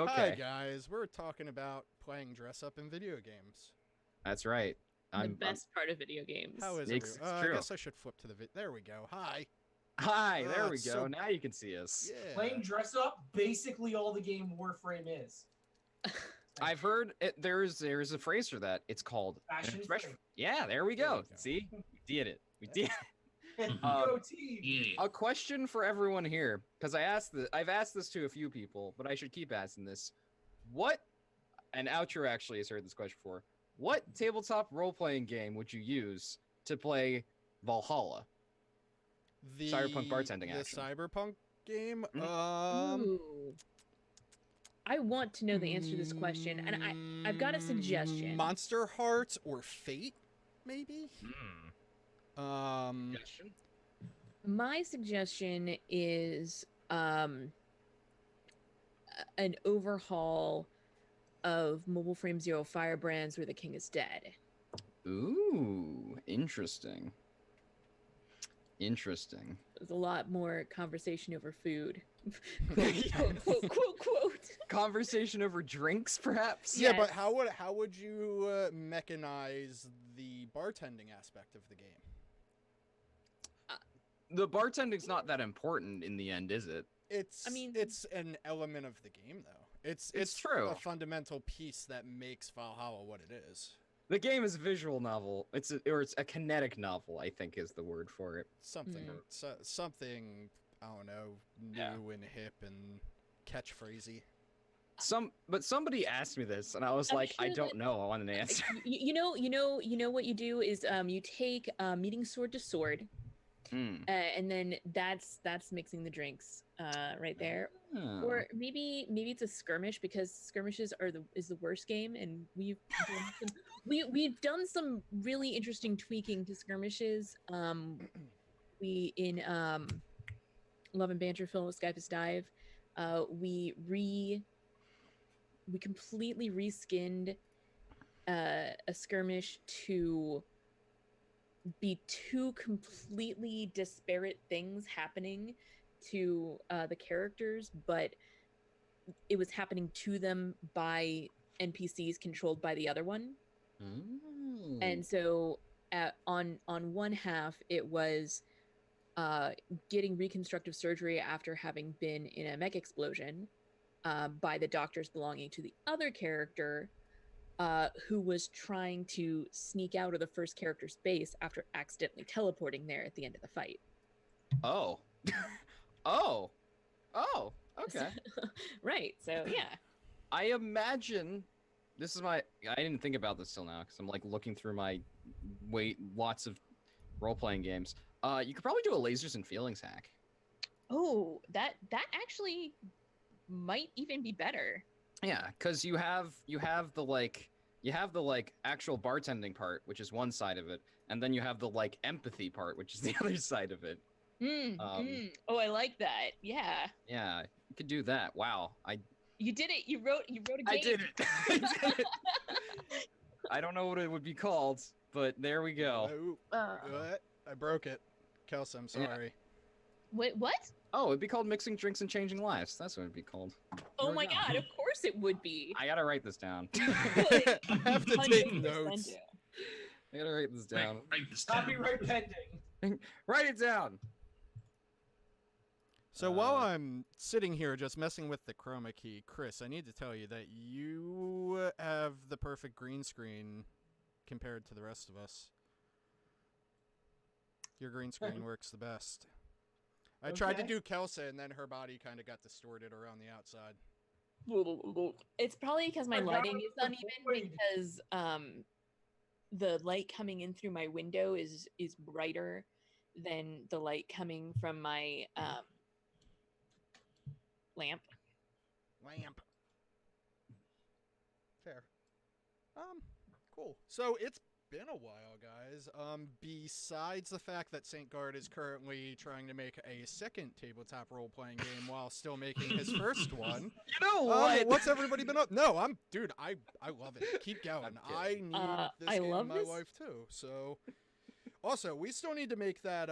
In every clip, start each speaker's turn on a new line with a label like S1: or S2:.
S1: Hi
S2: Okay,
S1: guys, we're talking about playing dress up in video games.
S2: that's right.
S3: The
S2: I'm
S3: best part of video
S1: How
S3: games.
S1: is
S2: it's,
S1: everyone?
S2: it's
S1: I
S2: true.
S1: guess I should flip to the There we go. Hi.
S2: Hi, there we
S1: It's
S2: go.
S1: so
S2: Now you can see us.
S1: yeah.
S4: Playing dress up, basically all the game Warframe is.
S2: I've heard there's a phrase for that. It's called an
S4: Fashion
S2: expression.
S4: frame.
S2: Yeah, there we
S1: There
S2: go.
S1: we go.
S2: See, we did it. We did.
S4: Yo, team.
S5: Yeah.
S2: A question for everyone here, because I've asked this to a few people, but I should keep asking this. What? And Outro actually has heard this question before. What tabletop role-playing game would you use to play Valhalla?
S1: The
S2: Cyberpunk bartending
S1: the
S2: action.
S1: cyberpunk game.
S3: Ooh. I want to know the answer to this question, and I've got a suggestion.
S1: Monster Hearts or Fate, maybe.
S2: Suggestion?
S3: My suggestion is an overhaul of Mobile Frame Zero Firebrands where the king is dead.
S2: Ooh, interesting. Interesting.
S3: There's a lot more conversation over food. quote.
S2: Conversation over drinks, perhaps?
S1: Yeah,
S3: Yes.
S1: but how would you mechanize the bartending aspect of the game?
S2: The bartending's not that important in the end, is it?
S1: It's
S3: I mean-
S1: it's an element of the game though. It's
S2: true.
S1: a fundamental piece that makes Valhalla what it is.
S2: The game is a visual novel. It's a kinetic novel, I think is the word for it.
S1: Something something I don't know, new
S2: Yeah.
S1: and hip and catchphrasey.
S2: But somebody asked me this, and I was
S3: I'm
S2: like, I
S3: sure
S2: don't
S3: that-
S2: know. I want an answer.
S3: You know what you do is you take meeting sword to sword, and then that's mixing the drinks right there.
S2: Hmm.
S3: Or maybe it's a skirmish because skirmishes is the worst game, and we've done some really interesting tweaking to skirmishes. We in Love and Banter film with Skype is Dive, we completely reskinned a skirmish to be two completely disparate things happening to the characters, but it was happening to them by NPCs controlled by the other one. And so on one half it was getting reconstructive surgery after having been in a mech explosion by the doctors belonging to the other character who was trying to sneak out of the first character's base after accidentally teleporting there at the end of the fight.
S2: Oh. Oh. Okay.
S3: Right. So yeah.
S2: I imagine this is I didn't think about this till now because I'm like looking through my lots of role-playing games. You could probably do a lasers and feelings hack.
S3: Oh, that actually might even be better.
S2: Yeah, because you have the actual bartending part, which is one side of it, and then you have the like empathy part, which is the other side of it.
S3: Oh, I like that. Yeah.
S2: Yeah, you could do that. Wow,
S3: You did it. You wrote a game.
S2: I did it. I did it. I don't know what it would be called, but there we go.
S1: What? I broke it. Kelsey, I'm sorry.
S3: Wait, what?
S2: Oh, it'd be called mixing drinks and changing lives. That's what it'd be called.
S3: Oh my god, of course it would be.
S2: I gotta write this down.
S1: I have to take
S3: 100%
S1: notes.
S3: do.
S2: I gotta write this down.
S5: Write this down.
S4: Copyright pending.
S2: Write it down.
S1: So while I'm sitting here just messing with the chroma key, Chris, I need to tell you that you have the perfect green screen compared to the rest of us. Your green screen works the best. I tried to
S4: Okay.
S1: do Kelsey, and then her body kind of got distorted around the outside.
S3: It's probably because my
S4: I got
S3: lighting
S4: it
S3: is
S4: from
S3: uneven
S4: Boyd.
S3: because the light coming in through my window is brighter than the light coming from my lamp.
S1: Lamp. Fair. Cool. So it's been a while, guys. Besides the fact that St. Guard is currently trying to make a second tabletop role-playing game while still making his first one.
S2: You know what?
S1: What's everybody been up? No, dude, I love it. Keep going. I need this
S3: I
S1: game
S3: love
S1: in my
S3: this.
S1: life too. So, also, we still need to make that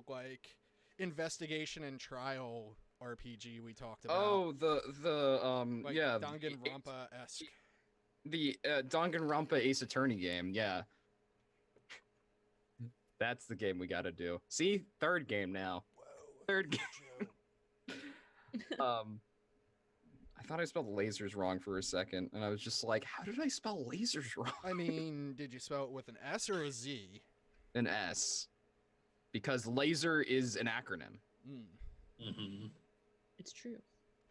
S1: like investigation and trial RPG we talked about.
S2: Oh, the
S1: like
S2: yeah,
S1: Danganronpa-esque.
S2: the Danganronpa Ace Attorney game. Yeah, that's the game we got to do. See, third game now. Third game. I thought I spelled lasers wrong for a second, and I was just like, how did I spell lasers wrong?
S1: I mean, did you spell it with an S or a Z?
S2: An S. Because laser is an acronym.
S1: Mm.
S3: It's true.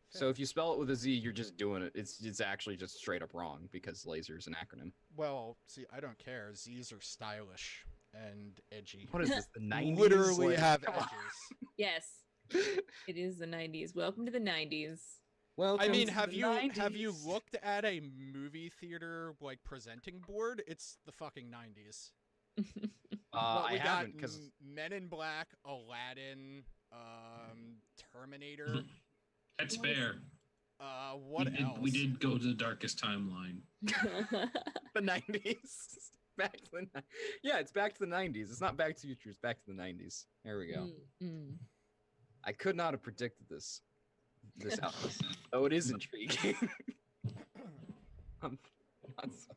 S2: So if you spell it with a Z, you're just doing it. It's actually just straight up wrong because laser is an acronym.
S1: Well, see, I don't care. Z's are stylish and edgy.
S2: What is this, the 90s?
S1: Literally
S2: Like,
S1: have
S2: come on.
S1: edges.
S3: Yes, it is the 90s. Welcome to the 90s.
S2: Well,
S1: I mean, have you looked at a movie theater like presenting board? It's the fucking 90s.
S2: I
S1: we
S2: haven't
S1: got
S2: because
S1: Men in Black, Aladdin, Terminator.
S5: That's fair.
S1: What else?
S5: We did go to the darkest timeline.
S2: the 90s. Back to the yeah, it's back to the 90s. It's not Back to the Future. It's back to the 90s. There we go. I could not have predicted this outcome. Oh, it is intriguing. I'm sorry.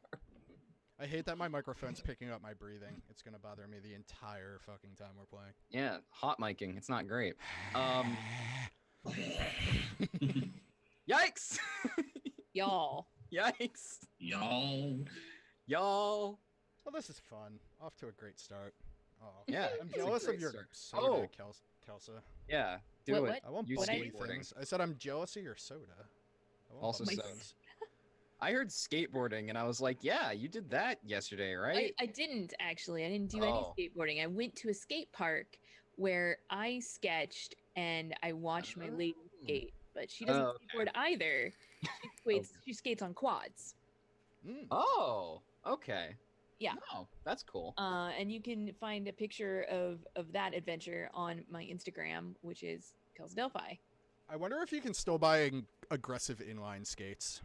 S1: I hate that my microphone's picking up my breathing. It's gonna bother me the entire fucking time we're playing.
S2: Yeah, hot micing. It's not great. Yikes!
S3: Y'all.
S2: Yikes! Y'all.
S1: Well, this is fun. Off to a great start. Oh,
S2: Yeah,
S1: I'm
S2: it's a
S1: jealous of
S2: great
S1: your
S2: start.
S1: soda,
S2: Oh.
S1: Kelsa.
S2: Yeah, do
S3: What,
S2: it.
S3: what?
S1: I want
S2: You
S1: bubbly
S2: skateboarding.
S1: things. I said I'm jealous of your soda. I want
S2: Also
S1: bubbly
S3: soda.
S1: things.
S2: I heard skateboarding and I was like, yeah, you did that yesterday, right?
S3: I didn't actually. I didn't do
S2: Oh.
S3: any skateboarding. I went to a skate park where I sketched and I watched my lady skate, but she doesn't
S2: Oh, okay.
S3: skateboard either. She skates on quads.
S1: Mm.
S2: Oh, okay.
S3: Yeah.
S2: Oh, that's cool.
S3: And you can find a picture of that adventure on my Instagram, which is Kels Delphi.
S1: I wonder if you can still buy aggressive inline skates.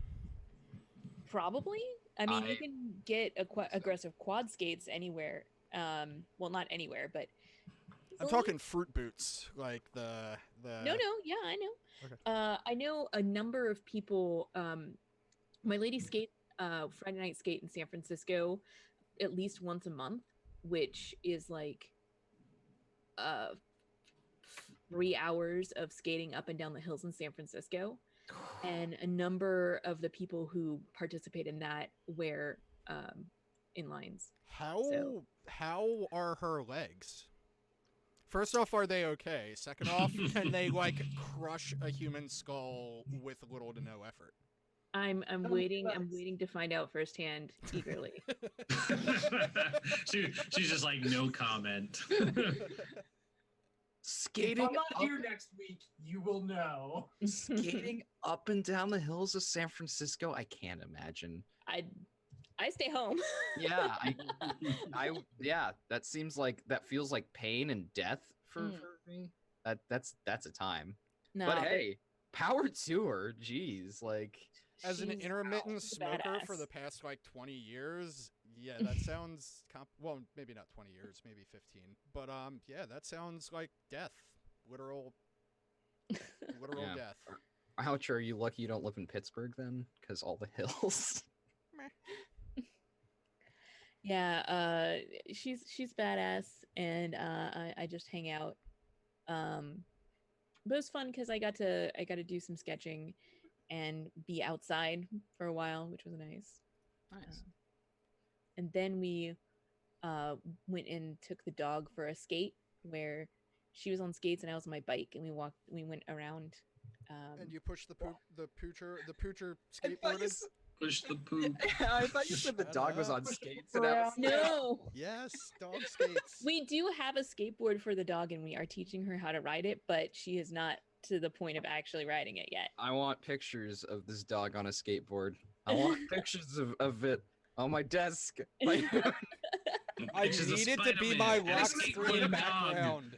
S3: Probably. I mean, you
S2: I-
S3: can get aggressive quad skates anywhere. Well, not anywhere, but
S1: I'm talking fruit boots, like the.
S3: No, yeah, I know.
S1: Okay.
S3: I know a number of people. My lady skates Friday night skate in San Francisco at least once a month, which is like 3 hours of skating up and down the hills in San Francisco. And a number of the people who participate in that wear inlines.
S1: How are her legs? First off, are they okay? Second off, can they like crush a human skull with little to no effort?
S3: I'm waiting. I'm waiting to find out firsthand, eagerly.
S5: She's just like, no comment.
S4: If
S2: Skating
S4: I'm not
S2: up,
S4: here next week, you will know.
S2: skating up and down the hills of San Francisco. I can't imagine.
S3: I stay home.
S2: Yeah, yeah. That feels like pain and death for me. That's a time.
S3: No,
S2: But hey, power to her. Jeez, like
S1: As an
S3: she's-
S1: intermittent
S3: she's a
S1: smoker for
S3: badass.
S1: the past like 20 years, yeah, that sounds well, maybe not 20 years, maybe 15. But yeah, that sounds like death. Literal
S2: Yeah.
S1: death.
S2: ouch, are you lucky you don't live in Pittsburgh then? Because all the hills.
S3: Yeah, she's badass, and I just hang out. But it was fun because I got to do some sketching and be outside for a while, which was nice.
S2: Nice.
S3: And then we went and took the dog for a skate where she was on skates and I was on my bike, and we went around.
S1: And you push the poocher
S2: I thought you
S1: skateboarded.
S2: s-
S5: Push the poop.
S2: I thought you said the
S1: Shut
S2: dog was
S1: up.
S2: on skates. And I was
S3: No,
S1: Yes, dog skates.
S3: we do have a skateboard for the dog, and we are teaching her how to ride it, but she is not to the point of actually riding it yet.
S2: I want pictures of this dog on a skateboard. I want pictures of it on my desk. Like,
S1: I
S5: Pictures of
S1: need it to be
S5: Spider-Man
S1: my
S5: and a
S1: rock
S5: skateboard
S1: stream
S5: dog.
S1: background.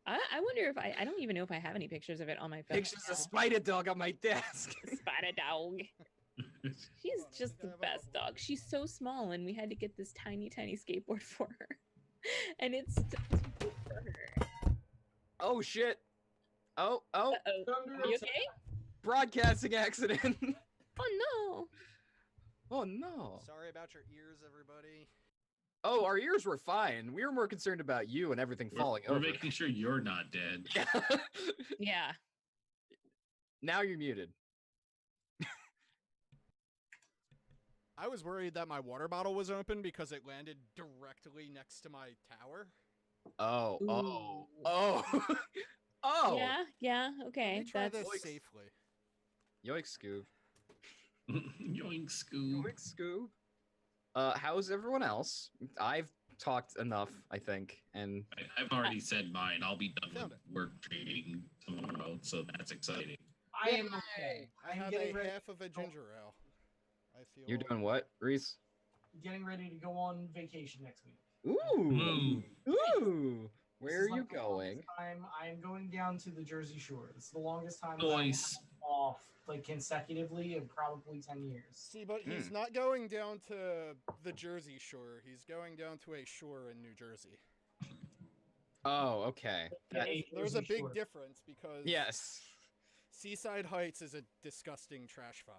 S3: I wonder if I don't even know if I have any pictures of it on my phone.
S2: pictures of spider dog on my desk.
S3: Spider dog. She's just the best dog. She's so small, and we had to get this tiny skateboard for her, and it's just for her.
S2: Oh shit! Oh,
S3: Uh-oh.
S4: Thunder
S3: Are you
S4: attack.
S3: okay?
S2: broadcasting accident.
S3: Oh
S2: Oh no.
S1: Sorry about your ears, everybody.
S2: Oh, our ears were fine. We were more concerned about you and everything falling
S5: We're
S2: over.
S5: making sure you're not dead.
S3: no. Yeah.
S2: Now you're muted.
S1: I was worried that my water bottle was open because it landed directly next to my tower.
S2: Oh, oh,
S3: Ooh.
S2: oh, oh.
S3: Yeah. Yeah.
S1: Let
S3: Okay.
S1: me try
S3: That's
S1: this
S2: Yikes.
S1: safely.
S2: Yoink, Scoob.
S5: Yoink, Scoob.
S2: Yoink, Scoob. How's everyone else? I've talked enough, I think, and
S5: I've already said mine. I'll be done
S1: Found
S5: with work training tomorrow, so that's exciting.
S4: I am okay.
S1: I
S4: I'm
S1: have
S4: getting
S1: a
S4: ready,
S1: half of a ginger ale. I feel
S2: you're doing what, Reese?
S4: getting ready to go on vacation next week.
S2: Ooh, ooh. Where are
S4: This is
S2: you
S4: like the longest
S2: going?
S4: time I am going down to the Jersey Shore. It's the longest time that I will have
S5: Nice.
S4: off like consecutively in probably 10 years.
S1: See, but he's not going down to the Jersey Shore. He's going down to a shore in New Jersey.
S2: Oh, okay. That-
S1: There's a
S4: Jersey
S1: big
S4: Shore.
S1: difference because
S2: yes.
S1: Seaside Heights is a disgusting trash fire.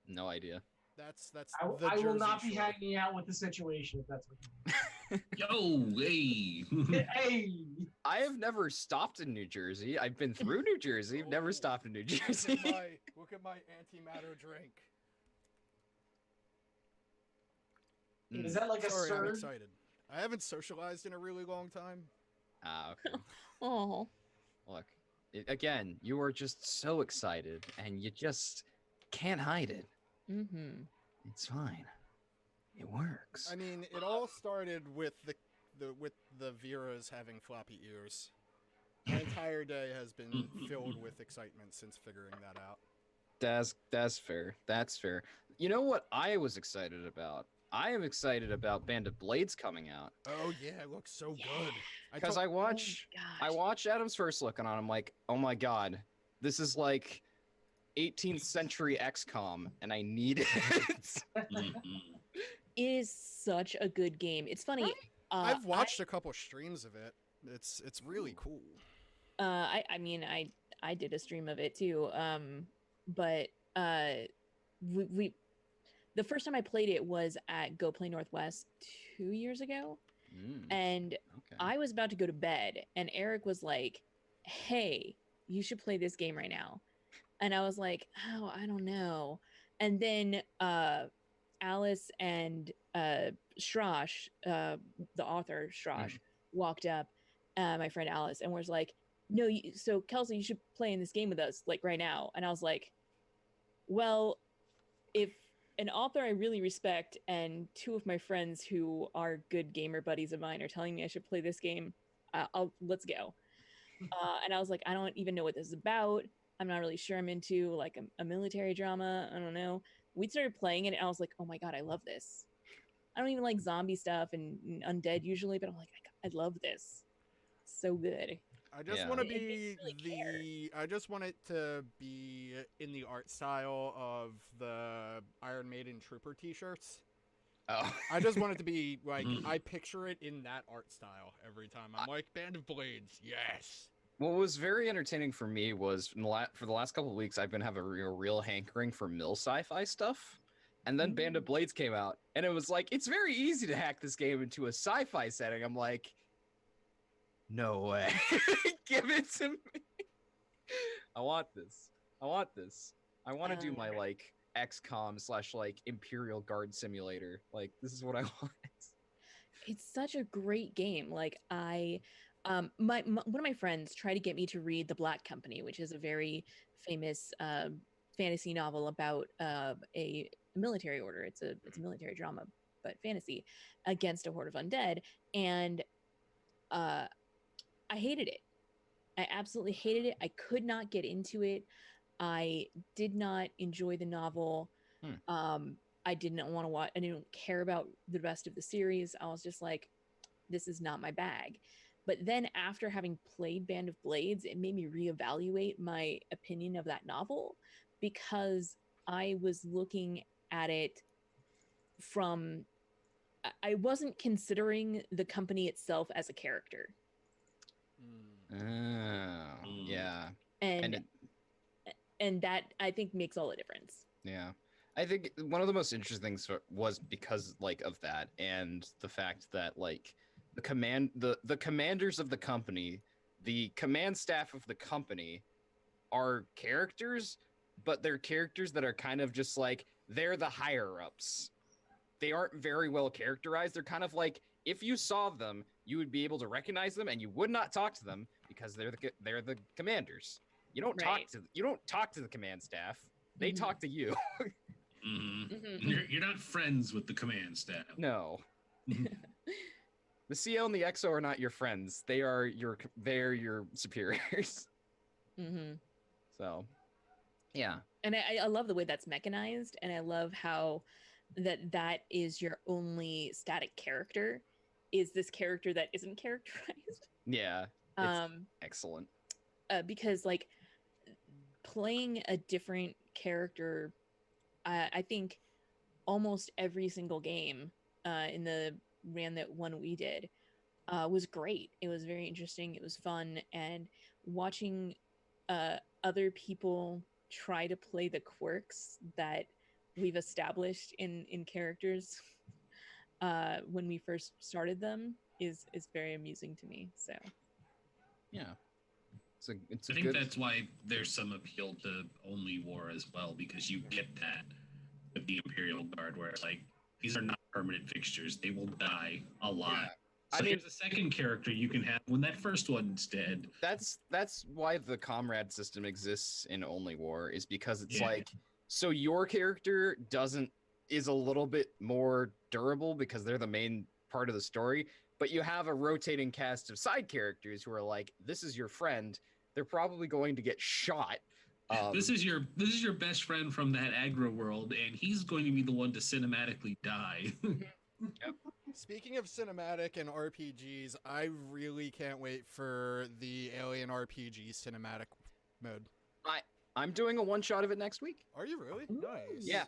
S2: No idea.
S1: That's
S4: I,
S1: the
S4: I will
S1: Jersey
S4: not be
S1: Shore.
S4: hanging out with the situation if that's what
S5: Yo, hey.
S4: you mean. Hey!
S2: I have never stopped in New Jersey. I've been through New Jersey. Never
S1: Oh,
S2: stopped in New
S1: Look
S2: Jersey.
S1: at my antimatter drink.
S4: Is that like a
S1: Sorry, I'm
S4: surge?
S1: excited. I haven't socialized in a really long time.
S2: Ah, okay.
S3: oh.
S2: Look, again, you are just so excited, and you just can't hide it.
S3: Mm-hmm.
S2: It's fine. It works.
S1: I mean, it all started with the Veras having floppy ears. My entire day has been filled with excitement since figuring that out.
S2: That's fair. That's fair. You know what I was excited about? I am excited about Band of Blades coming out
S1: Oh yeah, it looks so
S3: Yeah.
S1: good.
S2: because
S1: told-
S2: I watch I
S3: Gosh.
S2: watch Adam's first look and I'm like, oh my god, this is like 18th century XCOM, and I need it.
S5: Mhm.
S3: It is such a good game. It's funny.
S1: I've watched a couple streams of it. It's really cool.
S3: I mean, I did a stream of it too. But we the first time I played it was at Go Play Northwest 2 years ago, and
S2: Okay.
S3: I was about to go to bed, and Eric was like, "Hey, you should play this game right now," and I was like, "Oh, I don't know," and then Alice and Shrosh, the author Shrosh, walked up, my friend Alice, and was like, "No, so Kelsey, you should play in this game with us, like right now." And I was like, "Well, if an author I really respect and two of my friends who are good gamer buddies of mine are telling me I should play this game, let's go." And I was like, "I don't even know what this is about. I'm not really sure I'm into like a military drama. I don't know." We started playing it, and I was like, "Oh my god, I love this." I don't even like zombie stuff and undead usually, but I'm like, I love this. So good.
S1: I just
S2: Yeah.
S1: want to
S3: It
S1: be
S3: makes me really
S1: I just want it to be in the art style of the Iron Maiden Trooper T-shirts.
S2: Oh.
S1: I just want it to be like
S5: Mm.
S1: I picture it in that art style every time. I'm like Band of Blades, yes.
S2: What was very entertaining for me was for the last couple of weeks, I've been having a real hankering for mill sci-fi stuff. And then Band of Blades came out, and it was like, it's very easy to hack this game into a sci-fi setting. I'm like, no way. Give it to me. I want this. I want this. I want to do my like XCOM / like Imperial Guard simulator. Like, this is what I want.
S3: It's such a great game. Like my one of my friends tried to get me to read The Black Company, which is a very famous fantasy novel about a military order. It's a military drama, but fantasy against a horde of undead. And I hated it. I absolutely hated it. I could not get into it. I did not enjoy the novel. I didn't want to watch. I didn't care about the rest of the series. I was just like, this is not my bag. But then after having played Band of Blades, it made me reevaluate my opinion of that novel because I was looking at it from I wasn't considering the company itself as a character.
S1: Mm.
S3: and
S2: it-
S3: and that I think makes all the difference.
S2: Yeah. I think one of the most interesting things was because like of that and the fact that like the commanders of the company, the command staff of the company are characters, but they're characters that are kind of just like they're the higher ups. They aren't very well characterized. They're kind of like if you saw them, you would be able to recognize them and you would not talk to them because they're the commanders. You don't
S3: Right.
S2: talk to the command staff. They
S3: Mhm.
S2: talk to you.
S5: You're not friends with the command staff.
S2: No. The CO and the XO are not your friends. They're your superiors.
S3: Mm-hmm.
S2: So, yeah.
S3: And I love the way that's mechanized, and I love how that is your only static character, is this character that isn't characterized.
S2: Yeah. It's excellent.
S3: Because like playing a different character, I think almost every single game in the ran that one we did was great. It was very interesting. It was fun, and watching other people try to play the quirks that we've established in characters when we first started them is very amusing to me. So
S2: Yeah. It's a
S5: I think
S2: good
S5: that's why there's some appeal to Only War as well, because you get that with the Imperial Guard, where it's like these are not permanent fixtures; they will die a lot.
S2: Yeah.
S5: So
S2: I mean-
S5: here's a second character you can have when that first one's dead.
S2: that's why the comrade system exists in Only War is because it's
S5: Yeah.
S2: like so your character is a little bit more durable because they're the main part of the story, but you have a rotating cast of side characters who are like, this is your friend. They're probably going to get shot.
S5: This is your best friend from that aggro world, and he's going to be the one to cinematically die.
S1: Speaking of cinematic and RPGs, I really can't wait for the Alien RPG cinematic mode.
S2: I'm doing a one shot of it next week.
S1: Are you really?
S3: Ooh.
S1: Nice.
S2: Yeah.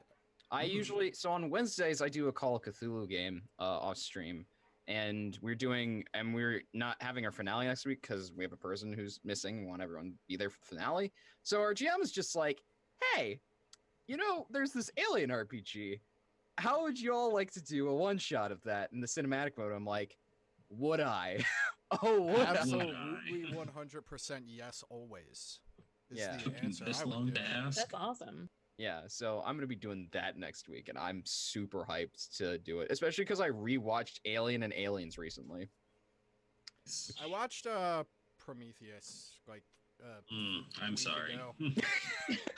S2: I usually on Wednesdays I do a Call of Cthulhu game off stream, and we're not having our finale next week because we have a person who's missing. We want everyone to be there for the finale. So our GM is just like, hey, there's this Alien RPG. How would you all like to do a one shot of that in the cinematic mode? I'm like, would I? Oh, would I?
S1: Absolutely 100% yes, always. Is
S2: Yeah.
S1: the
S5: Took you
S1: answer
S5: this
S1: I would
S5: long
S1: give.
S5: to ask.
S3: that's awesome.
S2: Yeah, so I'm gonna be doing that next week, and I'm super hyped to do it, especially because I rewatched Alien and Aliens recently.
S1: I watched Prometheus
S5: I'm
S1: week
S5: sorry.
S1: ago.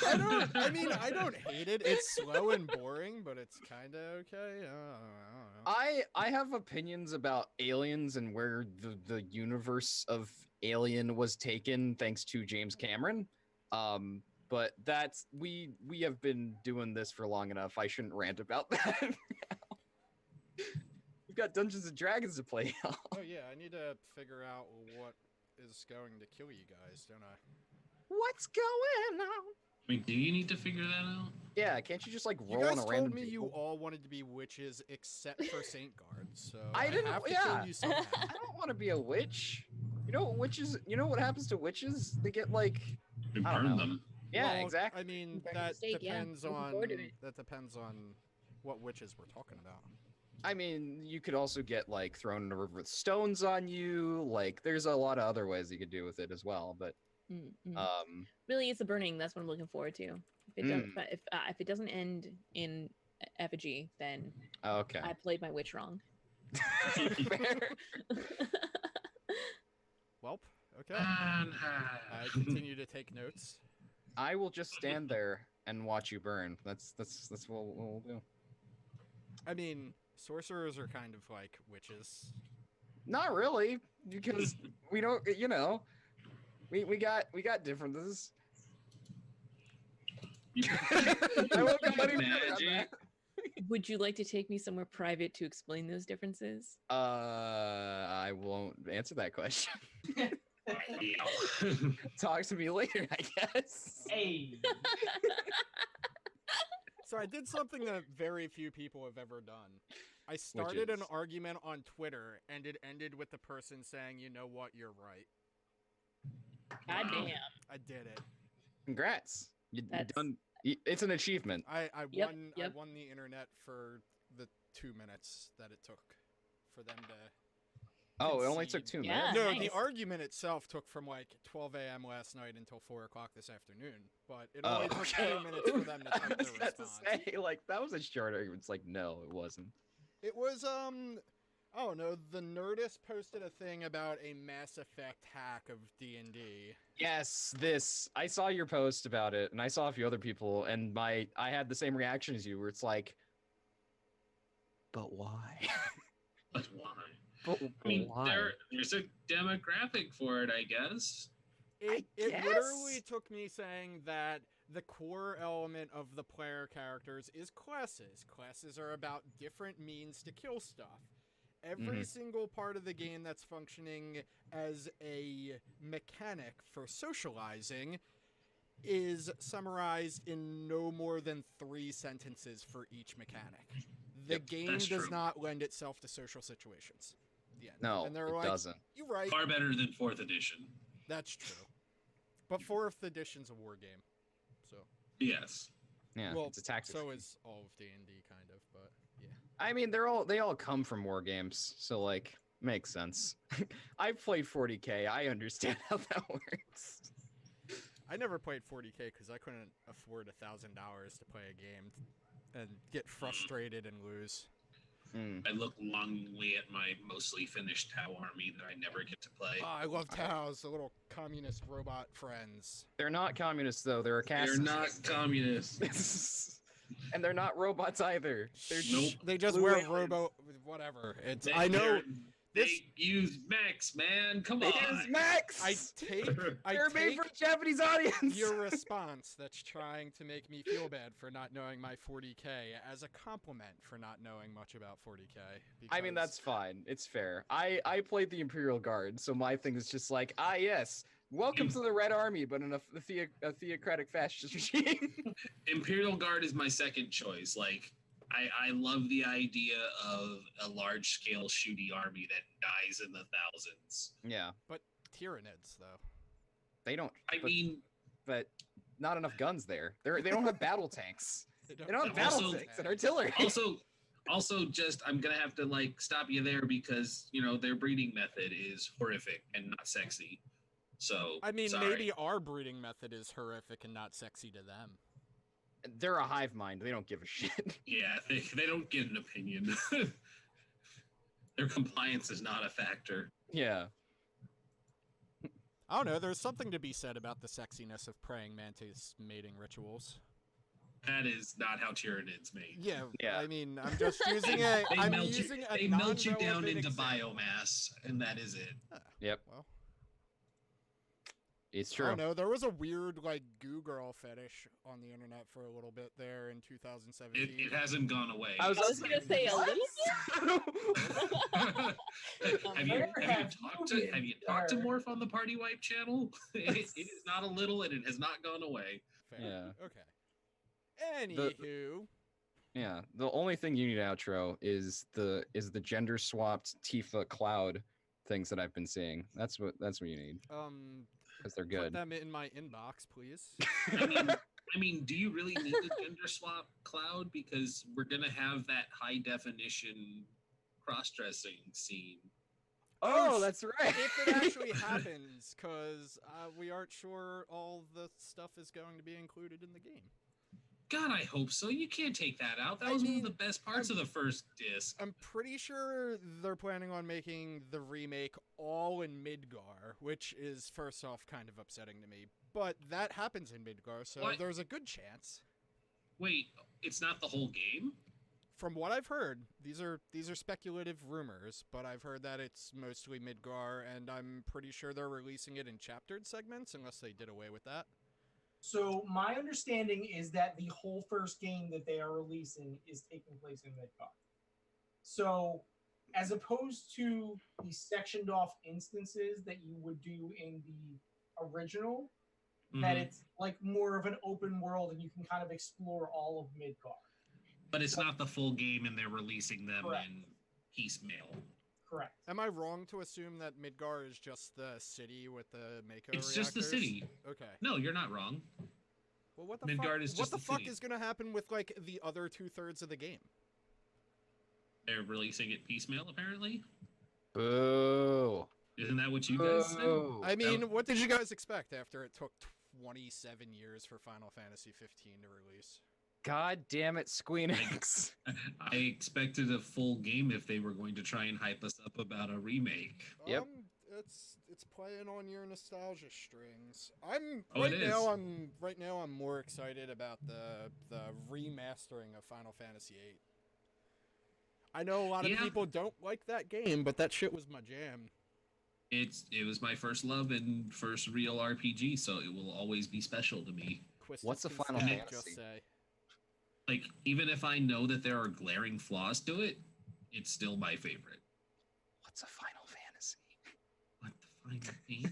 S1: I don't hate it. It's slow and boring, but it's kind of okay. I don't know.
S2: I have opinions about Aliens and where the universe of Alien was taken thanks to James Cameron. But that's we have been doing this for long enough. I shouldn't rant about that now. We've got Dungeons and Dragons to play.
S1: Oh yeah, I need to figure out what is going to kill you guys, don't I?
S2: What's going on?
S5: I mean, do you need to figure that out?
S2: Yeah, can't you just like
S1: You
S2: roll
S1: guys
S2: on a random
S1: told me you
S2: table?
S1: all wanted to be witches except for Saint Guard, so
S2: I didn't-
S1: have to
S2: yeah.
S1: kill you somehow.
S2: I don't want to be a witch. You know what witches? You know what happens to witches? They get like
S5: We
S2: I don't
S5: burn
S2: know.
S5: them.
S2: yeah,
S1: Well,
S2: exactly.
S1: I mean,
S3: Burn the
S1: that
S3: stake, yeah.
S1: depends
S3: Looking
S1: on
S3: forward to it.
S1: what witches we're talking about.
S2: I mean, you could also get like thrown in a river with stones on you. Like, there's a lot of other ways you could do with it as well. But
S3: Really, it's the burning. That's what I'm looking forward to. If it doesn't end in effigy, then
S2: okay.
S3: I played my witch wrong.
S2: Fair.
S1: Welp, okay. I continue to take notes.
S2: I will just stand there and watch you burn. That's what we'll do.
S1: I mean, sorcerers are kind of like witches.
S2: Not really, because we don't. We got differences. I won't go any further on
S5: Magic.
S2: that.
S3: Would you like to take me somewhere private to explain those differences?
S2: I won't answer that question.
S5: Yeah.
S2: Talk to me later, I guess.
S4: Hey.
S1: So I did something that very few people have ever done. I started an
S2: is?
S1: argument on Twitter, and it ended with the person saying, "You know what? You're right."
S3: God
S5: Wow.
S3: damn.
S1: I did it.
S2: Congrats. You
S3: That's-
S2: done. It's an achievement.
S1: I
S3: Yep,
S1: won.
S3: yep.
S1: I won the internet for the 2 minutes that it took for them to.
S2: Oh, it only took
S1: concede.
S2: 2
S3: Yeah.
S2: minutes.
S1: No,
S3: nice.
S1: the argument itself took from like 12 a.m. last night until 4 o'clock this afternoon. But it only took
S2: okay.
S1: 2 minutes for them to
S2: I
S1: type
S2: was
S1: their
S2: about to
S1: response.
S2: say, like, that was a short argument. It's like, no, it wasn't.
S1: It was I don't know. The Nerdist posted a thing about a Mass Effect hack of D&D.
S2: Yes, this. I saw your post about it, and I saw a few other people, and I had the same reaction as you, where it's like, but why?
S5: But why?
S2: but
S5: I mean,
S2: why?
S5: there's a demographic for it, I guess.
S1: It
S2: guess.
S1: literally took me saying that the core element of the player characters is classes. Classes are about different means to kill stuff. Every single part of the game that's functioning as a mechanic for socializing is summarized in no more than 3 sentences for each mechanic. The
S2: Yep,
S1: game
S5: that's
S1: does
S5: true.
S1: not lend itself to social situations. Yeah.
S2: No,
S1: and they're
S2: it
S1: like,
S2: doesn't.
S1: You're right.
S5: Far better than 4th edition.
S1: That's true. But 4th edition's a war game. So
S5: Yes.
S2: Yeah,
S1: well,
S2: it's a tactic.
S1: so is all of D&D kind of, but yeah.
S2: I mean, they all come from war games, so like makes sense. I've played 40K. I understand how that works.
S1: I never played 40K because I couldn't afford $1,000 to play a game and get frustrated and lose.
S2: Mm.
S5: I look longingly at my mostly finished Tau army that I never get to play.
S1: Oh, I love Taos, the little communist robot friends.
S2: They're not communists though. They're a caste.
S5: They're not communists.
S2: system. And they're not robots either. They're
S5: Nope.
S1: They just
S2: blue
S1: wear
S2: aliens.
S1: robo whatever. It's
S5: They-
S1: I know
S5: they're-
S1: this-
S5: They use mechs, man. Come
S2: It
S5: on.
S2: is Max.
S1: I take
S2: They're made for a Japanese audience.
S1: your response that's trying to make me feel bad for not knowing my 40K as a compliment for not knowing much about 40K.
S2: I mean,
S1: because-
S2: that's fine. It's fair. I played the Imperial Guard, so my thing is just like, yes, welcome to the Red Army, but in a theocratic fascist regime.
S5: Imperial Guard is my second choice. Like, I love the idea of a large scale shooty army that dies in the thousands.
S2: yeah,
S1: But Tyranids though.
S2: they don't.
S5: I
S2: but,
S5: mean,
S2: but not enough guns there. They don't have battle tanks. They don't have
S5: Also-
S2: battle tanks and artillery.
S5: also just I'm gonna have to like stop you there because their breeding method is horrific and not sexy. So
S1: I mean,
S5: sorry.
S1: maybe our breeding method is horrific and not sexy to them.
S2: They're a hive mind. They don't give a shit.
S5: Yeah, they don't get an opinion. Their compliance is not a factor.
S2: Yeah.
S1: I don't know. There's something to be said about the sexiness of praying mantis mating rituals.
S5: That is not how Tyranids mate.
S1: Yeah,
S2: Yeah.
S1: I mean, I'm just using a.
S5: They
S1: I'm
S5: melt
S1: using
S5: you,
S1: a
S5: they melt you down
S1: non-relevant
S5: into
S1: example.
S5: biomass, and that is it.
S2: Yep.
S1: Well,
S2: It's
S1: I
S2: true.
S1: don't know. There was a weird like goo girl fetish on the internet for a little bit there in 2017.
S5: It hasn't gone away.
S2: I was
S3: gonna say a little
S5: have you talked to Morph on the Party Wipe channel? It is not a little, and it has not gone away.
S1: Fair.
S2: Yeah.
S1: Okay. Anywho,
S2: Yeah, the only thing you need outro is the gender swapped Tifa Cloud things that I've been seeing. That's what you need because they're
S1: put
S2: good.
S1: them in my inbox, please.
S5: I mean, do you really need the gender swap cloud? Because we're gonna have that high definition cross-dressing scene.
S2: Oh, that's right.
S1: If it actually happens, because we aren't sure all the stuff is going to be included in the game.
S5: God, I hope so. You can't take that out. That
S1: I
S5: was one
S1: mean,
S5: of the best parts of the first disc.
S1: I'm pretty sure they're planning on making the remake all in Midgar, which is first off kind of upsetting to me. But that happens in Midgar, so
S5: What?
S1: there's a good chance.
S5: Wait, it's not the whole game?
S1: From what I've heard, these are speculative rumors, but I've heard that it's mostly Midgar, and I'm pretty sure they're releasing it in chaptered segments, unless they did away with that.
S4: So my understanding is that the whole first game that they are releasing is taking place in Midgar. So as opposed to the sectioned off instances that you would do in the original, that
S5: Mhm.
S4: it's like more of an open world and you can kind of explore all of Midgar.
S5: But it's not the full game, and they're releasing them
S4: Correct.
S5: in piecemeal.
S4: Correct.
S1: Am I wrong to assume that Midgar is just the city with the Mako
S5: It's just the
S1: reactors?
S5: city.
S1: Okay.
S5: No, you're not wrong.
S1: Well, what the
S5: Midgard
S1: fuck?
S5: is
S1: What
S5: just
S1: the
S5: the
S1: fuck
S5: city.
S1: is gonna happen with like the other 2/3 of the game?
S5: They're releasing it piecemeal, apparently.
S2: Boo.
S5: Isn't that what you guys said?
S2: Boo.
S1: I mean, what did you guys expect after it took 27 years for Final Fantasy 15 to release?
S2: God damn it, Squeenix.
S5: I expected a full game if they were going to try and hype us up about a remake.
S2: Yep.
S1: It's playing on your nostalgia strings. I'm
S5: Oh,
S1: right
S5: it
S1: now.
S5: is.
S1: I'm more excited about the remastering of Final Fantasy 8. I know a lot of
S5: Yeah.
S1: people don't like that game, but that shit was my jam.
S5: It was my first love and first real RPG, so it will always be special to me.
S2: What's a Final
S1: Fantasy?
S2: Fantasy?
S1: Just say.
S5: Like, even if I know that there are glaring flaws to it, it's still my favorite.
S2: What's a Final Fantasy?
S5: What the final fantasy?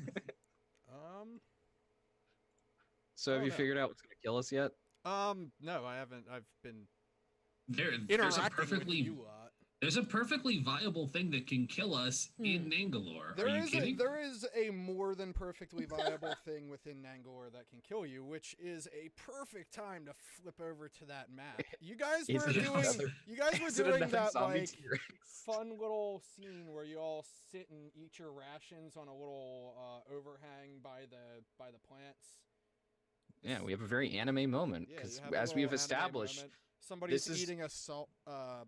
S2: So have
S1: Oh,
S2: you
S1: no.
S2: figured out what's gonna kill us yet?
S1: No, I haven't. I've been
S5: There's a
S1: interacting with
S5: perfectly
S1: you lot.
S5: there's a perfectly viable thing that can kill us in Nangalore. Are you kidding?
S1: There is a more than perfectly viable thing within Nangor that can kill you, which is a perfect time to flip over to that map. You guys
S2: Is
S1: were
S2: it
S1: doing
S2: another-
S1: you guys were
S2: Is it
S1: doing
S2: another
S1: that
S2: zombie
S1: like
S2: T-Rex?
S1: fun little scene where you all sit and eat your rations on a little overhang by the plants.
S2: Yeah, we have a very anime moment
S1: Yeah,
S2: because
S1: you have a
S2: as we
S1: little
S2: have
S1: anime
S2: established,
S1: moment. Somebody's
S2: this is-
S1: eating a salt a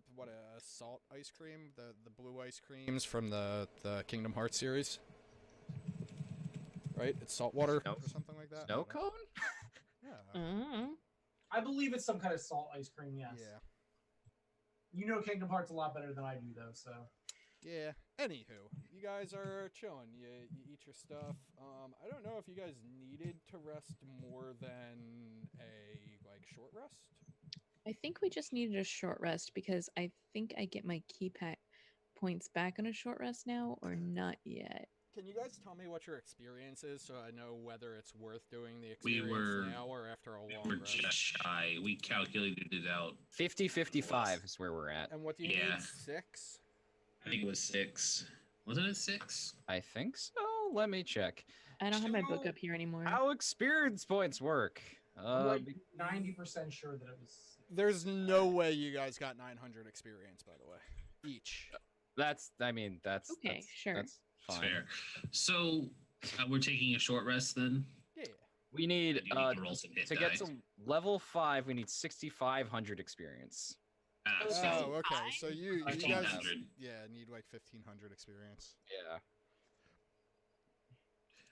S1: salt ice cream, the blue ice creams from the Kingdom Hearts series. Right? It's salt water
S2: Snow-
S1: or something like that. I
S2: snow
S1: don't know.
S2: cone.
S1: Yeah.
S3: Mm-hmm.
S4: I believe it's some kind of salt ice cream. Yes.
S1: Yeah.
S4: You know Kingdom Hearts a lot better than I do, though. So.
S1: Yeah. Anywho, you guys are chilling. You eat your stuff. I don't know if you guys needed to rest more than a like short rest.
S3: I think we just needed a short rest because I think I get my key pack points back on a short rest now or not yet.
S1: Can you guys tell me what your experience is so I know whether it's worth doing the
S5: We
S1: experience
S5: were-
S1: now or after a long
S5: We're
S1: rest?
S5: just shy. We calculated it out.
S2: 50-55 is where we're at.
S1: And what do you
S5: Yeah.
S1: need? 6?
S5: I think it was 6. Wasn't it 6?
S2: I think so. Let me check.
S3: I don't have my book
S2: Two-
S3: up here anymore.
S2: How experience points work?
S4: I'm like 90% sure that it was.
S1: There's no way you guys got 900 experience, by the way, each.
S2: that's
S3: Okay,
S2: that's,
S3: sure.
S2: That's
S5: That's
S2: fine.
S5: fair. So we're taking a short rest then.
S1: Yeah.
S2: We
S5: You
S2: need
S5: need to roll some hit
S2: to get
S5: die.
S2: to level 5. We need 6,500 experience.
S3: Oh,
S5: So
S1: Oh, okay. So you guys,
S5: 1,500.
S1: need like 1,500 experience.
S2: Yeah.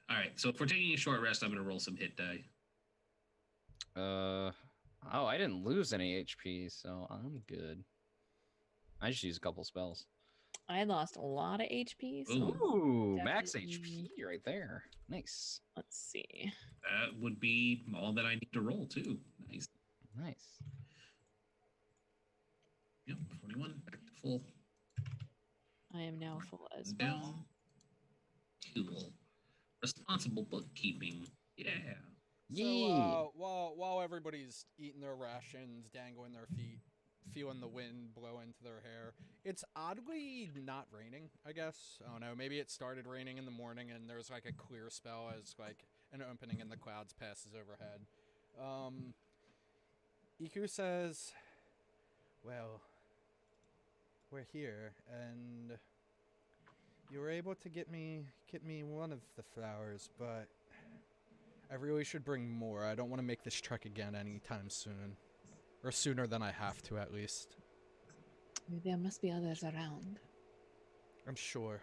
S5: All right. So if we're taking a short rest, I'm going to roll some hit die.
S2: Oh, I didn't lose any HP, so I'm good. I just used a couple spells.
S3: I lost a lot of HP. So
S2: Ooh, max
S3: definitely-
S2: HP right there. Nice.
S3: let's see.
S5: That would be all that I need to roll too. Nice.
S2: Nice.
S5: Yep. 41. Back to full.
S3: I am now full as well.
S5: Down. Cool. Responsible bookkeeping. Yeah.
S1: So
S2: Yee.
S1: while everybody's eating their rations, dangling their feet, feeling the wind blow into their hair, it's oddly not raining. I guess I don't know. Maybe it started raining in the morning, and there's like a clear spell as like an opening in the clouds passes overhead. Iku says, "Well, we're here, and you were able to get me one of the flowers, but I really should bring more. I don't want to make this trek again anytime soon. Or sooner than I have to, at least.
S3: There must be others around.
S1: I'm sure.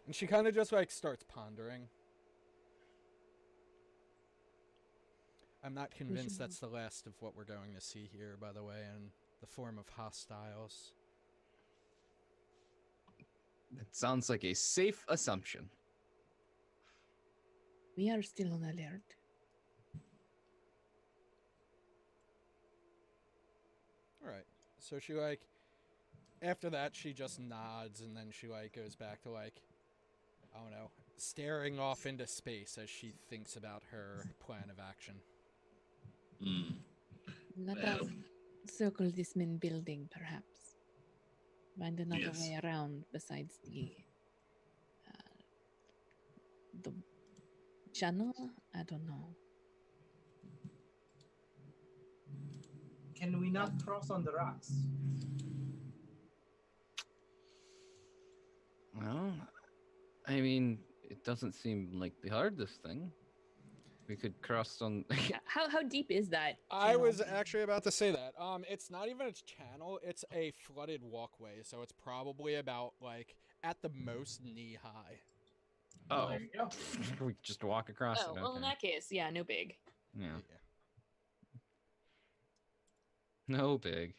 S1: And she kind of just, like, starts pondering. I'm not convinced
S3: should-
S1: that's the last of what we're going to see here, by the way, in the form of hostiles.
S2: That sounds like a safe assumption.
S3: We are still on alert.
S1: Alright. So she, like, after that, she just nods, and then she, like, goes back to, like, I don't know, staring off into space as she thinks about her plan of action.
S5: Hmm.
S3: Let
S5: Well.
S3: us circle this main building, perhaps. Find another
S5: Yes.
S3: way around besides the channel. I don't know.
S4: Can we not cross on the rocks?
S2: Well, I mean, it doesn't seem like the hardest thing. We could cross on.
S3: Yeah, how deep is that?
S1: I
S3: channel?
S1: was actually about to say that. It's not even a channel; it's a flooded walkway, so it's probably about like at the most knee high.
S2: Oh,
S4: There you go.
S2: we could just walk across
S3: Oh,
S2: it.
S3: well, in
S2: Okay.
S3: that case, yeah, no big.
S2: Yeah, no big.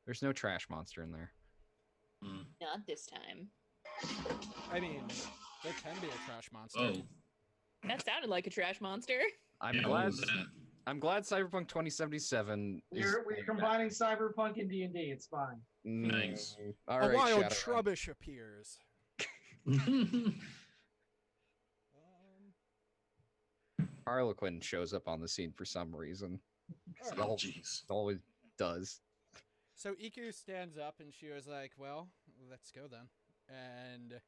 S2: There's no trash monster in there.
S5: Hmm.
S3: Not this time.
S1: I mean, there can be a trash monster.
S5: Oh,
S3: That sounded like a trash monster.
S2: I'm
S5: yeah, what
S2: glad.
S5: was that?
S2: I'm glad Cyberpunk 2077 is.
S4: We're combining Cyberpunk and D&D. It's fine.
S5: Nice.
S2: All
S1: A
S2: right,
S1: wild
S2: Shadowrun.
S1: trubbish appears.
S2: Harlequin shows up on the scene for some reason.
S1: All right.
S5: Oh, jeez.
S2: Always does.
S1: So Iku stands up and she was like, "Well, let's go then." And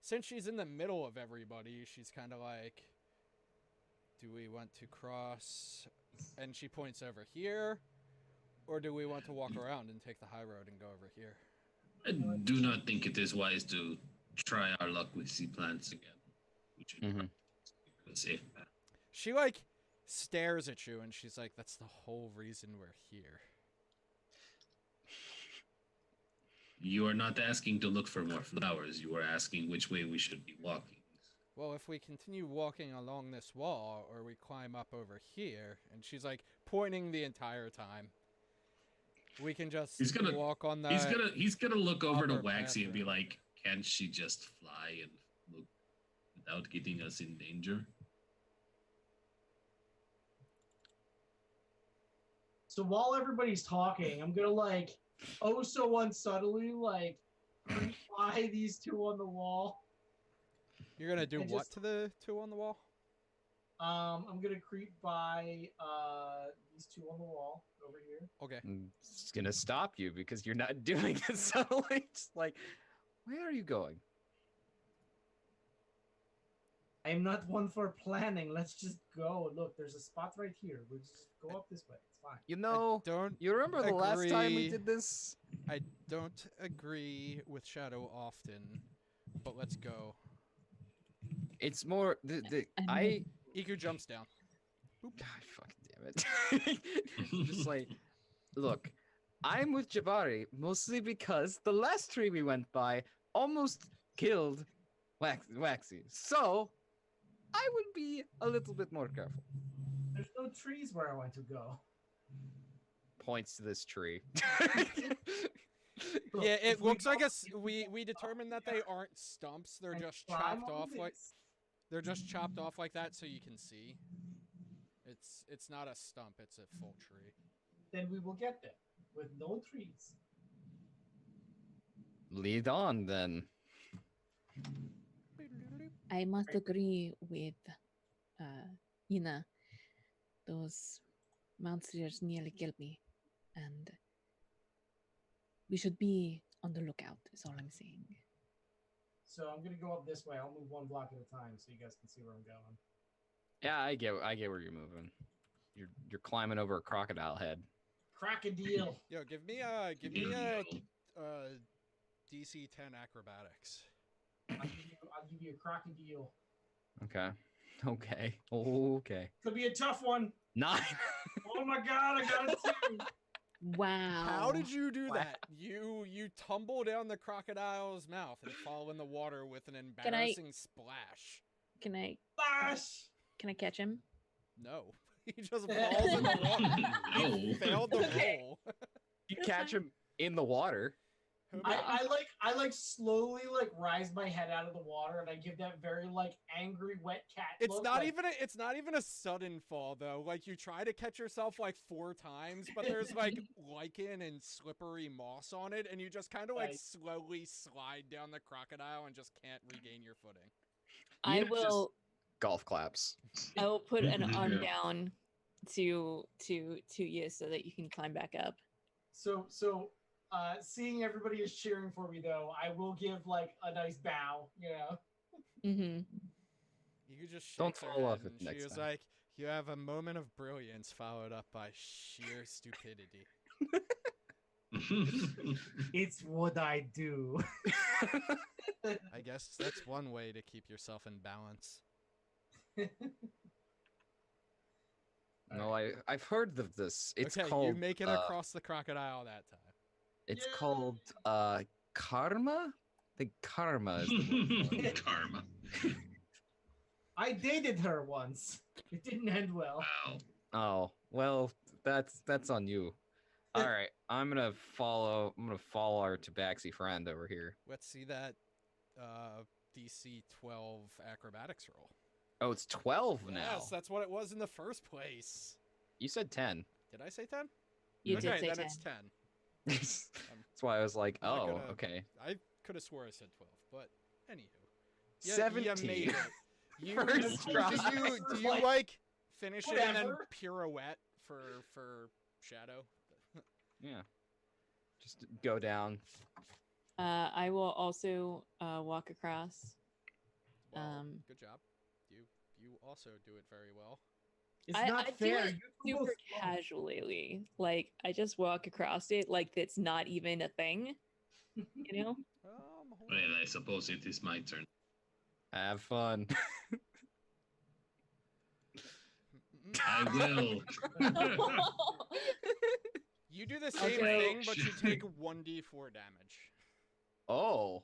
S1: since she's in the middle of everybody, she's kind of like, "Do we want to cross?" And she points over here, or do we want to walk around and take the high road and go over here?
S5: I do not think it is wise to try our luck with sea plants again. We should
S2: Mhm.
S5: go a safe path.
S1: She like stares at you and she's like, "That's the whole reason we're here."
S5: You are not asking to look for more flowers. You are asking which way we should be walking.
S1: Well, if we continue walking along this wall, or we climb up over here, and she's like pointing the entire time, we can just
S5: He's gonna-
S1: walk on the.
S5: He's gonna look over to
S1: upper
S5: Waxy and be
S1: pathway.
S5: like, "Can't she just fly and look without getting us in danger?"
S4: So while everybody's talking, I'm gonna like oh so unsubtly like creep by these two on the wall.
S1: You're gonna do
S4: I
S1: what
S4: just-
S1: to the two on the wall?
S4: I'm gonna creep by these two on the wall over here.
S1: Okay.
S2: I'm just gonna stop you because you're not doing it subtly. Just like, where are you going?
S4: I'm not one for planning. Let's just go. Look, there's a spot right here. We'll just go up this way. It's fine.
S2: You know,
S1: Don't
S2: you remember the last time we
S1: agree.
S2: did this?
S1: I don't agree with Shadow often, but let's go.
S2: It's more
S3: I
S1: Iku jumps down.
S2: God, fucking damn it. Just like, look, I'm with Jabari mostly because the last tree we went by almost killed Waxy. So, I would be a little bit more careful.
S4: There's no trees where I want to go.
S2: Points to this tree.
S4: Look,
S1: Yeah,
S4: if
S1: it looks like
S4: go-
S1: we determined that they aren't stumps. They're
S4: and
S1: just
S4: climb
S1: chopped
S4: on
S1: off like
S4: this,
S1: they're just chopped off like that so you can see. It's not a stump, it's a full tree.
S4: then we will get there with no trees.
S2: Lead on then.
S3: I must agree with Ina. Those monsters nearly killed me, and we should be on the lookout. Is all I'm saying.
S4: So I'm gonna go up this way. I'll move one block at a time so you guys can see where I'm going.
S2: Yeah, I get where you're moving. You're climbing over a crocodile head.
S4: Crocodile.
S1: Yo, give me a DC 10 acrobatics.
S4: I'll give you a crocodile.
S2: Okay. Okay.
S4: Could be a tough one.
S2: 9.
S4: Oh my god, I got it too.
S3: Wow.
S1: How did you do
S4: Wow.
S1: that? You tumble down the crocodile's mouth and fall in the water with an
S3: Can I-
S1: embarrassing splash.
S3: Can I
S4: Flash.
S3: catch him?
S1: No. He just falls in the water.
S5: No.
S1: He failed the roll.
S2: You catch him in the water.
S4: I like slowly like rise my head out of the water and I give that very like angry wet cat
S1: It's
S4: look,
S1: not
S4: like,
S1: it's not even a sudden fall though. Like you try to catch yourself like 4 times, but there's like lichen and slippery moss on it, and you just kind of like
S4: Right.
S1: slowly slide down the crocodile and just can't regain your footing.
S3: I
S2: Ina just
S3: will.
S2: golf claps.
S3: I will put an arm
S5: Yeah.
S3: down to you so that you can climb back up.
S4: So seeing everybody is cheering for me though, I will give like a nice bow, you know.
S3: Mm-hmm.
S1: You just
S2: Don't
S1: shakes her
S2: fall
S1: head,
S2: off it
S1: and she
S2: next
S1: was
S2: time.
S1: like, "You have a moment of brilliance followed up by sheer stupidity."
S4: It's what I do.
S1: I guess that's one way to keep yourself in balance.
S2: No, I've heard of this. It's
S1: okay,
S2: called
S1: you make it across the crocodile that time.
S2: it's
S4: Yay!
S2: called karma. I think karma is the word for it.
S5: Karma.
S4: I dated her once. It didn't end well.
S5: Wow.
S2: Oh, well, that's on you. All right, I'm gonna follow our tabaxi friend over here.
S1: Let's see that DC 12 acrobatics roll.
S2: Oh, it's 12 now.
S1: Yes, that's what it was in the first place.
S2: You said 10.
S1: Did I say 10?
S3: You
S1: okay,
S3: did say
S1: then
S3: 10.
S1: it's 10.
S2: That's why I was like,
S1: I'm not
S2: oh,
S1: gonna-
S2: okay.
S1: I could have swore I said 12, but anywho.
S2: 17.
S1: You made it. You,
S2: First
S1: do
S2: try.
S1: you like finish it and then
S4: Whatever.
S1: pirouette for Shadow?
S2: Yeah. Just go down.
S3: I will also walk across.
S1: Well, good job. You also do it very well.
S4: It's
S3: I
S4: not
S3: do
S4: fair.
S3: it
S4: You
S3: super
S4: both-
S3: casually. Like I just walk across it like it's not even a thing. You know?
S1: Hold
S5: Well,
S1: on.
S5: I suppose it is my turn.
S2: Have fun.
S5: I will.
S1: You do the same
S3: Okay.
S1: thing, but you take 1d4 damage.
S2: Oh.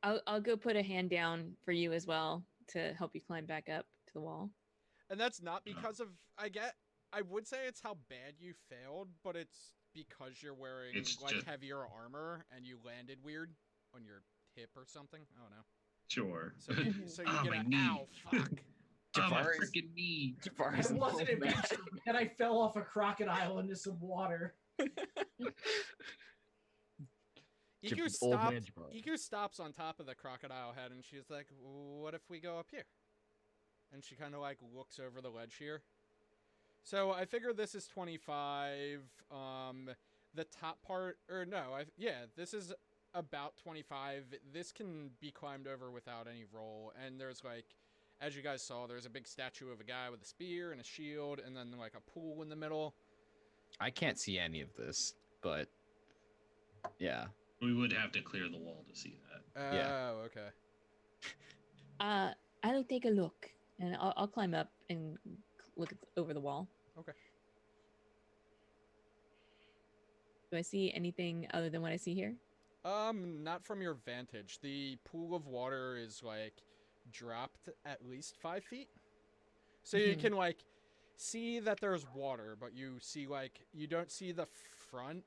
S3: I'll go put a hand down for you as well to help you climb back up to the wall.
S1: And that's not because of I would say it's how bad you failed, but it's because you're wearing
S5: It's
S1: like
S5: just-
S1: heavier armor and you landed weird on your hip or something. I don't know.
S5: Sure.
S1: So so you
S5: Ah,
S1: get
S5: my
S1: a
S5: knee.
S1: ow fuck.
S5: Oh, my
S2: Jafari's-
S5: freaking knee.
S2: Jafari's
S4: I
S2: an
S4: wasn't
S2: old man.
S4: adventure, and I fell off a crocodile into some water.
S1: Iku
S2: Old
S1: stopped.
S2: man Jafari.
S1: Iku stops on top of the crocodile head and she's like, "What if we go up here?" And she kind of like looks over the ledge here. So I figure this is 25. The top part, or no, this is about 25. This can be climbed over without any roll. And there's like, as you guys saw, there's a big statue of a guy with a spear and a shield, and then like a pool in the middle.
S2: I can't see any of this, but yeah.
S5: We would have to clear the wall to see that.
S1: Oh,
S2: Yeah.
S1: okay.
S3: I'll take a look and I'll climb up and look over the wall.
S1: Okay.
S3: Do I see anything other than what I see here?
S1: Not from your vantage. The pool of water is like dropped at least 5 feet. So you
S3: Mhm.
S1: can like see that there's water, but you see like you don't see the front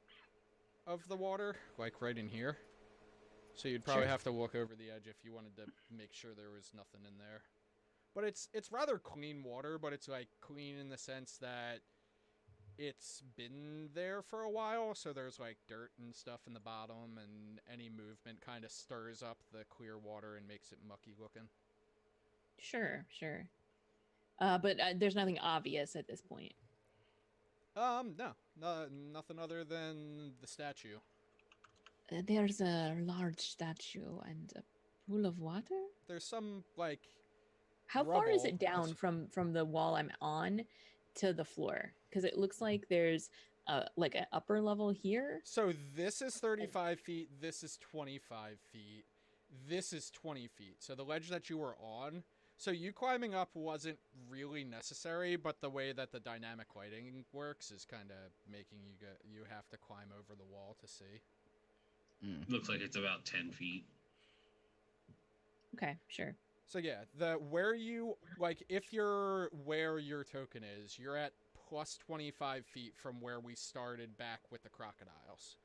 S1: of the water, like right in here. So you'd probably
S2: Sure.
S1: have to look over the edge if you wanted to make sure there was nothing in there. But it's rather clean water, but it's like clean in the sense that it's been there for a while, so there's like dirt and stuff in the bottom, and any movement kind of stirs up the clear water and makes it mucky looking.
S3: Sure. But there's nothing obvious at this point.
S1: No, nothing other than the statue.
S3: There's a large statue and a pool of water.
S1: There's some like
S3: How far is
S1: rubble,
S3: it down
S1: that's-
S3: from the wall I'm on to the floor? Because it looks like there's like an upper level here.
S1: So this is 35 feet, this is 25 feet, this is 20 feet. So the ledge that you were on, so you climbing up wasn't really necessary, but the way that the dynamic lighting works is kind of making you have to climb over the wall to see.
S5: Looks like it's about 10 feet.
S3: Okay, sure.
S1: So yeah, where you like if you're where your token is, you're at plus 25 feet from where we started back with the crocodiles.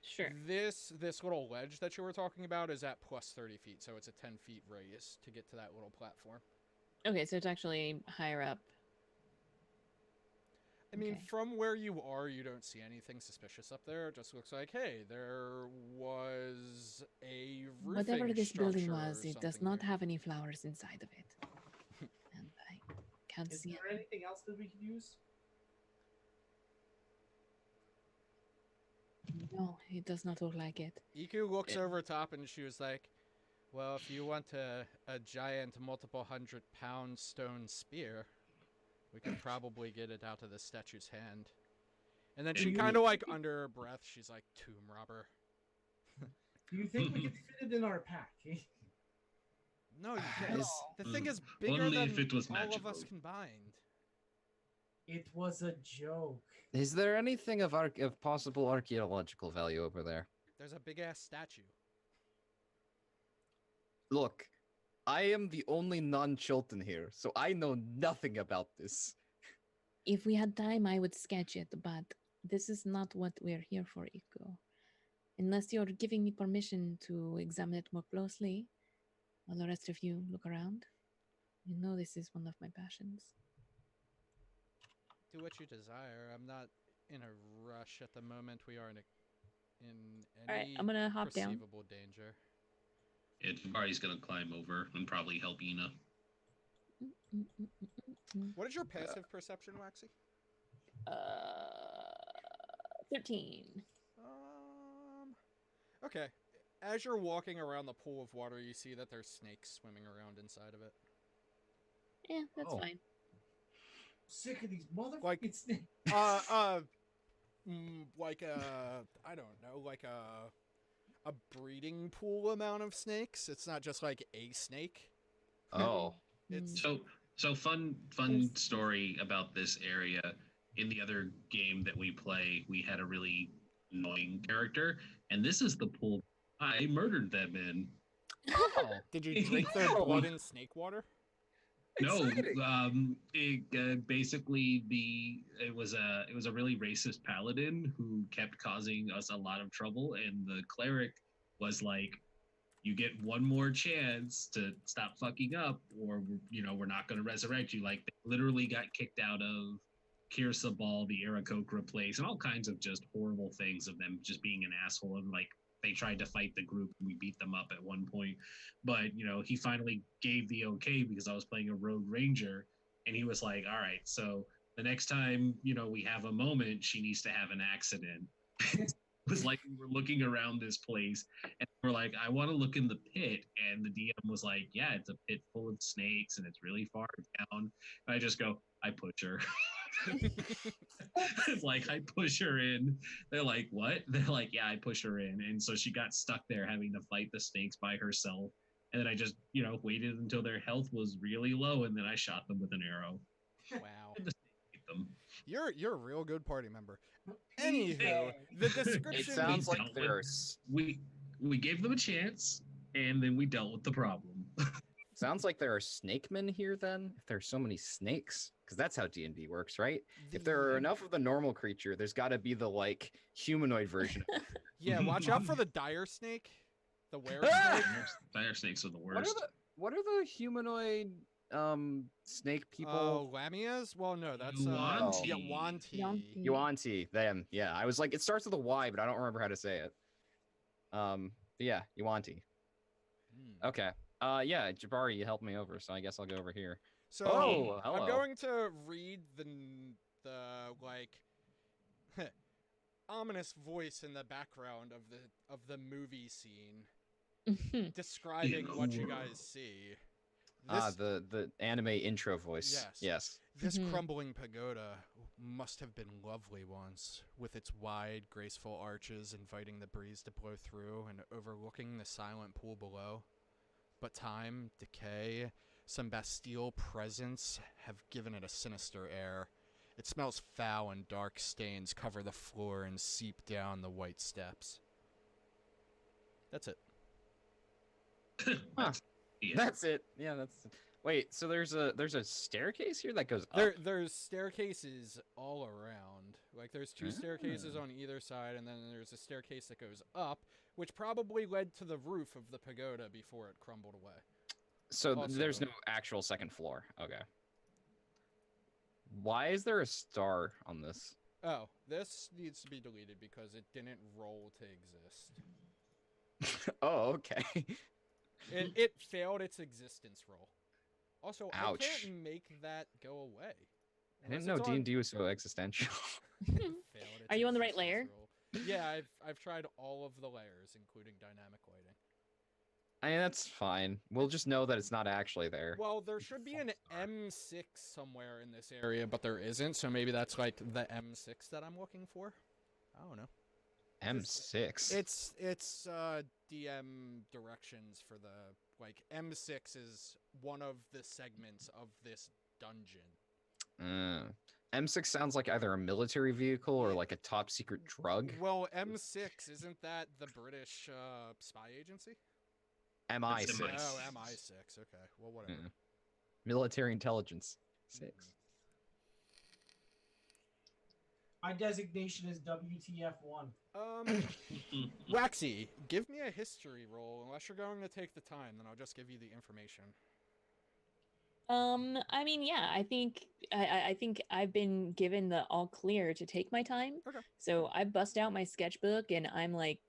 S3: Sure.
S1: This little ledge that you were talking about is at plus 30 feet, so it's a 10 feet raise to get to that little platform.
S3: Okay, so it's actually higher up.
S1: I mean,
S3: Okay.
S1: from where you are, you don't see anything suspicious up there. It just looks like, hey, there was a roofing
S3: Whatever this building
S1: structure
S3: was,
S1: or
S3: it does
S1: something
S3: not
S1: here.
S3: have any flowers inside of it. And I can't
S4: Is
S3: see
S4: there anything else that we could use?
S3: No, it does not look like it.
S1: Iku looks
S3: Yeah.
S1: over top and she was like, well, if you want a giant multiple 100-pound stone spear, we could probably get it out of the statue's hand. And then she
S4: you
S1: kind of
S4: think
S1: like
S4: we-
S1: under her breath, she's like, tomb robber.
S4: Do you think we could fit it in our pack?
S1: No, you can't.
S2: Is-
S1: The thing is bigger
S5: Only
S1: than
S5: if it was
S1: all of us
S5: magical.
S1: combined.
S4: It was a joke.
S2: Is there anything of possible archaeological value over there?
S1: There's a big ass statue.
S2: Look, I am the only non-Chilton here, so I know nothing about this.
S3: If we had time, I would sketch it, but this is not what we're here for, Iko. Unless you're giving me permission to examine it more closely, while the rest of you look around. You know this is one of my passions.
S1: Do what you desire. I'm not in a rush at the moment. We are in
S3: All right,
S1: any
S3: I'm gonna hop down.
S1: perceivable danger.
S5: Yeah, Jabari's gonna climb over and probably help Ina.
S1: What is your passive perception, Waxy?
S3: 13.
S1: Okay. As you're walking around the pool of water, you see that there's snakes swimming around inside of it.
S3: Yeah, that's
S2: Oh.
S3: fine.
S4: Sick of these motherfucking
S1: Like-
S4: snakes.
S1: Like I don't know, like a breeding pool amount of snakes. It's not just like a snake.
S2: Oh.
S1: It's
S5: So fun
S3: Yes.
S5: story about this area. In the other game that we play, we had a really annoying character, and this is the pool I murdered them in.
S2: Oh.
S1: Did you drink their
S2: No.
S1: blood and snake water?
S5: No,
S2: Exciting.
S5: basically it was a really racist paladin who kept causing us a lot of trouble, and the cleric was like, "You get one more chance to stop fucking up, or we're not going to resurrect you." Like, they literally got kicked out of Kirsa Ball, the Aarakocra place, and all kinds of just horrible things of them just being an asshole, and like they tried to fight the group and we beat them up at one point. But he finally gave the okay because I was playing a rogue ranger, and he was like, all right, so the next time we have a moment, she needs to have an accident. It was like we were looking around this place and we're like, I want to look in the pit, and the DM was like, yeah, it's a pit full of snakes and it's really far down. And I just go, I push her. It's like, I push her in. They're like, what? They're like, yeah, I push her in. And so she got stuck there having to fight the snakes by herself. And then I just, waited until their health was really low, and then I shot them with an arrow.
S1: Wow.
S5: And the snakes ate them.
S1: You're a real good party member. Anywho, the
S2: It
S1: description
S2: sounds
S5: we
S2: like
S5: dealt with-
S2: there's
S5: We gave them a chance, and then we dealt with the problem.
S2: sounds like there are snakemen here then. If there's so many snakes, because that's how D&D works, right? If there are enough of the normal creature, there's got to be the like humanoid version.
S1: Yeah, watch out for the dire snake. The were
S2: Ah!
S1: snake.
S5: Fire snakes are the
S2: What are
S5: worst.
S2: what are the humanoid snake people?
S1: Oh, Lamias? Well, no, that's
S5: Yuan-ti.
S1: yeah, Yuan-ti.
S3: Yuan-ti.
S2: Yuan-ti, them. Yeah, I was like, it starts with a Y, but I don't remember how to say it. But yeah, Yuan-ti.
S1: Hmm.
S2: Okay. Yeah, Jabari, you helped me over, so I guess I'll go over here.
S1: So
S2: Oh, hello.
S1: I'm going to read the like ominous voice in the background of the movie scene describing what you guys see. This,
S2: The anime intro voice.
S1: Yes.
S2: Yes.
S1: This
S3: Mhm.
S1: crumbling pagoda must have been lovely once, with its wide, graceful arches inviting the breeze to blow through and overlooking the silent pool below. But time, decay, some Bastille presence have given it a sinister air. It smells foul, and dark stains cover the floor and seep down the white steps. That's it.
S5: Yeah.
S2: That's it. Yeah, that's. Wait, so there's a staircase here that goes up.
S1: There's staircases all around. Like, there's two staircases
S2: Ah.
S1: on either side, and then there's a staircase that goes up, which probably led to the roof of the pagoda before it crumbled away.
S2: So there's
S1: also-
S2: no actual second floor. Okay. Why is there a star on this?
S1: Oh, this needs to be deleted because it didn't roll to exist.
S2: Oh, okay.
S1: It failed its existence roll. Also, I
S2: Ouch.
S1: can't make that go away.
S2: I didn't
S1: unless
S2: know
S1: it's on-
S2: D&D was so existential.
S1: Failed its
S3: Are you on the right
S1: existence
S3: layer?
S1: roll. Yeah, I've tried all of the layers, including dynamic lighting.
S2: I mean, that's fine. We'll just know that it's not actually there.
S1: Well, there should be an M6 somewhere in this area, but there isn't, so maybe that's like the M6 that I'm looking for. I don't know.
S2: M6.
S1: It's DM directions for the like M6 is one of the segments of this dungeon.
S2: M6 sounds like either a military vehicle or like a top secret drug.
S1: Well, M6 isn't that the British spy agency?
S2: MI6.
S5: It's MI6.
S1: Oh, MI6. Okay. Well, whatever.
S2: Military intelligence 6.
S4: My designation is WTF1.
S1: Waxy, give me a history roll. Unless you're going to take the time, then I'll just give you the information.
S3: I mean, yeah, I think I've been given the all clear to take my time.
S1: Okay.
S3: So I bust out my sketchbook and I'm like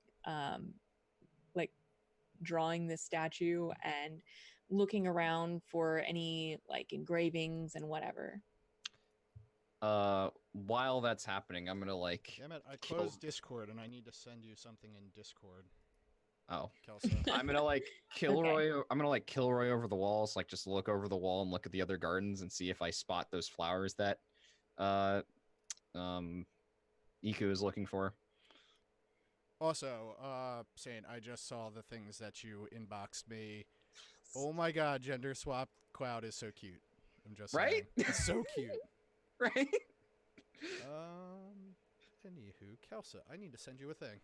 S3: drawing this statue and looking around for any like engravings and whatever.
S2: While that's happening, I'm gonna like.
S1: Damn it! I closed Discord and I need to send you something in Discord.
S2: Oh.
S1: Kelso.
S2: I'm gonna like Kilroy.
S3: Okay.
S2: I'm gonna like Kilroy over the walls, like just look over the wall and look at the other gardens and see if I spot those flowers that, Iku is looking for.
S1: Also, Saint, I just saw the things that you inboxed me. Oh my god, gender swap cloud is so cute. I'm just
S2: Right?
S1: saying. It's so cute.
S2: Right?
S1: Anywho, Kelsa, I need to send you a thing.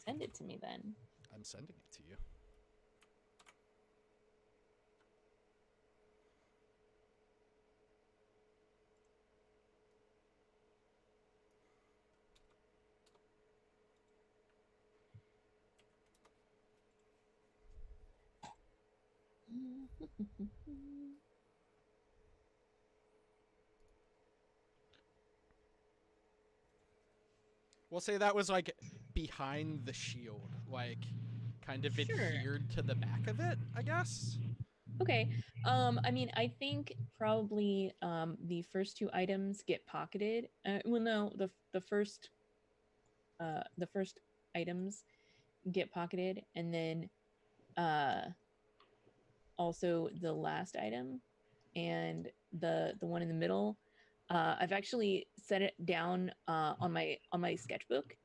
S3: Send it to me then.
S1: I'm sending it to you. We'll say that was like behind the shield, like kind of
S3: Sure.
S1: adhered to the back of it, I guess.
S3: Okay. I mean, I think probably the first two items get pocketed. Well, no, the first items get pocketed, and then also the last item and the one in the middle. I've actually set it down on my sketchbook,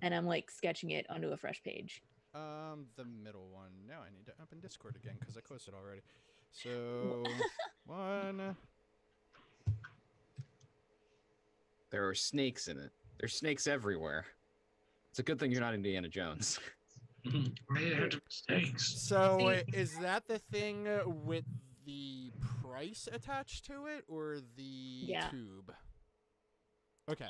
S3: and I'm like sketching it onto a fresh page.
S1: The middle one. Now I need to open Discord again because I closed it already. So one.
S2: There are snakes in it. There's snakes everywhere. It's a good thing you're not Indiana Jones.
S5: Mistakes.
S1: So
S3: See-
S1: is that the thing with the price attached to it, or the
S3: Yeah.
S1: tube? Okay.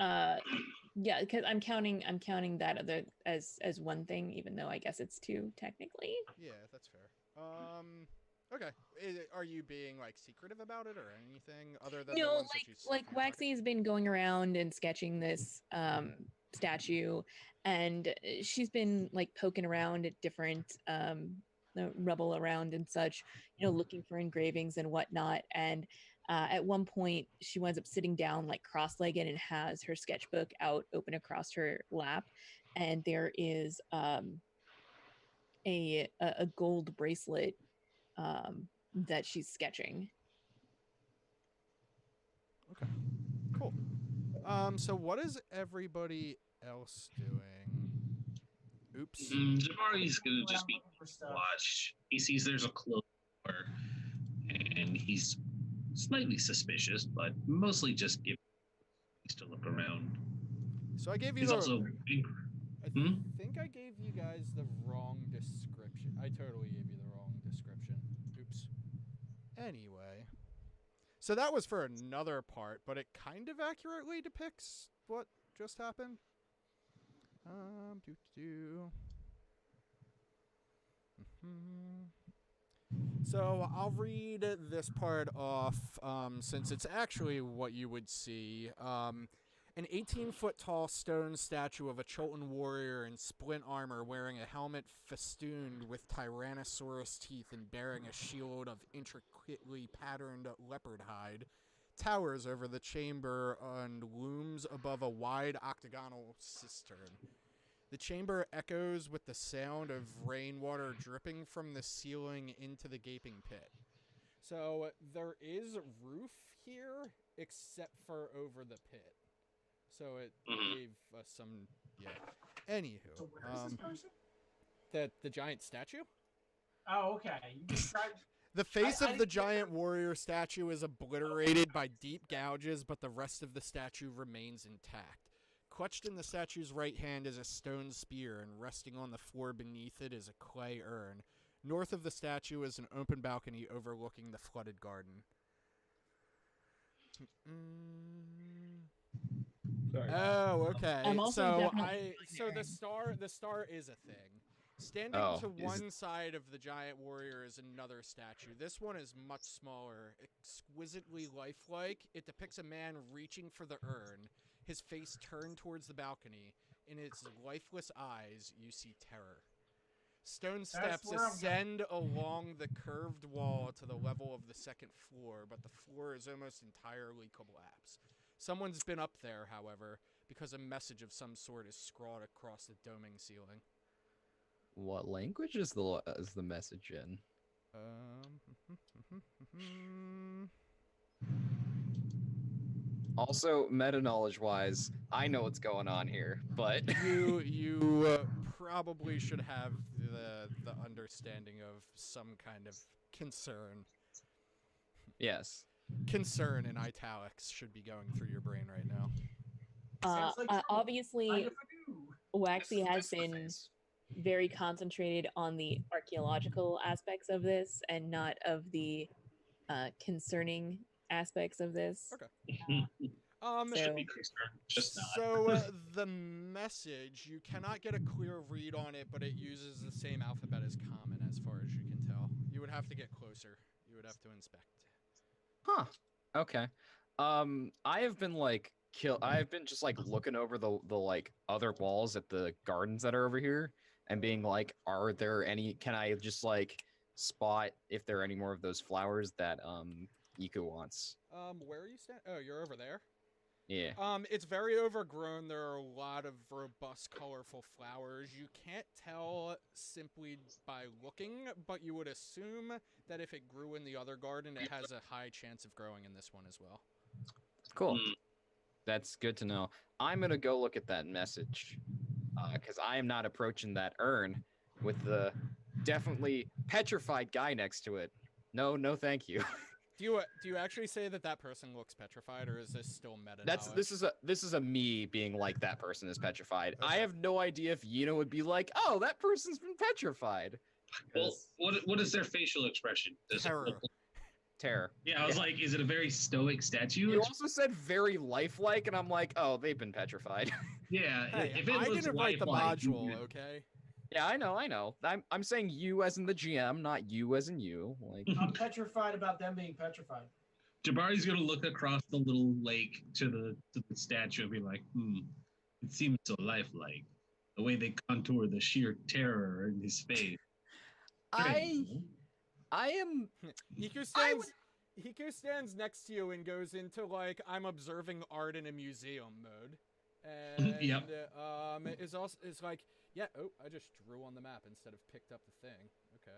S3: Yeah, because I'm counting that other as one thing, even though I guess it's two technically.
S1: Yeah, that's fair. Okay. Are you being like secretive about it or anything other than
S3: You
S1: the
S3: know,
S1: ones that you stuck
S3: like
S1: in your pocket?
S3: Waxy's been going around and sketching this statue, and she's been like poking around at different rubble around and such, you know, looking for engravings and whatnot. And at one point, she winds up sitting down like cross-legged and has her sketchbook out open across her lap, and there is a gold bracelet that she's sketching.
S1: Okay. Cool. So what is everybody else doing? Oops.
S5: Jamari's gonna just
S4: I'm
S5: be
S4: looking for stuff.
S5: watch. He sees there's a closed door, and he's slightly suspicious, but mostly just giving to look around.
S1: So I gave you
S5: He's
S1: the.
S5: also
S1: I
S5: Hmm?
S1: think I gave you guys the wrong description. I totally gave you the wrong description. Oops. Anyway. So that was for another part, but it kind of accurately depicts what just happened. So I'll read this part off, since it's actually what you would see. An 18-foot tall stone statue of a Cholton warrior in splint armor wearing a helmet festooned with Tyrannosaurus teeth and bearing a shield of intricately patterned leopard hide towers over the chamber and looms above a wide octagonal cistern. The chamber echoes with the sound of rainwater dripping from the ceiling into the gaping pit. So there is roof here, except for over the pit. So it gave us some, yeah. Anywho,
S4: So where is this person?
S1: the giant statue?
S4: Oh, okay. You described.
S1: The face
S4: I
S1: of the
S4: didn't get
S1: giant warrior statue is obliterated by deep gouges, but the rest of the statue remains intact. Clutched in the statue's right hand is a stone spear, and resting on the floor beneath it is a clay urn. North of the statue is an open balcony overlooking the flooded garden.
S6: Sorry.
S1: Oh, okay.
S3: I'm also definitely
S1: So the star is a thing. Standing
S2: Oh,
S1: to
S2: is
S1: one side of the giant warrior is another statue. This one is much smaller, exquisitely lifelike. It depicts a man reaching for the urn, his face turned towards the balcony. In its lifeless eyes, you see terror. Stone steps
S4: where I'm going.
S1: ascend along the curved wall to the level of the second floor, but the floor is almost entirely collapsed. Someone's been up there, however, because a message of some sort is scrawled across the doming ceiling.
S2: What language is the message in? Also, meta knowledge wise, I know what's going on here, but
S1: you probably should have the understanding of some kind of concern.
S2: yes.
S1: Concern in italics should be going through your brain right now.
S4: Sounds like trouble.
S3: Obviously,
S4: Mind if I do?
S3: Waxy has
S2: That's the
S3: been
S2: face.
S3: very concentrated on the archaeological aspects of this and not of the concerning aspects of this.
S1: Okay.
S3: So-
S5: Should be concerned, just not.
S1: So the message, you cannot get a clear read on it, but it uses the same alphabet as common as far as you can tell. You would have to get closer. You would have to inspect.
S2: Huh. Okay. I have been like I've been just like looking over the like other walls at the gardens that are over here and being like, are there any? Can I just like spot if there are any more of those flowers that Iku wants?
S1: Where are you standing? Oh, you're over there?
S2: Yeah.
S1: It's very overgrown. There are a lot of robust, colorful flowers. You can't tell simply by looking, but you would assume that if it grew in the other garden, it has a high chance of growing in this one as well.
S2: Cool.
S5: Mm.
S2: That's good to know. I'm gonna go look at that message because I am not approaching that urn with the definitely petrified guy next to it. No, no, thank you.
S1: Do you actually say that person looks petrified, or is this still meta?
S2: This is a me being like that person is petrified. I
S1: Okay.
S2: have no idea if Yuna would be like, oh, that person's been petrified.
S5: Well, what is their facial expression? Does it
S1: Terror.
S5: look like-
S2: Terror.
S5: yeah, I was like, is it a very stoic statue?
S2: You also said very lifelike, and I'm like, oh, they've been petrified.
S5: Yeah,
S1: Hey,
S5: if it
S1: I
S5: looks
S1: didn't write the
S5: lifelike, you
S1: module,
S5: would-
S1: okay?
S2: Yeah, I know. I'm saying you as in the GM, not you as in you. Like,
S4: I'm petrified about them being petrified.
S5: Jabari's gonna look across the little lake to the statue and be like, it seems so lifelike. The way they contour the sheer terror in his face.
S2: I am.
S1: Hiku stands next to you and goes into like I'm observing art in a museum mode. And
S5: Yep.
S1: is like, yeah, oh, I just drew on the map instead of picked up the thing. Okay.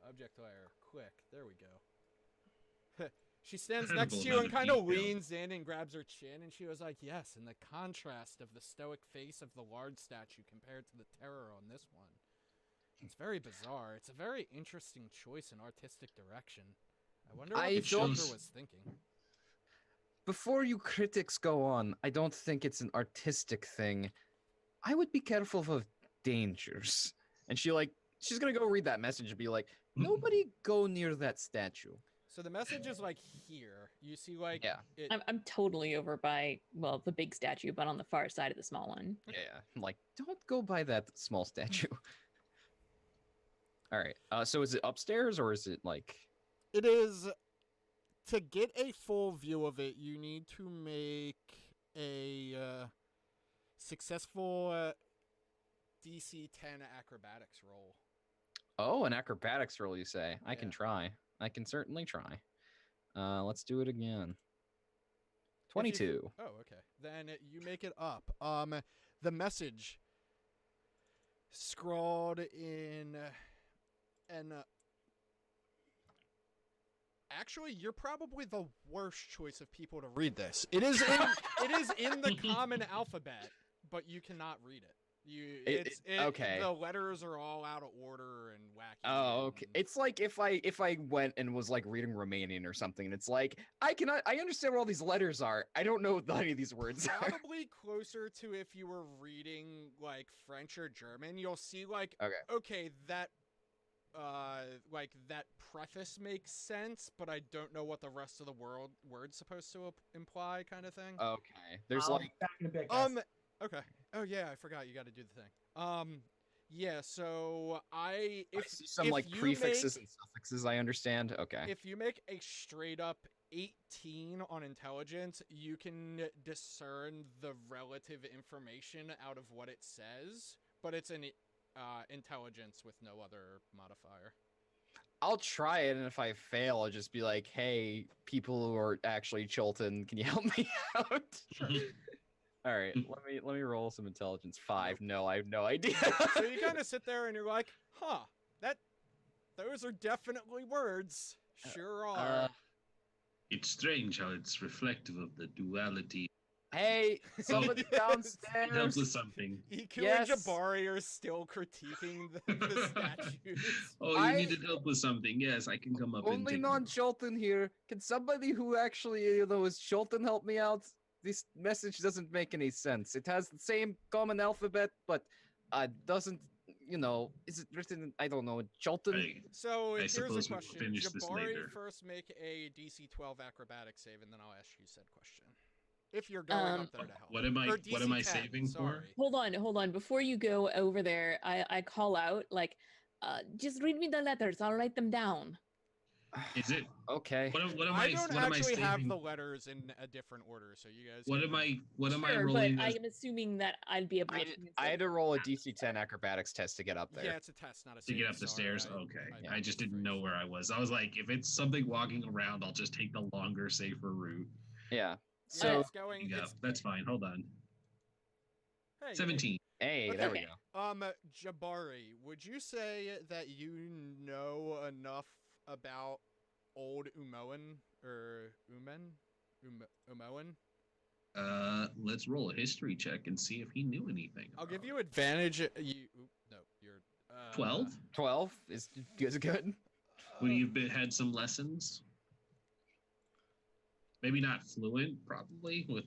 S1: Object layer. Click. There we go. She stands next to you and kind of
S5: Detail.
S1: leans in and grabs her chin, and she was like, yes, and the contrast of the stoic face of the large statue compared to the terror on this one. It's very bizarre. It's a very interesting choice in artistic direction. I wonder what
S2: I
S1: the
S2: don't-
S1: filter was thinking.
S2: Before you critics go on, I don't think it's an artistic thing. I would be careful of dangers. And she's gonna go read that message and be like, nobody go near that statue.
S1: So the message is like here. You see, like,
S2: Yeah.
S1: it,
S3: I'm totally over by, well, the big statue, but on the far side of the small one.
S2: Yeah. Like, don't go by that small statue. All right. So is it upstairs or is it like?
S1: it is. To get a full view of it, you need to make a successful DC 10 acrobatics roll.
S2: Oh, an acrobatics roll, you say? I can
S1: Yeah.
S2: try. I can certainly try. Let's do it again.
S1: If you-
S2: 22.
S1: Oh, okay. Then you make it up. The message scrawled in an. Actually, you're probably the worst choice of people to read this. It is in the common alphabet, but you cannot read it.
S2: Okay.
S1: The letters are all out of order and wacky.
S2: Oh, okay.
S1: and-
S2: It's like if I went and was like reading Romanian or something, and it's like I understand what all these letters are. I don't know what any of these words are.
S1: Probably closer to if you were reading like French or German. You'll see like
S2: Okay.
S1: that like that preface makes sense, but I don't know what the rest of the word's supposed to imply, kind of thing.
S2: Okay. There's
S4: I'll
S2: like
S4: be back in a bit, guys.
S1: Okay. Oh yeah, I forgot you got to do the thing. Yeah. So
S2: I
S1: if
S2: see some
S1: if
S2: like
S1: you
S2: prefixes
S1: make-
S2: and suffixes. I understand. Okay.
S1: If you make a straight up 18 on intelligence, you can discern the relative information out of what it says, but it's an intelligence with no other modifier.
S2: I'll try it, and if I fail, I'll just be like, "Hey, people who are actually Chilton, can you help me out?"
S1: Sure.
S2: All right, let me roll some intelligence. 5. No, I have no idea.
S1: So you kind of sit there and you're like, huh, those are definitely words. Sure are.
S5: It's strange how it's reflective of the duality.
S2: Hey, somebody
S5: It helps
S2: downstairs.
S5: with something.
S1: Iku
S2: Yes.
S1: and Jabari are still critiquing the statues.
S5: Oh, you
S2: I-
S5: needed help with something. Yes, I can come up and
S2: Only
S5: take
S2: non-Chilton here. Can somebody who actually, is Chilton help me out? This message doesn't make any sense. It has the same common alphabet, but doesn't, is it written in, I don't know, Chilton?
S5: Hey,
S1: So
S5: I
S1: here's a
S5: suppose we'll
S1: question.
S5: finish this
S1: Jabari,
S5: later.
S1: first make a DC 12 acrobatic save, and then I'll ask you said question. If you're going up there to help.
S5: What am I
S1: Or
S5: what am
S1: DC
S5: I
S1: 10,
S5: saving for?
S1: sorry.
S3: Hold on. Before you go over there, I call out like, just read me the letters. I'll write them down.
S5: Is it
S2: Okay.
S5: what am
S1: I
S5: I
S1: don't
S5: what am I
S1: actually have
S5: saving?
S1: the letters in a different order, so you guys.
S5: What
S1: can-
S5: am I
S3: Sure,
S5: rolling
S3: but
S5: as
S3: I'm assuming that I'd be able to.
S2: I had to roll a DC 10 acrobatics test to get up there.
S1: Yeah, it's a test, not a
S5: to
S1: save.
S5: get up the
S1: sorry,
S5: stairs? Okay.
S2: Yeah.
S5: I just didn't know where I was. I was like, if it's something walking around, I'll just take the longer, safer route.
S2: Yeah.
S1: So
S2: So,
S1: it's going.
S5: Yeah,
S1: It's,
S5: that's fine. Hold on.
S1: hey, you
S5: 17.
S2: hey, there we
S3: Okay.
S2: go.
S1: Jabari, would you say that you know enough about old Umoan or Umoan?
S5: Let's roll a history check and see if he knew anything.
S1: I'll give
S5: about
S1: you advantage. No, you're
S5: 12.
S2: 12 is good.
S5: Would you have had some lessons? Maybe not fluent, probably with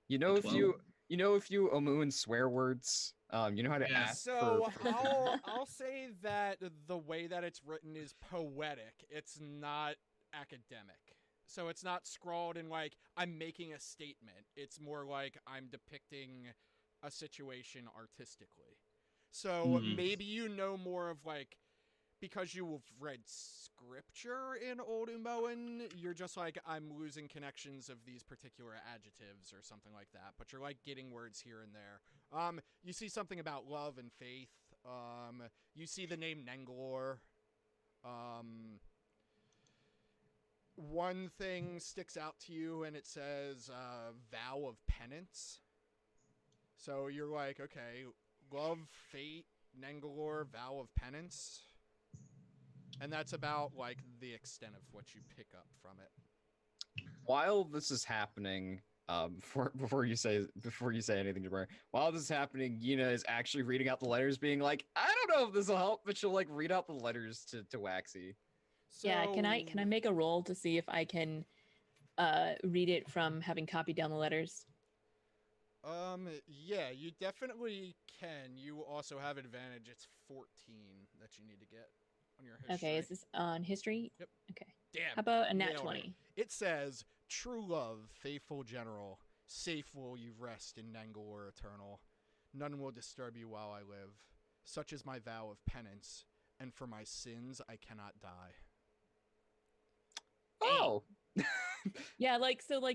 S2: You know, if
S5: 12?
S2: you Omuan swear words, you know how to
S5: Yeah.
S2: ask
S1: So
S2: for
S1: I'll say that the way that it's written is poetic. It's not academic. So it's not scrawled in like I'm making a statement. It's more like I'm depicting a situation artistically. So maybe you know more of like because you have read scripture in Old Umoan, you're just like I'm losing connections of these particular adjectives or something like that. But you're like getting words here and there. You see something about love and faith. You see the name Nenglor. One thing sticks out to you, and it says vow of penance. So you're like, okay, love, fate, Nenglor, vow of penance. And that's about like the extent of what you pick up from it.
S2: While this is happening, before you say anything, Jabari, while this is happening, Yuna is actually reading out the letters, being like, I don't know if this will help, but she'll like read out the letters to Waxy.
S1: So,
S3: Yeah, can I make a roll to see if I can read it from having copied down the letters?
S1: Yeah, you definitely can. You also have advantage. It's 14 that you need to get on your history.
S3: Okay, is this on history?
S1: Yep.
S3: Okay.
S1: Damn.
S3: How about a nat
S1: nailed it.
S3: 20?
S1: It says, "True love, faithful general, safe will you rest in Nenglor eternal. None will disturb you while I live. Such is my vow of penance, and for my sins I cannot die."
S2: Oh,
S3: Yeah,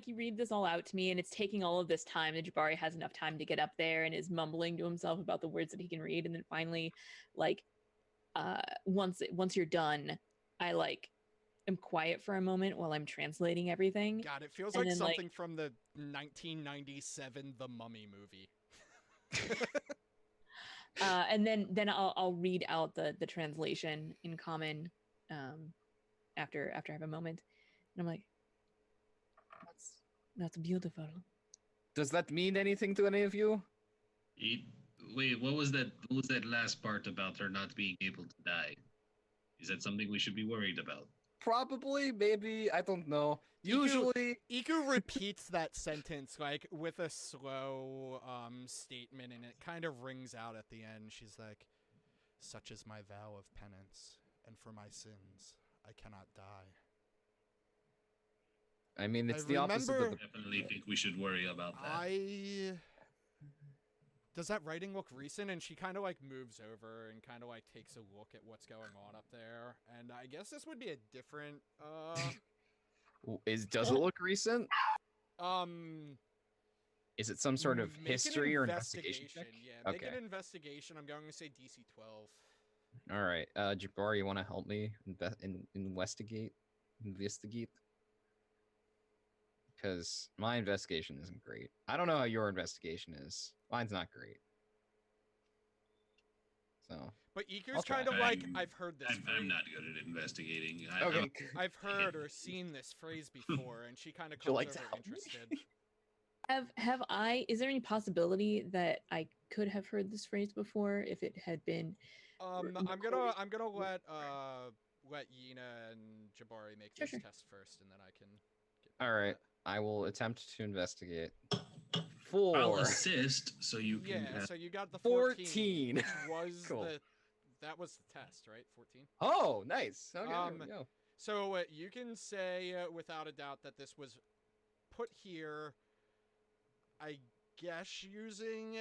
S3: you read this all out to me, and it's taking all of this time. And Jabari has enough time to get up there and is mumbling to himself about the words that he can read, and then finally, once you're done, I am quiet for a moment while I'm translating everything.
S1: God, it feels
S3: And
S1: like
S3: then,
S1: something from the 1997 The Mummy movie.
S3: And then I'll read out the translation in common after I have a moment. And I'm like, that's beautiful.
S2: Does that mean anything to any of you?
S5: Wait, what was that? What was that last part about her not being able to die? Is that something we should be worried about?
S2: Probably, maybe, I don't know.
S1: Iku-
S2: Usually,
S1: Iku repeats that sentence like with a slow statement, and it kind of rings out at the end. She's like, "Such is my vow of penance, and for my sins, I cannot die."
S2: I mean, it's
S1: I
S2: the opposite of
S1: remember-
S2: the.
S5: Definitely think we should worry about that.
S1: Does that writing look recent? And she kind of like moves over and kind of like takes a look at what's going on up there. And I guess this would be a different
S2: Does it look recent?
S1: um
S2: Is it some sort of
S1: make an
S2: history or investigation check?
S1: Yeah, make
S2: Okay.
S1: an investigation. I'm going to say DC 12.
S2: All right, Jabbar, you want to help me investigate? Because my investigation isn't great. I don't know how your investigation is. Mine's not great. So.
S1: But
S2: I'll
S1: Iku's
S2: try.
S1: kind of like,
S5: I'm-
S1: I've heard this
S5: I'm
S1: phrase.
S5: not good at investigating.
S2: Okay.
S1: I've heard or seen this phrase before, and she kind of
S2: Would you
S1: comes
S2: like to
S1: over
S2: help me?
S1: interested.
S3: Have I? Is there any possibility that I could have heard this phrase before if it had been?
S1: I'm
S3: recorded?
S1: gonna let Yina and Jabari make
S3: Sure,
S1: this
S3: sure.
S1: test first, and then I can. Get
S2: All
S1: back to
S2: right.
S1: that.
S2: I will attempt to investigate.
S5: I'll
S2: 4.
S5: assist so you can.
S1: Yeah, so you got the 14.
S2: 14.
S1: Which was
S2: Cool.
S1: that was the test, right? 14.
S2: Oh, nice. Okay.
S1: Um,
S2: there we go.
S1: So you can say without a doubt that this was put here, I guess, using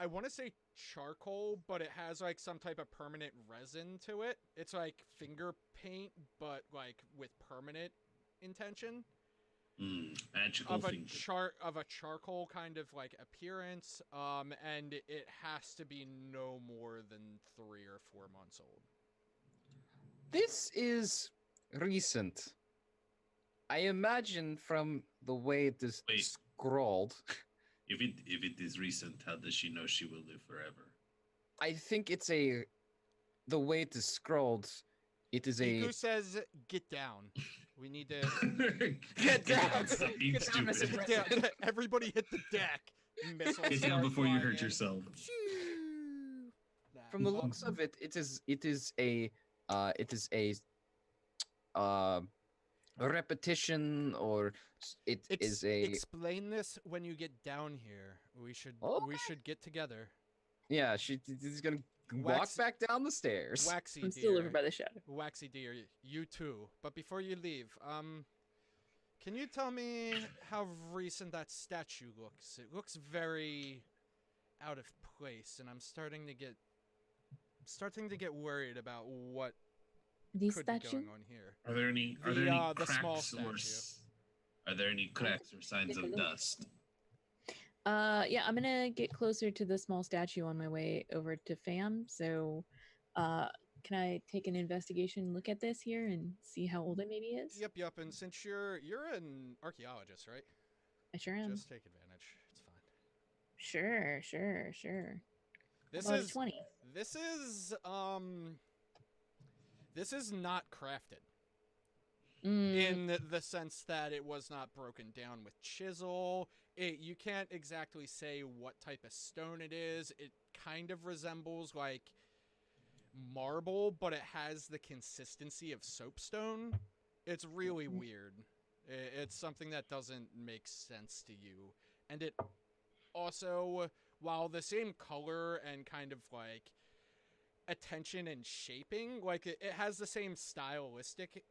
S1: I want to say charcoal, but it has like some type of permanent resin to it. It's like finger paint, but like with permanent intention
S5: Magical
S1: of a
S5: finger.
S1: charcoal kind of like appearance. And it has to be no more than 3 or 4 months old.
S2: This is recent. I imagine from the way it is
S5: Wait.
S2: scrawled,
S5: If it is recent, how does she know she will live forever?
S2: I think it's the way it is scrawled, it is a
S1: Iku says, "Get down. We need to
S2: Get down!
S5: Being
S2: Get down, Mr.
S5: stupid.
S1: get down.
S2: President.
S1: Everybody hit the deck." Missiles
S5: Get down
S1: start
S5: before you
S1: flying
S5: hurt
S1: in.
S5: yourself.
S1: Shoo!
S2: From the
S1: Nah,
S2: looks of it, it is a repetition, or it is a
S1: Explain this when you get down here. We
S2: Okay.
S1: should get together.
S2: yeah. She's gonna
S1: Wax-
S2: walk back down the stairs.
S1: Waxy
S3: I'm still over
S1: dear,
S3: by the shadow.
S1: Waxy dear, you too. But before you leave, can you tell me how recent that statue looks? It looks very out of place, and I'm starting to get worried about what
S3: The
S1: could
S3: statue.
S1: be going on here.
S5: Are there any
S1: The small
S5: cracks or are there any cracks or signs
S3: Take a
S5: of
S3: look.
S5: dust?
S3: Yeah, I'm gonna get closer to the small statue on my way over to Fam. So, can I take an investigation look at this here and see how old it maybe is?
S1: Yep. And since you're an archaeologist, right?
S3: I sure am.
S1: Just take advantage. It's fine.
S3: Sure.
S1: This
S3: About a
S1: is
S3: 20.
S1: this is not crafted
S3: Mm,
S1: in the sense that it was not broken down with chisel. You can't exactly say what type of stone it is. It kind of resembles like marble, but it has the consistency of soapstone. It's really weird. It's something that doesn't make sense to you. And it also, while the same color and kind of like attention and shaping, like it has the same stylistic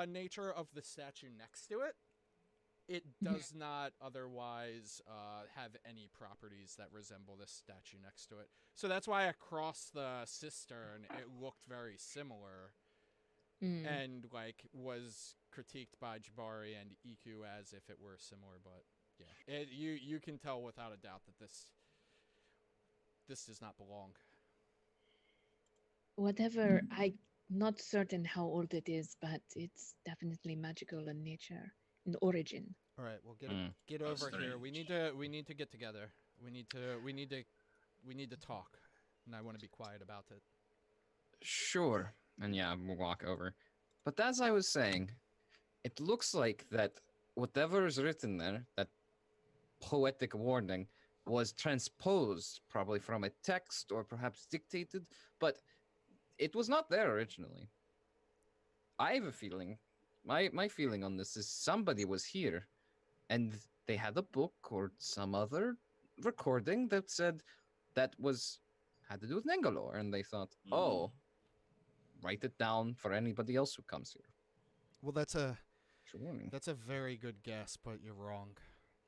S1: nature of the statue next to it, it does not otherwise have any properties that resemble this statue next to it. So that's why across the cistern it looked very similar
S3: mm.
S1: and like was critiqued by Jabari and Iku as if it were similar. But yeah, you can tell without a doubt that this does not belong.
S3: Whatever. I'm not certain how old it is, but it's definitely magical in nature, in origin.
S1: All right, well get
S2: Mm.
S1: get
S5: How
S1: over here. We need to get together. We need to talk, and I want to be quiet about it.
S2: Sure. And yeah, we'll walk over. But as I was saying, it looks like that whatever is written there, that poetic warning, was transposed probably from a text or perhaps dictated, but it was not there originally. I have a feeling, my feeling on this is somebody was here and they had a book or some other recording that said that had to do with Nengalore, and they thought, oh, write it down for anybody else who comes here.
S1: Well, that's a
S2: Sure.
S1: That's a very good guess, but you're wrong.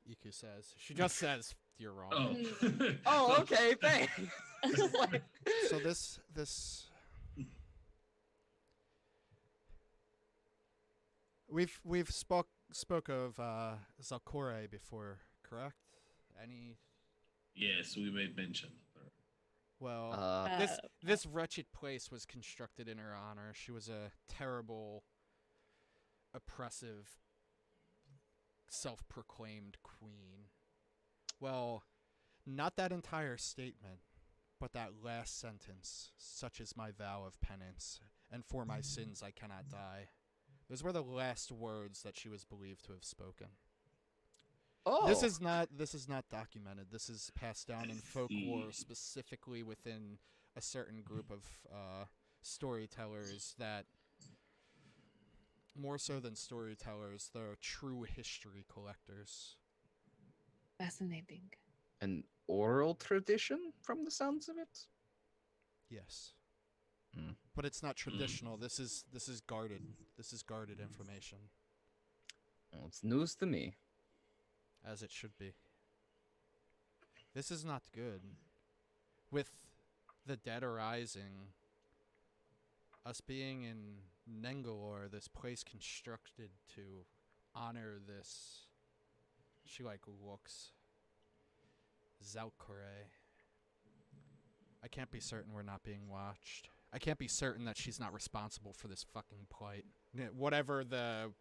S1: Iku says. She just says you're wrong.
S5: Oh.
S2: Oh, okay, thanks. Like-
S1: So this we've spoke of Zalcore before, correct? Any
S5: Yes, we made mention.
S1: well, this wretched place was constructed in her honor. She was a terrible, oppressive, self-proclaimed queen. Well, not that entire statement, but that last sentence. Such is my vow of penance, and for my sins I cannot die. Those were the last words that she was believed to have spoken.
S2: oh,
S1: This is not documented. This is passed down
S5: I
S1: in folklore,
S5: see.
S1: specifically within a certain group of storytellers that, more so than storytellers, they're true history collectors.
S3: Fascinating.
S2: an oral tradition from the sounds of it.
S1: Yes.
S2: Hmm.
S1: But it's not traditional. This is guarded. This is guarded information,
S2: Well, it's news to me.
S1: as it should be. This is not good. With the dead arising, us being in Nengalore, this place constructed to honor this. She looks. Zalcore. I can't be certain we're not being watched. I can't be certain that she's not responsible for this fucking plight. Whatever the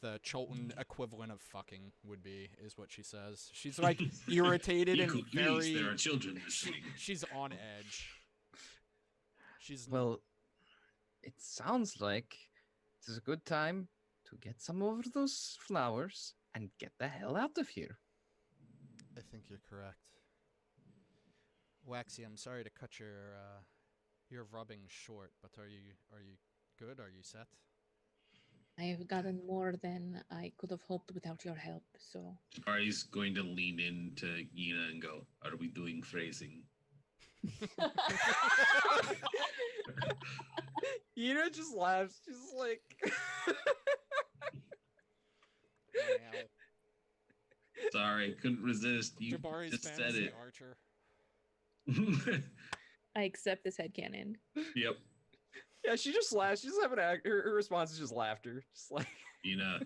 S1: the Cholton equivalent of fucking would be, is what she says. She's irritated and
S5: Equal, please,
S1: very.
S5: there are children listening.
S1: She's on edge. She's
S2: Well, it sounds like this is a good time to get some of those flowers and get the hell out of here.
S1: I think you're correct. Waxy, I'm sorry to cut your rubbing short, but are you good? Are you set?
S3: I have gotten more than I could have hoped without your help, so.
S5: Ari's going to lean into Yina and go, "Are we doing phrasing?"
S2: Yina just laughs. She's like,
S5: Sorry, couldn't resist. You
S1: Jabari's
S5: just said
S1: fantasy
S5: it.
S1: archer.
S3: I accept this headcanon.
S5: Yep.
S2: yeah, she just laughs. She doesn't have her response is just laughter. Just like,
S5: Yina.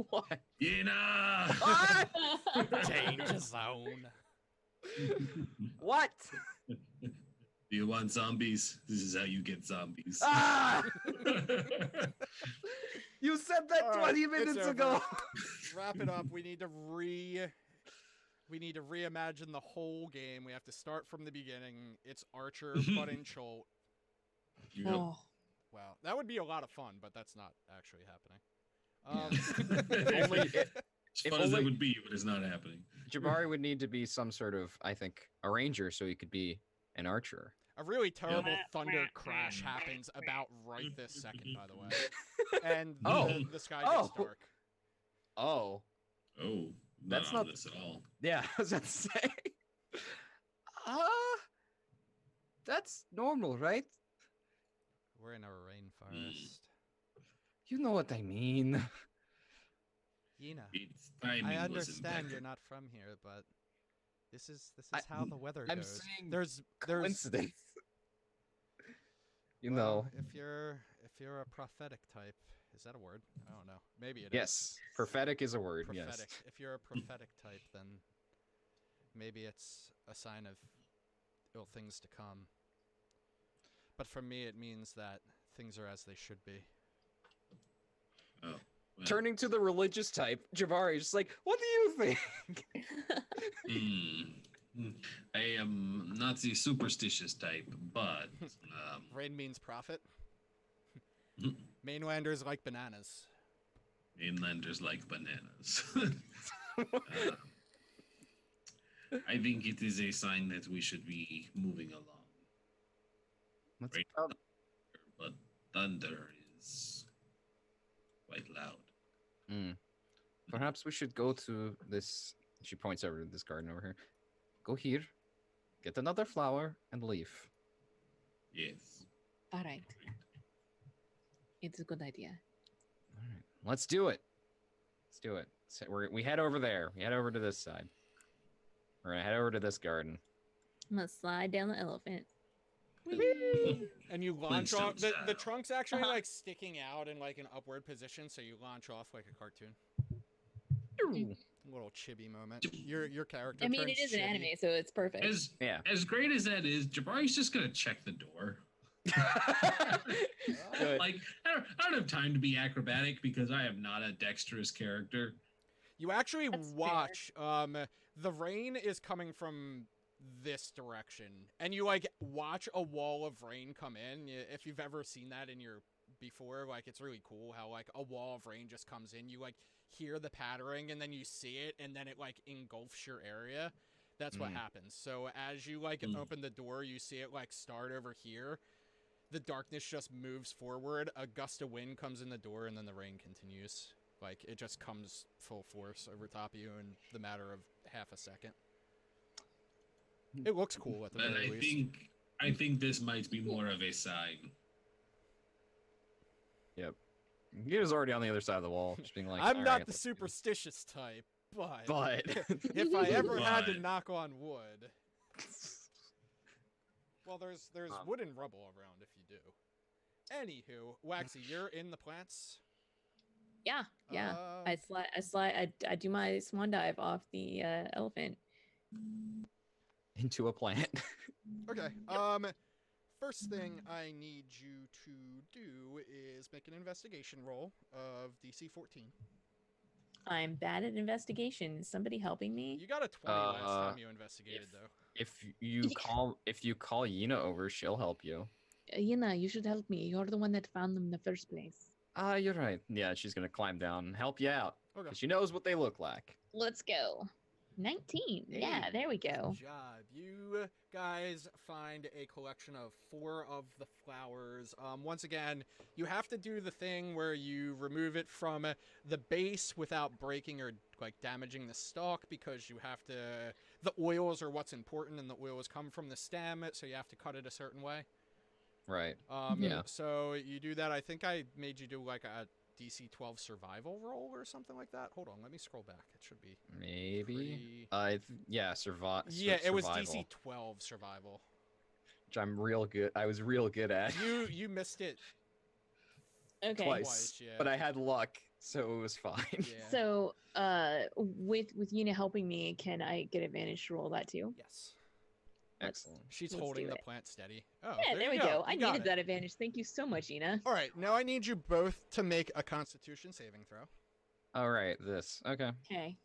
S2: what?
S5: Yina!
S2: Ah!
S1: Danger zone.
S2: What?
S5: Do you want zombies? This is how you get zombies.
S2: Ah! You said that
S1: All right,
S2: 20
S1: it's
S2: minutes
S1: over.
S2: ago.
S1: Wrap it up. We need to reimagine the whole game. We have to start from the beginning. It's Archer, Bud and Cholt.
S5: Yep.
S3: Oh.
S1: Wow, that would be a lot of fun, but that's not actually happening.
S2: Only
S5: As
S2: if
S5: fun as
S2: only-
S5: it would be, but it's not happening.
S2: Jabari would need to be some sort of, I think, a ranger so he could be an archer.
S1: A really terrible thunder crash happens about right this second, by the way. And the sky gets
S2: Oh.
S1: dark.
S2: Oh,
S5: Oh,
S2: That's
S5: not
S2: not-
S5: this at all.
S2: yeah, I was about to say. That's normal, right?
S1: We're in a rainforest.
S2: You know what I mean.
S1: Yina,
S5: Its timing
S1: I
S5: was
S1: understand you're
S5: impeccable.
S1: not from here, but this is
S2: I-
S1: how the weather
S2: I'm
S1: goes.
S2: saying
S1: There's
S2: Coincidence. You
S1: well,
S2: know.
S1: if you're a prophetic type, is that a word? I don't know. Maybe it is.
S2: Yes, prophetic is a word.
S1: Prophetic.
S2: Yes.
S1: If you're a prophetic type, then maybe it's a sign of ill things to come. But for me, it means that things are as they should be.
S5: Oh. Well,
S2: Turning to the religious type, Jabari is just like, what do you think?
S5: I am not the superstitious type, but
S1: Rain means profit.
S5: Mhm.
S1: Mainlanders like bananas.
S5: inlanders like bananas. I think it is a sign that we should be moving along.
S2: Let's
S5: Right.
S2: prob-
S5: But thunder is quite loud.
S2: Perhaps we should go to this. She points over to this garden over here. Go here, get another flower, and leave.
S5: Yes.
S3: All right. It's a good idea.
S2: All right, let's do it. Let's do it. So we head over there. We head over to this side. We're gonna head over to this garden.
S3: I'm gonna slide down the elephant.
S1: And you launch
S5: Flintstone
S1: off. The
S5: style.
S1: trunk's actually
S3: Uh-huh.
S1: like sticking out in like an upward position, so you launch off like a cartoon. Little chibi moment. Your character.
S3: I mean, it
S1: turns
S3: is an
S1: chibi.
S3: anime, so it's perfect.
S2: Yeah.
S5: As great as that is, Jabari's just gonna check the door.
S2: Good.
S5: Like I don't have time to be acrobatic because I am not a dexterous character.
S1: You actually
S3: That's fair.
S1: watch. The rain is coming from this direction, and you like watch a wall of rain come in. If you've ever seen that in your before, like it's really cool how like a wall of rain just comes in. You like hear the pattering, and then you see it, and then it like engulfs your area. That's what happens. So as you like open the door, you see it like start over here. The darkness just moves forward. A gust of wind comes in the door, and then the rain continues. Like it just comes full force over top of you in the matter of half a second. It looks cool at the
S5: But
S1: very least.
S5: I think this might be more of a sign.
S2: He was already on the other side of the wall, just being like,
S1: I'm
S2: "All
S1: not
S2: right,
S1: the
S2: let's do this."
S1: superstitious type, but
S2: But
S1: if I ever had to
S5: But-
S1: knock on wood, well, there's wooden rubble around if you do. Anywho, Waxy, you're in the plants.
S3: Yeah.
S1: Uh,
S3: I do my swan dive off the elephant.
S2: into a plant.
S1: Okay. First thing I need you to do is make an investigation roll of DC 14.
S3: I'm bad at investigation. Is somebody helping me?
S1: You got a 20 last
S2: Uh,
S1: time you investigated, though.
S2: If you call Yina over, she'll help you.
S3: Yina, you should help me. You're the one that found them in the first place.
S2: You're right. Yeah, she's gonna climb down and help you out.
S1: Okay.
S2: 'Cause she knows what they look like.
S3: Let's go. 19. Yeah,
S1: Hey,
S3: there we go.
S1: Good job. You guys find a collection of 4 of the flowers. Once again, you have to do the thing where you remove it from the base without breaking or like damaging the stalk, because you have to. The oils are what's important, and the oils come from the stem, so you have to cut it a certain way.
S2: Right.
S1: Yeah. So you do that. I think I made you do like a DC 12 survival roll or something like that. Hold on, let me scroll back. It should be.
S2: Maybe.
S1: Yeah,
S2: Survival.
S1: it was DC 12 survival.
S2: Which I'm real good. I was real good at.
S1: You missed it
S3: Okay.
S2: Twice.
S1: yeah.
S2: But I had luck, so it was fine.
S1: Yeah.
S3: So, with Yina helping me, can I get advantage to roll that too?
S1: Yes.
S2: Excellent.
S1: She's
S3: let's
S1: holding
S3: do
S1: the
S3: it.
S1: plant steady. Oh,
S3: Yeah, there we
S1: you
S3: go. I
S1: You got
S3: needed
S1: it.
S3: that advantage. Thank you so much, Yina.
S1: All right, now I need you both to make a Constitution saving throw.
S2: All right. This. Okay.
S3: Okay.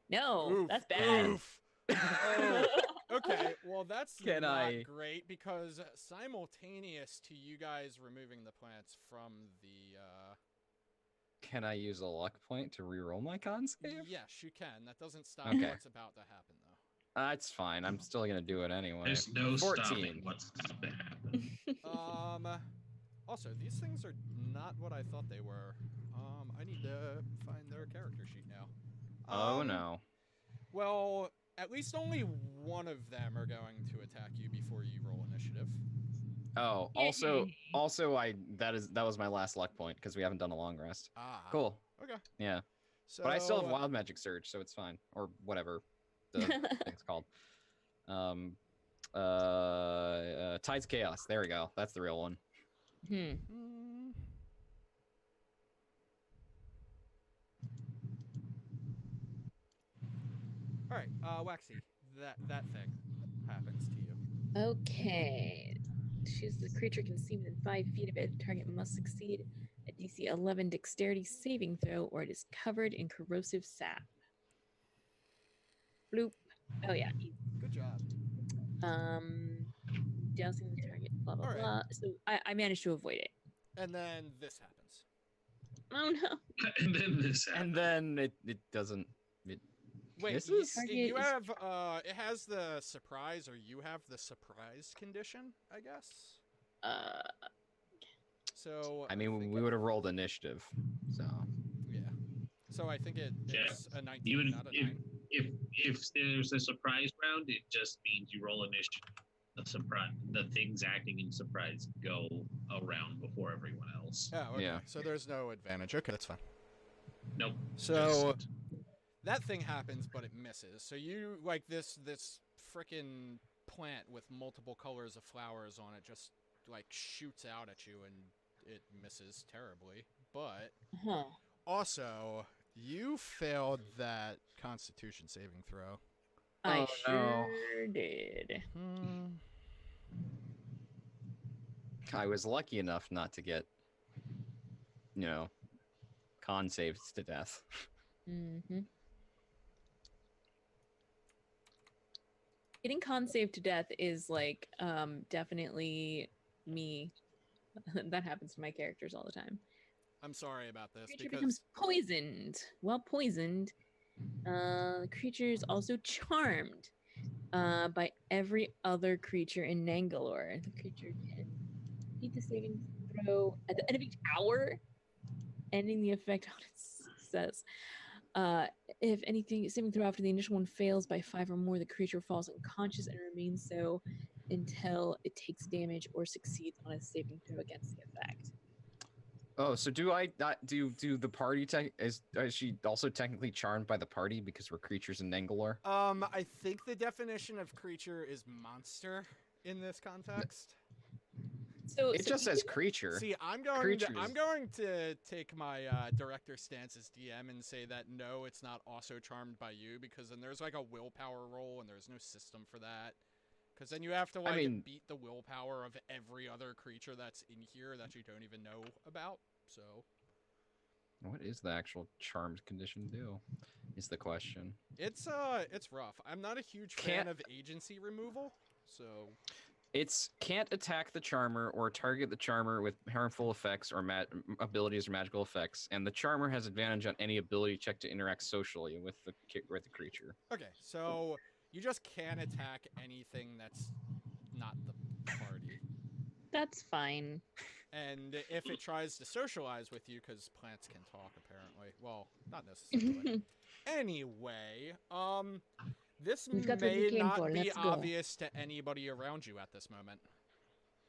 S3: No,
S1: Oof,
S3: that's bad.
S1: oof. Oh, okay, well that's
S2: Can
S1: not
S2: I-
S1: great, because simultaneous to you guys removing the plants from the
S2: Can I use a luck point to reroll my con save?
S1: yes, you can. That doesn't stop
S2: Okay.
S1: what's about to happen, though.
S2: It's fine. I'm still gonna do it anyway.
S5: There's no
S2: 14.
S5: stopping what's about to happen.
S1: Also, these things are not what I thought they were. I need to find their character sheet now.
S2: Oh no.
S1: Well, at least only one of them are going to attack you before you roll initiative.
S2: Oh, also, that was my last luck point because we haven't done a long rest.
S1: Ah.
S2: Cool.
S1: Okay.
S2: Yeah,
S1: So,
S2: but I still have wild magic surge, so it's fine, or whatever the thing's called. Tides chaos. There we go. That's the real one.
S3: Hmm.
S1: All right, Waxy, that thing happens to you.
S3: Okay. Choose the creature can see within 5 feet of it. Target must succeed a DC 11 dexterity saving throw, or it is covered in corrosive sap. Bloop. Oh yeah.
S1: Good job.
S3: Dousing the target. Blah blah
S1: All right.
S3: blah. So I managed to avoid it.
S1: And then this happens.
S3: Oh no.
S5: And then this happened.
S2: And then it doesn't. It
S1: Wait,
S2: misses?
S1: you
S3: Target is-
S1: have it has the surprise, or you have the surprise condition, I guess. So
S2: I mean,
S1: think
S2: we would have rolled initiative, so.
S1: yeah. So I think it's
S5: Yeah.
S1: a 19,
S5: Even
S1: not a
S5: if,
S1: 9.
S5: if there's a surprise round, it just means you roll initiative. The surprise, the things acting in surprise go around before everyone else.
S1: Oh, okay.
S2: Yeah.
S1: So there's no advantage. Okay, that's fine.
S5: Nope.
S1: So
S5: just-
S1: that thing happens, but it misses. So you like this frickin' plant with multiple colors of flowers on it just like shoots out at you, and it misses terribly. But
S3: Huh.
S1: also, you failed that Constitution saving throw.
S3: I
S2: Oh, no.
S3: sure did.
S2: I was lucky enough not to get, con saved to death.
S3: Mm-hmm. Getting con saved to death is like definitely me. That happens to my characters all the time.
S1: I'm sorry about this
S3: Creature
S1: because
S3: becomes poisoned. While poisoned, the creature is also charmed by every other creature in Nangalore. The creature can beat the saving throw at the end of each hour, ending the effect on its says. If anything, saving throw after the initial one fails by 5 or more, the creature falls unconscious and remains so until it takes damage or succeeds on a saving throw against the effect.
S2: Oh, so do I not do the party is she also technically charmed by the party because we're creatures in Nangalore?
S1: I think the definition of creature is monster in this context.
S3: So
S2: It just says creature.
S1: See, I'm going
S2: Creatures.
S1: to take my director stance as DM and say that no, it's not also charmed by you, because then there's like a willpower roll and there's no system for that. Because then you have to like
S2: mean-
S1: beat the willpower of every other creature that's in here that you don't even know about. So
S2: What is the actual charmed condition do? Is the question.
S1: it's rough. I'm not a huge fan
S2: Can't-
S1: of agency removal, so
S2: It's can't attack the charmer or target the charmer with harmful effects or abilities or magical effects, and the charmer has advantage on any ability check to interact socially with the creature.
S1: okay. So you just can't attack anything that's not the party.
S3: that's fine.
S1: And if it tries to socialize with you, because plants can talk, apparently. Well, not necessarily. Anyway, this
S3: We've got what you
S1: may
S3: came
S1: not
S3: for,
S1: be
S3: let's go.
S1: obvious to anybody around you at this moment.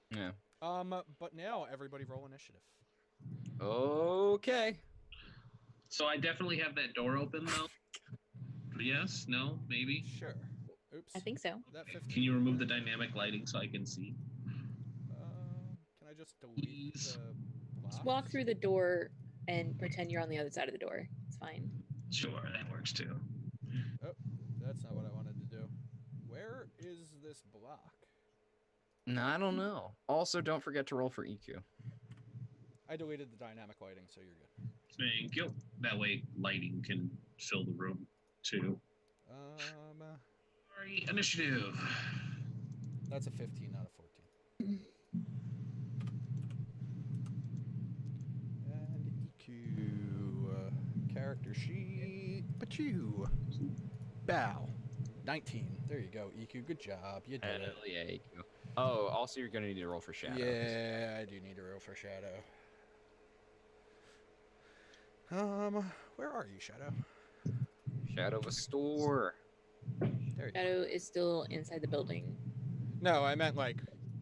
S2: Yeah.
S1: But now everybody roll initiative.
S2: Okay.
S5: So I definitely have that door open though. Yes? No? Maybe?
S1: Sure. Oops.
S3: I think so.
S1: That 15.
S5: Can you remove the dynamic lighting so I can see?
S1: Can I just delete
S5: Please.
S1: the blocks?
S3: Just walk through the door and pretend you're on the other side of the door. It's fine.
S5: Sure, that works too.
S1: Oh, that's not what I wanted to do. Where is this block?
S2: No, I don't know. Also, don't forget to roll for E EQ.
S1: I deleted the dynamic lighting, so you're good.
S5: Thank you. That way lighting can fill the room too. Sorry, initiative.
S1: That's a 15, not a 14. And EQ, character sheet, Pachoo. Bow. 19. There you go, EQ. Good job. You did
S2: Hell
S1: it.
S2: yeah, EQ. Oh, also you're gonna need to roll for shadows.
S1: Yeah, I do need to roll for Shadow. Where are you, Shadow?
S2: Shadow of a store.
S1: There you go.
S3: Shadow is still inside the building.
S1: No, I meant like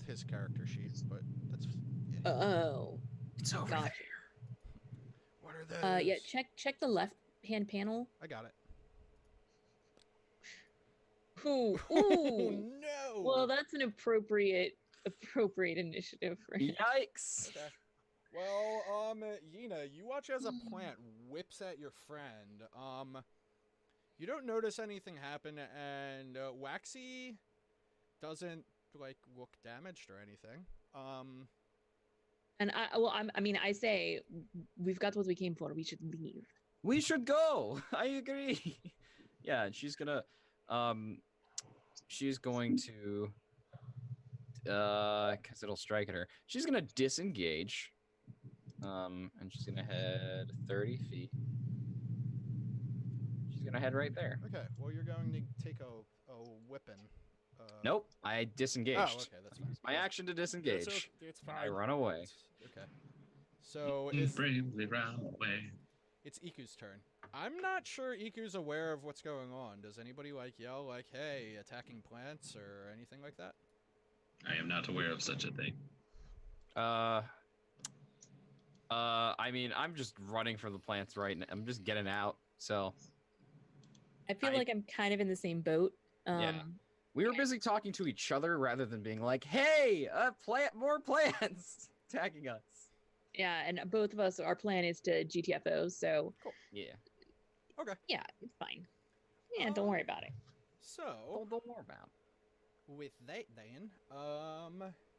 S1: his character sheet, but that's. Yeah.
S3: Oh,
S2: It's over
S3: gotcha.
S1: What are those?
S3: Yeah. Check the left hand panel.
S1: I got it.
S3: Ooh,
S1: Oh
S3: ooh.
S1: no!
S3: Well, that's an appropriate initiative for him.
S2: Yikes!
S1: Okay. Well, Yina, you watch as a plant whips at your friend. You don't notice anything happen, and Waxy doesn't like look damaged or anything.
S3: And I say we've got what we came for. We should leave.
S2: We should go. I agree. Yeah, and she's going to, because it'll strike at her. She's gonna disengage, and she's gonna head 30 feet. She's gonna head right there.
S1: Okay, well, you're going to take a whipping.
S2: Nope, I disengaged.
S1: Oh, okay, that's fine.
S2: Use my action to disengage.
S1: It's
S2: and
S1: fine.
S2: I run away.
S1: Okay. So it's
S5: Bravely run away.
S1: Iku's turn. I'm not sure Iku's aware of what's going on. Does anybody like yell like, "Hey, attacking plants" or anything like that?
S5: I am not aware of such a thing.
S2: I mean, I'm just running for the plants right now. I'm just getting out. So
S3: I feel like I'm kind of in the same boat.
S2: Yeah. We were busy talking to each other rather than being like, "Hey, more plants attacking us."
S3: Yeah, and both of us, our plan is to GTFO, so
S1: Cool.
S2: Yeah.
S1: Okay.
S3: yeah, it's fine. Yeah, don't worry about it.
S1: So
S2: Don't worry about
S1: with that, then,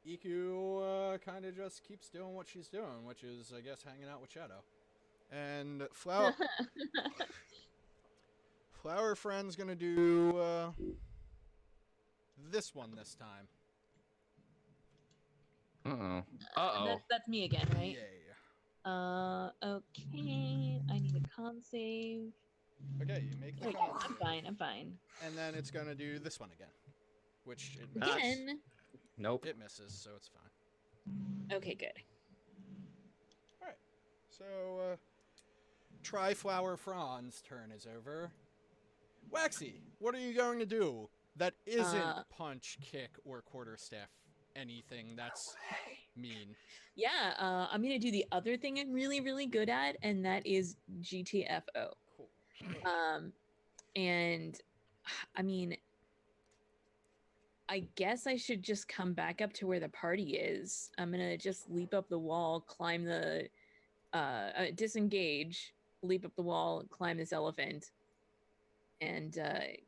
S1: Iku kind of just keeps doing what she's doing, which is, I guess, hanging out with Shadow. And Flower Friend's gonna do this one this time.
S3: That's me again, right?
S1: Yay.
S3: Okay. I need a con save.
S1: Okay, you make the
S3: Wait,
S1: con
S3: I'm
S1: save.
S3: fine. I'm fine.
S1: And then it's gonna do this one again, which it misses.
S3: Again.
S2: Nope.
S1: It misses, so it's fine.
S3: Okay, good.
S1: Alright, so, Tri-Flower Fran's turn is over. Waxy, what are you going to do that isn't punch, kick, or quarterstaff anything that's mean?
S3: Yeah, I'm gonna do the other thing I'm really, really good at, and that is GTFO.
S1: Cool.
S3: And I mean, I guess I should just come back up to where the party is. I'm gonna just leap up the wall, climb the, disengage, leap up the wall, climb this elephant, and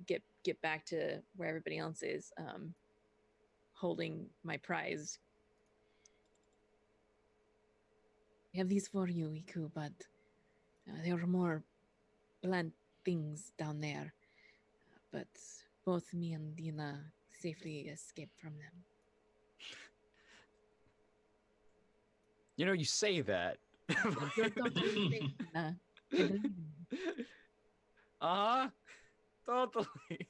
S3: get back to where everybody else is, holding my prize. I have these for you, Iku, but there are more plant things down there. But both me and Dina safely escaped from them.
S2: You know, you say that. Uh-huh. Totally.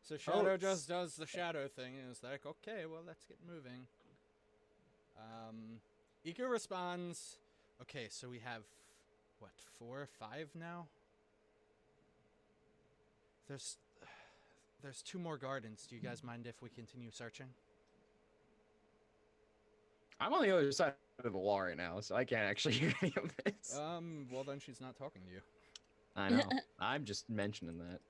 S1: So Shadow
S2: Oh,
S1: just does the Shadow thing and is like, okay, well, let's get moving. Iku responds, okay, so we have, what, 4 or 5 now? There's 2 more gardens. Do you guys mind if we continue searching?
S2: I'm on the other side of the wall right now, so I can't actually hear any of this.
S1: Well, then she's not talking to you.
S2: I know. I'm just mentioning that.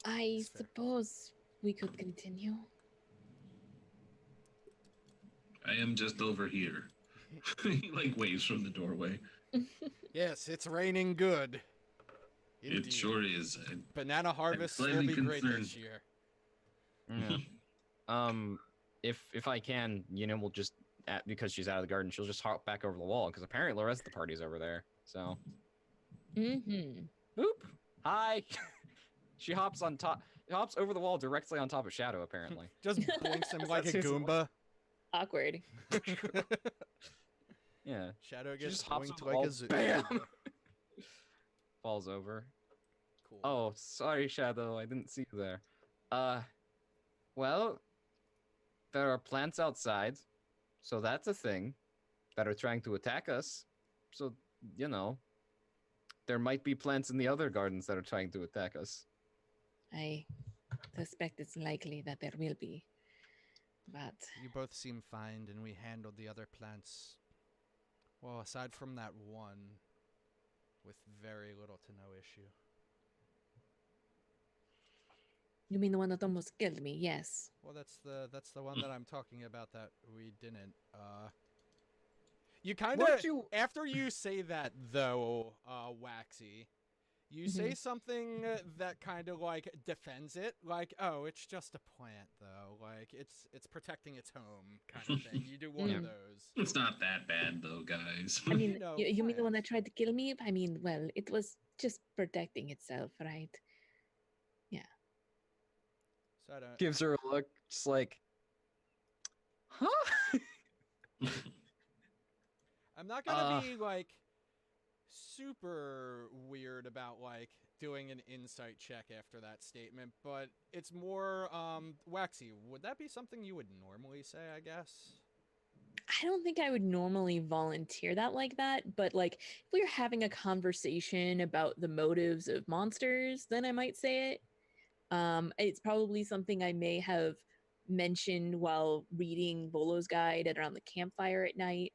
S3: I
S1: That's fair.
S3: suppose we could continue.
S5: I am just over here. He like waves from the doorway.
S1: Yes, it's raining good.
S5: It sure is.
S1: Banana harvests will
S5: slightly
S1: be great
S5: concerned.
S1: this year.
S2: Yeah. If I can, we'll just because she's out of the garden, she'll just hop back over the wall because apparently the rest of the party's over there. So.
S3: Mm-hmm.
S2: Boop. Hi. She hops on top. Hops over the wall directly on top of Shadow. Apparently.
S1: Just blinks him like a
S2: That's seriously
S1: Goomba.
S3: Awkward.
S2: Yeah.
S1: Shadow
S2: She
S1: gets
S2: just hops
S1: blinked
S2: over
S1: like
S2: the
S1: a zoo.
S2: Bam. Falls over.
S1: Cool.
S2: Oh, sorry, Shadow. I didn't see you there. Well, there are plants outside, so that's a thing that are trying to attack us. So, there might be plants in the other gardens that are trying to attack us.
S3: I suspect it's likely that there will be. But
S1: You both seem fine, and we handled the other plants. Well, aside from that one, with very little to no issue.
S3: you mean the one that almost killed me? Yes.
S1: Well, that's the one that I'm talking about that we didn't. You kind
S2: Weren't
S1: of
S2: you-
S1: after you say that though, Waxy, You say something that kind of like defends it, like, "Oh, it's just a plant, though. Like, it's protecting its home," kind of thing. You do one of those.
S5: It's not that bad though, guys.
S3: I mean,
S1: You know,
S3: you mean the one that
S1: plants.
S3: tried to kill me? I mean, well, it was just protecting itself, right?
S1: So I don't.
S2: Gives her a look, just like, huh?
S1: I'm not gonna be like super weird about like doing an insight check after that statement, but it's more Waxy, would that be something you would normally say, I guess?
S3: I don't think I would normally volunteer that like that, but like if we were having a conversation about the motives of monsters, then I might say it. It's probably something I may have mentioned while reading Volo's guide at around the campfire at night.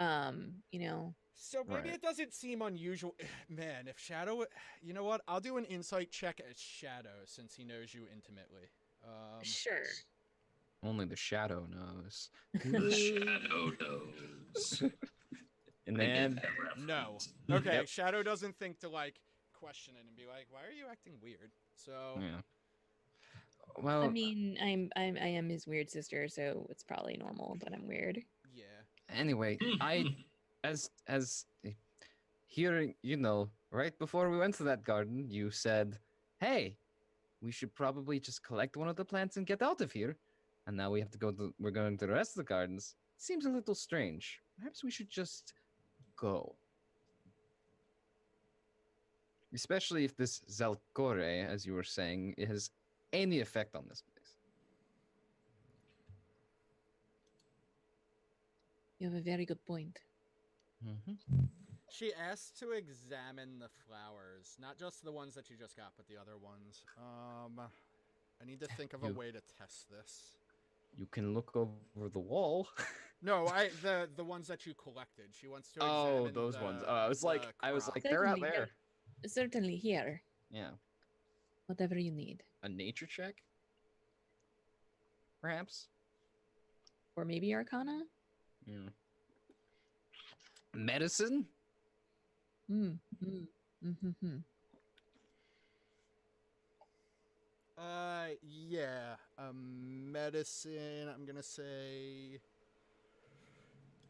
S3: You know.
S1: So maybe
S2: Right.
S1: it doesn't seem unusual. Man, if Shadow, you know what? I'll do an insight check as Shadow since he knows you intimately.
S3: Sure.
S2: Only the shadow knows.
S5: The shadow knows.
S2: In
S5: I
S2: the
S5: get
S2: end,
S5: that
S1: No.
S5: reference.
S1: Okay,
S2: Yep.
S1: Shadow doesn't think to like question it and be like, "Why are you acting weird?" So
S2: yeah.
S3: I
S2: Well,
S3: mean, I am his weird sister, so it's probably normal that I'm weird.
S1: yeah.
S2: anyway, as hearing, right before we went to that garden, you said, "Hey, we should probably just collect one of the plants and get out of here." And now we have to go to, we're going to the rest of the gardens. Seems a little strange. Perhaps we should just go. Especially if this Zalcore, as you were saying, has any effect on this place.
S3: You have a very good point.
S2: Mm-hmm.
S1: She asked to examine the flowers, not just the ones that you just got, but the other ones. I need to think of a
S2: You-
S1: way to test this.
S2: You can look over the wall.
S1: No, the ones that you collected. She wants to
S2: Oh,
S1: examine
S2: those
S1: the,
S2: ones. I was like,
S1: crop.
S2: they're out
S3: Certainly,
S2: there.
S3: Certainly here.
S2: Yeah.
S3: Whatever you need.
S2: A nature check? Perhaps?
S3: Or maybe Arcana?
S2: Yeah. Medicine?
S3: Hmm. Hmm. Mm-hmm.
S1: Yeah. Medicine. I'm gonna say.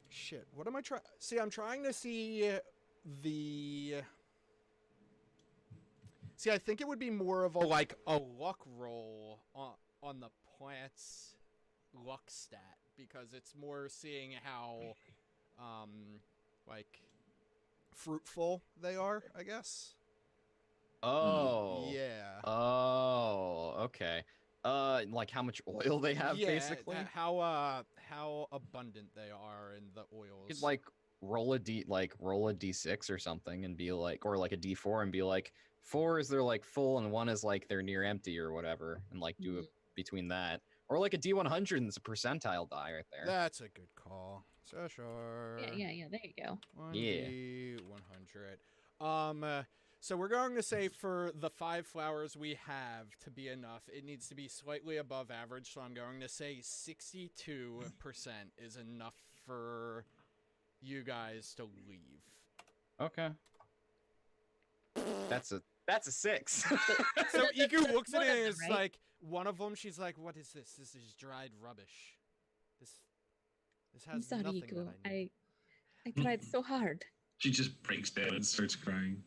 S1: Shit. What am I trying? See, I'm trying to see the. See, I think it would be more of a like a luck roll on the plant's luck stat because it's more seeing how, like, fruitful they are. I guess.
S2: Oh.
S1: Yeah.
S2: Oh, okay. Like how much oil they have,
S1: Yeah,
S2: basically?
S1: how abundant they are in the
S2: You
S1: oils.
S2: could like roll a d6 or something and be like, or like a d4 and be like, 4 is they're like full and 1 is like they're near empty or whatever, and like do it between that. Or like a d100 and it's a percentile die right there.
S1: That's a good call. So sure.
S3: Yeah. There you go.
S1: 1d100. So we're going to say for the 5 flowers we have to be enough, it needs to be slightly above average. So I'm going to say 62% is enough for you guys to leave.
S2: Okay. That's a 6.
S1: So Iku looks at
S3: One
S1: it
S3: of
S1: and
S3: them,
S1: it's
S3: right?
S1: like one of them. She's like, "What is this? This is dried rubbish. This
S3: I'm
S1: has
S3: sorry,
S1: nothing
S3: Iku.
S1: that I need."
S3: I tried so hard.
S5: She just breaks down and starts crying.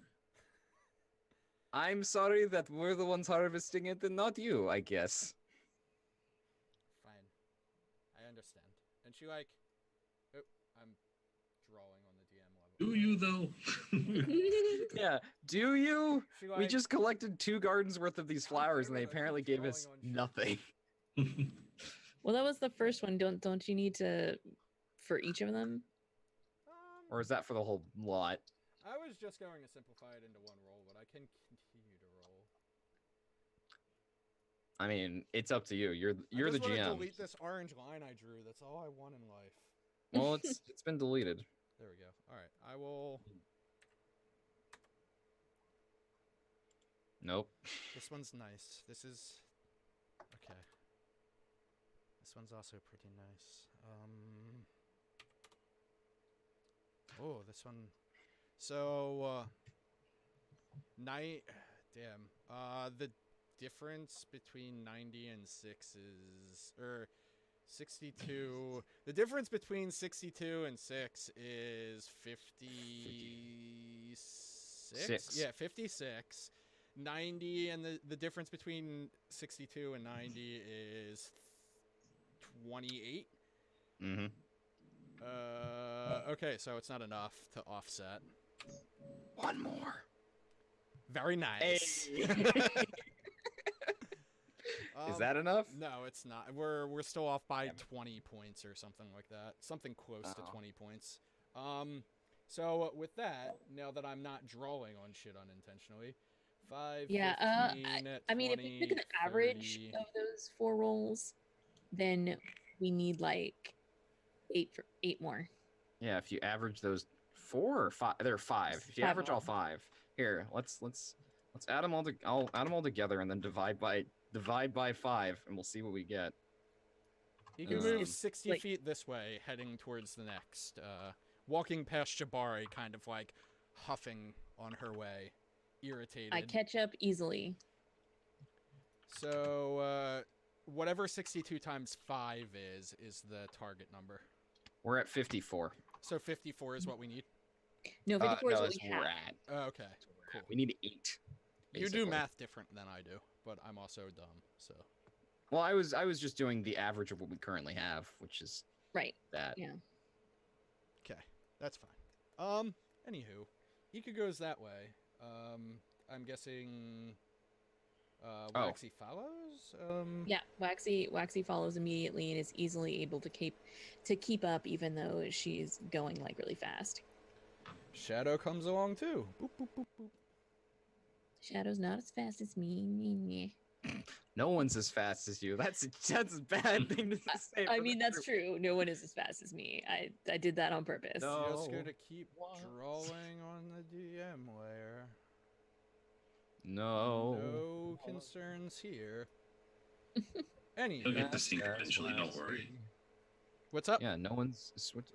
S2: I'm sorry that we're the ones harvesting it and not you, I guess.
S1: Fine, I understand. And she like, oh, I'm drawing on the DM level.
S5: Do you though?
S2: Yeah, do you?
S1: She
S2: We
S1: like,
S2: just collected 2 gardens worth of these
S1: God
S2: flowers and
S1: damn
S2: they
S1: it, I keep
S2: apparently gave us
S1: drawing on shit.
S2: nothing.
S3: Well, that was the first one. Don't you need to for each of them?
S2: Or is that for the whole lot?
S1: I was just going to simplify it into one roll, but I can continue to roll.
S2: I mean, it's up to you. You're
S1: I
S2: the
S1: just want to
S2: GM.
S1: delete this orange line I drew. That's all I want in life.
S2: Well, it's been deleted.
S1: There we go. All right, I will.
S2: Nope.
S1: This one's nice. This is okay. This one's also pretty nice. Oh, this one. So Night. Damn. The difference between 90 and 6 is, or 62. The difference between 62 and 6 is 56.
S2: Six.
S1: Yeah, 56. 90, and the difference between 62 and 90 is 28.
S2: Mm-hmm.
S1: Okay, so it's not enough to offset.
S2: One more.
S1: Very nice.
S2: Hey. Is that enough?
S1: No, it's not. We're still off by 20 points or something like that. Something close to
S2: Oh.
S1: 20 points. So with that, now that I'm not drawing on shit unintentionally, 5,
S3: Yeah,
S1: 15,
S3: I mean, if
S1: 20,
S3: we pick an average
S1: 30.
S3: of those 4 rolls, then we need like 8 more.
S2: Yeah, if you average those 4 or 5, there are 5. If you
S3: 5
S2: average
S3: of
S2: all
S3: them.
S2: 5, here, let's add them all to. I'll add them all together and then divide by 5, and we'll see what we get.
S1: He can
S2: Um,
S1: move 60
S3: like-
S1: feet this way, heading towards the next. Walking past Jabari, kind of like huffing on her way, irritated.
S3: I catch up easily.
S1: So, whatever 62 times 5 is the target number.
S2: We're at 54.
S1: So 54 is what we need.
S3: No, 54 is
S2: no,
S3: what
S2: that's
S3: we
S2: where
S3: have.
S2: we're at.
S1: Okay, cool.
S2: We need 8.
S1: You do
S2: basically.
S1: math different than I do, but I'm also dumb, so.
S2: Well, I was just doing the average of what we currently have, which is
S3: Right.
S2: that.
S3: Yeah.
S1: Okay, that's fine. Anywho, Ika goes that way. I'm guessing, Waxy follows?
S3: Yeah, Waxy follows immediately and is easily able to keep up, even though she's going like really fast.
S1: Shadow comes along too. Boop, boop, boop, boop.
S3: Shadow's not as fast as me.
S2: No one's as fast as you. That's a bad thing to say.
S3: I
S2: for
S3: mean,
S2: the
S3: that's
S2: group.
S3: true. No one is as fast as me. I did that on purpose.
S2: No.
S1: Just gonna keep
S2: What?
S1: drawing on the DM layer.
S2: No.
S1: No concerns here.
S5: You'll
S1: Anywho,
S5: get the sync
S2: That's
S5: eventually, don't
S2: last
S5: worry.
S2: week.
S1: what's up?
S2: Yeah, no one's switched.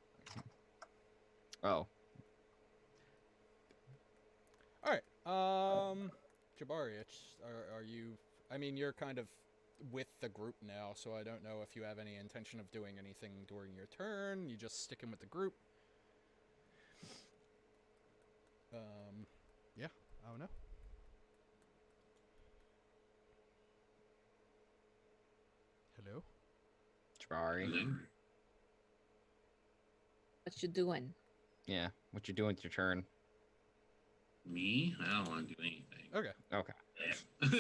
S2: Oh,
S1: All right. Jabari, are you? I mean, you're kind of with the group now, so I don't know if you have any intention of doing anything during your turn. You just sticking with the group. Yeah, I don't know. Hello.
S2: Jabari.
S3: What you doing?
S2: Yeah, what you doing with your turn?
S5: Me? I don't want to do anything.
S1: Okay,
S2: Okay.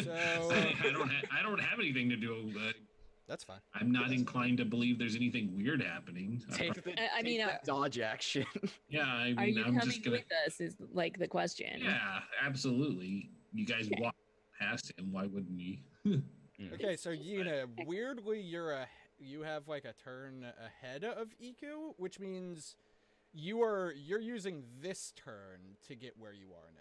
S1: So,
S5: I don't have anything to do.
S1: that's fine.
S5: I'm not inclined to believe there's anything weird happening.
S3: I mean,
S2: dodge action.
S5: Yeah, I
S3: Are
S5: mean,
S3: you
S5: I'm
S3: coming
S5: just gonna.
S3: with us? Is like the question.
S5: Yeah, absolutely. You guys
S3: Okay.
S5: walk past him. Why wouldn't we?
S1: Okay, so Yuna, weirdly, you have like a turn ahead of Iku, which means you're using this turn to get where you are now.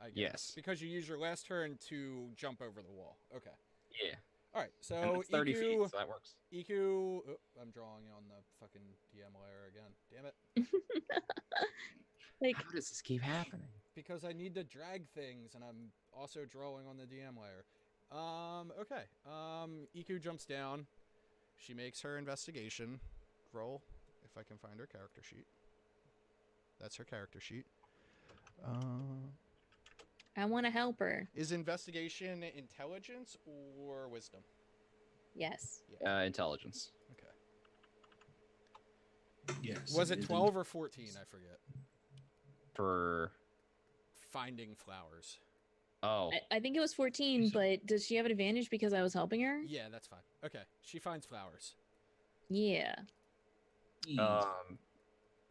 S1: I guess.
S2: Yes.
S1: Because you use your last turn to jump over the wall. Okay.
S2: Yeah.
S1: All right. So
S2: And it's 30 feet,
S1: Iku,
S2: so that works.
S1: Iku. Oh, I'm drawing on the fucking DM layer again. Damn it.
S3: Like,
S2: How does this keep happening?
S1: Because I need to drag things, and I'm also drawing on the DM layer. Okay. Iku jumps down. She makes her investigation roll, if I can find her character sheet. That's her character sheet.
S3: I want to help her.
S1: Is investigation intelligence or wisdom?
S3: Yes.
S2: Intelligence.
S1: Okay.
S5: Yes.
S1: Was it 12 or 14? I forget.
S2: For
S1: Finding flowers.
S2: oh,
S3: I think it was 14,
S5: So-
S3: but does she have an advantage because I was helping her?
S1: Yeah, that's fine. Okay. She finds flowers.
S3: Yeah.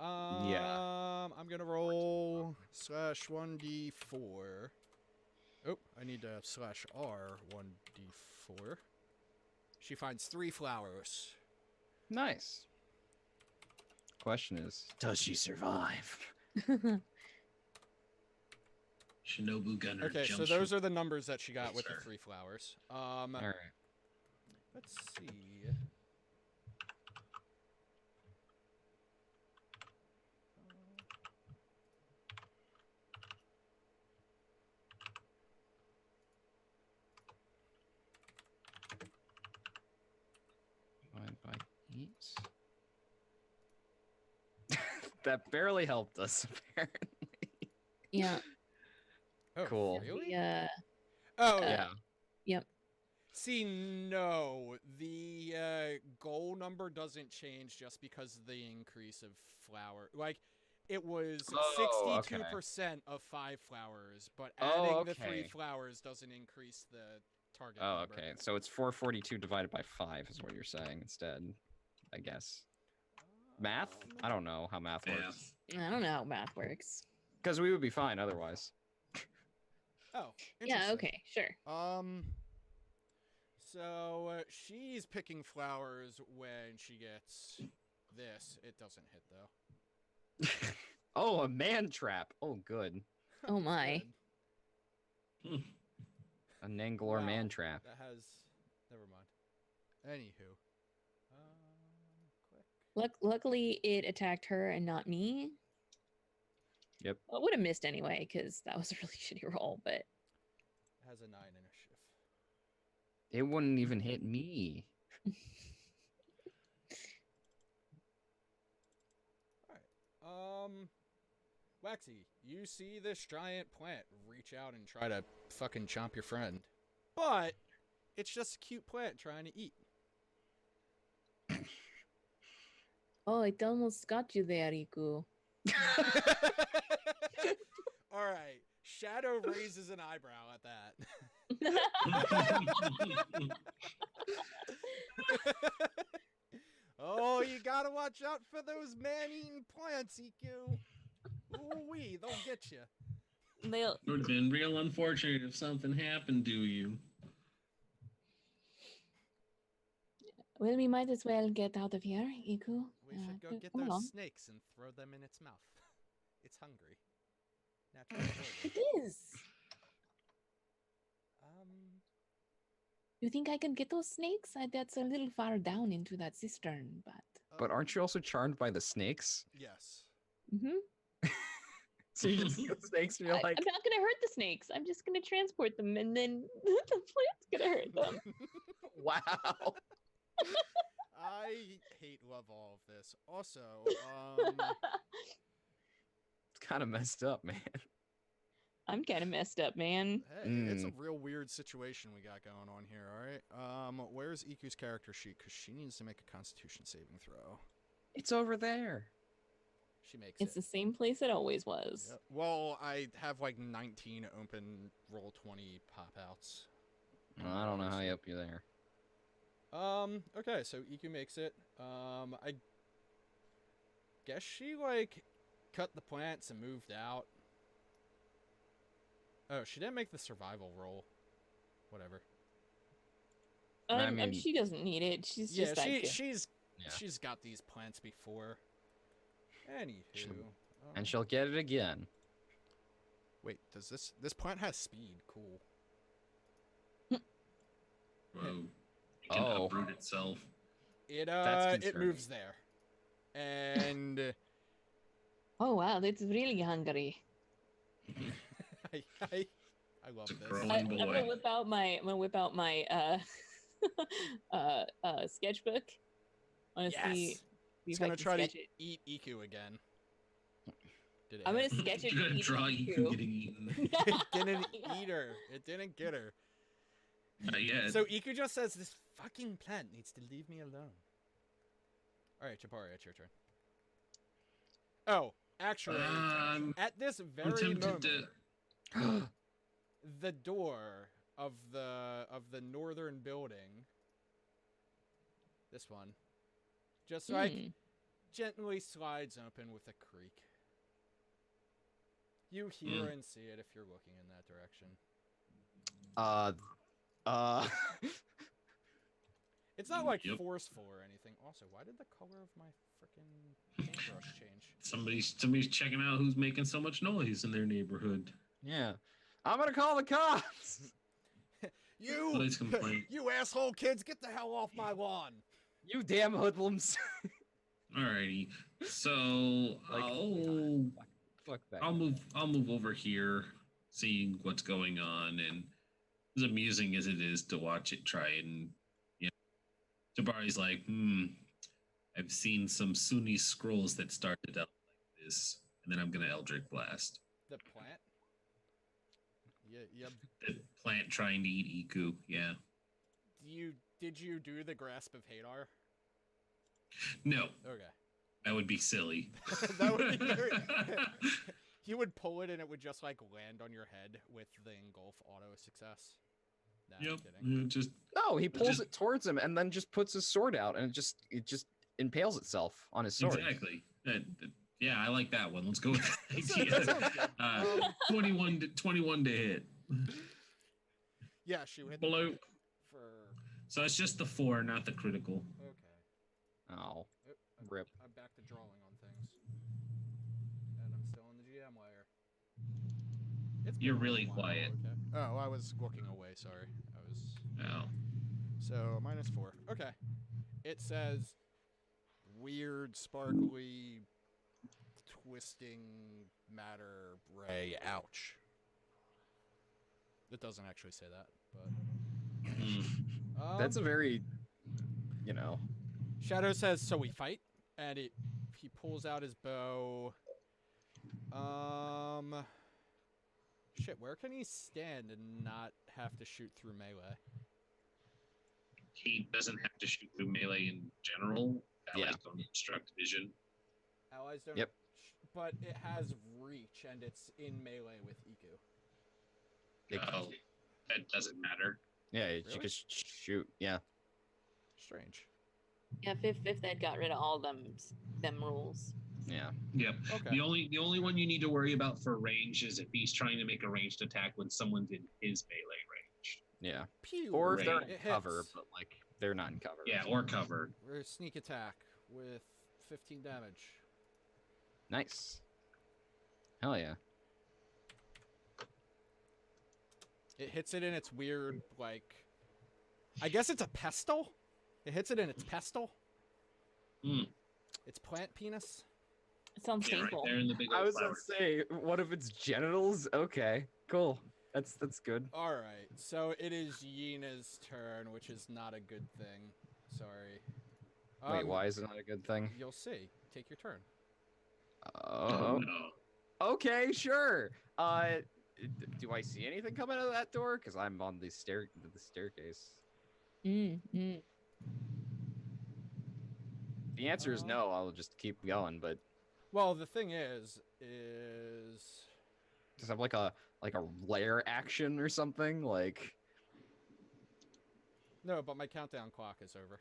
S1: I'm gonna roll /1d4. Oh, I need to /R1d4. She finds 3 flowers.
S2: nice. Question is, does she survive?
S5: Shinobu Gunner.
S1: Okay, so
S5: jumps
S1: those
S5: from-
S1: are the numbers that she got
S5: Yes,
S1: with the
S5: sir.
S1: 3 flowers.
S2: All right.
S1: Let's see.
S2: That barely helped us, apparently.
S3: Yeah.
S1: Oh,
S2: Cool.
S1: Really?
S3: Yeah.
S1: Oh,
S2: Yeah.
S3: Yep.
S1: See, no, the goal number doesn't change just because of the increase of flower. Like, it was
S2: Oh, okay.
S1: 62% of 5 flowers, but
S2: Oh,
S1: adding the 3
S2: okay.
S1: flowers doesn't increase the target
S2: Oh,
S1: number.
S2: okay. So it's 442 divided by 5 is what you're saying instead, I guess. Math? I don't know how math works.
S4: Math.
S3: I don't know how math works.
S2: Because we would be fine otherwise.
S1: Oh,
S3: Yeah.
S1: interesting.
S3: Okay. Sure.
S1: So she's picking flowers when she gets this. It doesn't hit though.
S2: Oh, a man trap. Oh, good.
S3: Oh my.
S1: Good.
S2: A Nangalore
S1: Wow,
S2: man trap.
S1: That has. Never mind. Anywho. Click.
S3: Luckily, it attacked her and not me.
S2: Yep.
S3: Well, it would have missed anyway because that was a really shitty roll. But
S1: It has a 9 initiative.
S2: It wouldn't even hit me.
S1: Waxy, you see this giant plant reach out and try to fucking chomp your friend. But it's just a cute plant trying to eat.
S3: oh, it almost got you there, Iku.
S1: Alright, Shadow raises an eyebrow at that. Oh, you gotta watch out for those man-eating plants, EQ. Ooh-wee, they'll get you.
S3: They'll.
S5: It would have been real unfortunate if something happened to you.
S3: Well, we might as well get out of here, Iku.
S1: We should go get
S3: come
S1: those
S3: along.
S1: snakes and throw them in its mouth. It's hungry. Natural
S3: It
S1: order.
S3: is. You think I can get those snakes? That's a little far down into that cistern, but.
S2: But aren't you also charmed by the snakes?
S1: Yes.
S2: So you just see the snakes and you're like,
S3: I'm not gonna hurt the snakes. I'm just gonna transport them, and then the plant's gonna hurt them.
S2: wow.
S1: I hate love all of this. Also,
S2: It's kind of messed up, man.
S3: I'm kind of messed up, man.
S1: hey, it's a real weird situation we got going on here, alright? Where's Iku's character sheet? Because she needs to make a constitution saving throw.
S2: It's over there.
S1: She makes
S3: It's
S1: it.
S3: the same place it always was.
S1: Yep. Well, I have like 19 open roll 20 pop-outs.
S2: Well, I don't know how you help you there.
S1: Okay, so Iku makes it. I guess she, like, cut the plants and moved out. Oh, she didn't make the survival roll. Whatever.
S2: I mean-
S3: she doesn't need it. She's
S1: Yeah,
S3: just that good.
S1: she's got these plants before. Anywho.
S2: And she'll get it again.
S1: Wait, does this plant has speed? Cool.
S5: Whoa. It can
S2: Oh.
S5: uproot itself.
S2: That's
S1: It
S2: concerning.
S1: moves there. And
S3: Oh wow, that's really hungry.
S1: I love
S5: It's a
S1: this.
S5: growing
S3: I'm
S5: boy.
S3: gonna whip out my sketchbook. I wanna see
S1: Yes.
S3: if
S1: It's
S3: I
S1: gonna
S3: can
S1: try
S3: sketch
S1: to
S3: it.
S1: eat Iku again. Did it
S3: I'm
S1: hit?
S3: gonna sketch it.
S5: You're gonna
S3: eating
S5: draw
S3: you.
S5: Iku getting eaten.
S1: It didn't
S3: Yeah.
S1: eat her. It didn't get her.
S5: Not yet.
S1: So Iku just says, "This fucking plant needs to leave me alone." All right, Chapari, it's your turn. Oh, actually, at this
S5: I'm
S1: very
S5: tempted
S1: moment,
S5: to.
S1: the door of the northern building, this one, just like
S3: Hmm.
S1: gently slides open with a creak. You hear and see it if you're looking in that direction. It's not like
S5: Yep.
S1: forceful or anything. Also, why did the color of my freaking paintbrush change?
S5: Somebody's checking out who's making so much noise in their neighborhood.
S2: Yeah. I'm gonna call the cops.
S1: You,
S5: Police complaint.
S1: you asshole kids, get the hell off my lawn!
S2: You damn hoodlums.
S5: Alrighty. So
S2: Like, fuck that.
S5: I'll move over here, seeing what's going on, and as amusing as it is to watch it try and Jabari's like, I've seen some Sunni scrolls that started out like this, and then I'm gonna Eldritch Blast.
S1: The plant. Yeah, yeah.
S5: The plant trying to eat Iku. Yeah.
S1: Did you do the grasp of Hadar?
S5: No,
S1: Okay.
S5: that would be silly.
S1: That would be very. He would pull it and it would just like land on your head with the engulf auto success. Nah, I'm
S5: Yep.
S1: kidding.
S5: Just
S2: No, he pulls
S5: Just-
S2: it towards him and then just puts his sword out, and it just impales itself on his sword.
S5: exactly. Yeah, I like that one. Let's go with that
S1: So-
S5: idea.
S1: that sounds good.
S5: 21 to hit.
S1: Yeah, she hit
S5: Below.
S1: for.
S5: So it's just the 4, not the critical.
S1: Okay.
S2: Oh,
S1: I'm-
S2: rip.
S1: I'm back to drawing on things, and I'm still in the GM layer. It's been
S5: You're
S1: a
S5: really
S1: while,
S5: quiet.
S1: Okay. Oh, I was looking away. Sorry. I was.
S5: Oh.
S1: So -4. Okay. It says weird, sparkly, twisting matter ray. Ouch. It doesn't actually say that, but.
S5: Hmm.
S2: That's a very, you know.
S1: Shadow says, "So we fight," and he pulls out his bow. Shit. Where can he stand and not have to shoot through melee?
S5: He doesn't have to shoot through melee in general.
S2: Yeah.
S5: Allies don't obstruct vision.
S1: Allies don't.
S2: Yep.
S1: But it has reach, and it's in melee with Iku.
S5: Oh, that doesn't matter.
S2: Yeah, you
S1: Really?
S2: could shoot. Yeah.
S1: Strange.
S3: Yeah, if they'd got rid of all them rules.
S2: Yeah.
S5: Yep.
S1: Okay.
S5: The only one you need to worry about for range is if he's trying to make a ranged attack when someone's in his melee range.
S2: Yeah.
S1: Pew.
S2: Or if they're
S5: Right.
S2: in
S1: It
S2: cover,
S1: hits.
S2: but like they're not in cover.
S5: Yeah, or cover.
S1: Or sneak attack with 15 damage.
S2: Nice. Hell yeah.
S1: It hits it in its weird, like... I guess it's a pestle? It hits it in its pestle?
S5: Hmm.
S1: Its plant penis?
S3: It sounds
S5: Yeah, right
S3: painful.
S5: there in the big
S2: I
S5: old
S2: was gonna
S5: flower.
S2: say, what if it's genitals? Okay, cool. That's good.
S1: Alright, so it is Yena's turn, which is not a good thing. Sorry.
S2: Wait, why is it not a good thing?
S1: You'll see. Take your turn.
S5: Oh, no.
S2: Okay, sure. Do I see anything coming out of that door? Because I'm on the staircase. The answer is no. I'll just keep going. But
S1: Well, the thing is...
S2: does it have like a lair action or something? Like
S1: No, but my countdown clock is over.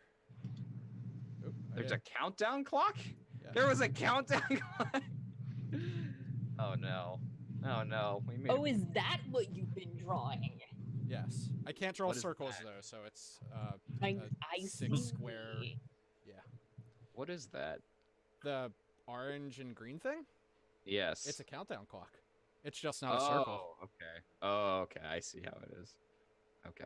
S1: Oop, I
S2: there's
S1: did-
S2: a countdown clock?
S1: yeah.
S2: There was a countdown clock. Oh no. Oh no. We made
S3: Oh, is that what you've been drawing?
S1: Yes. I can't draw
S2: What is
S1: circles,
S2: that?
S1: though, so it's...
S3: I
S1: six
S3: see.
S1: square.
S2: What is that?
S1: The orange and green thing?
S2: Yes.
S1: It's a countdown clock. It's just not a circle.
S2: Oh, okay. Oh, okay. I see how it is. Okay.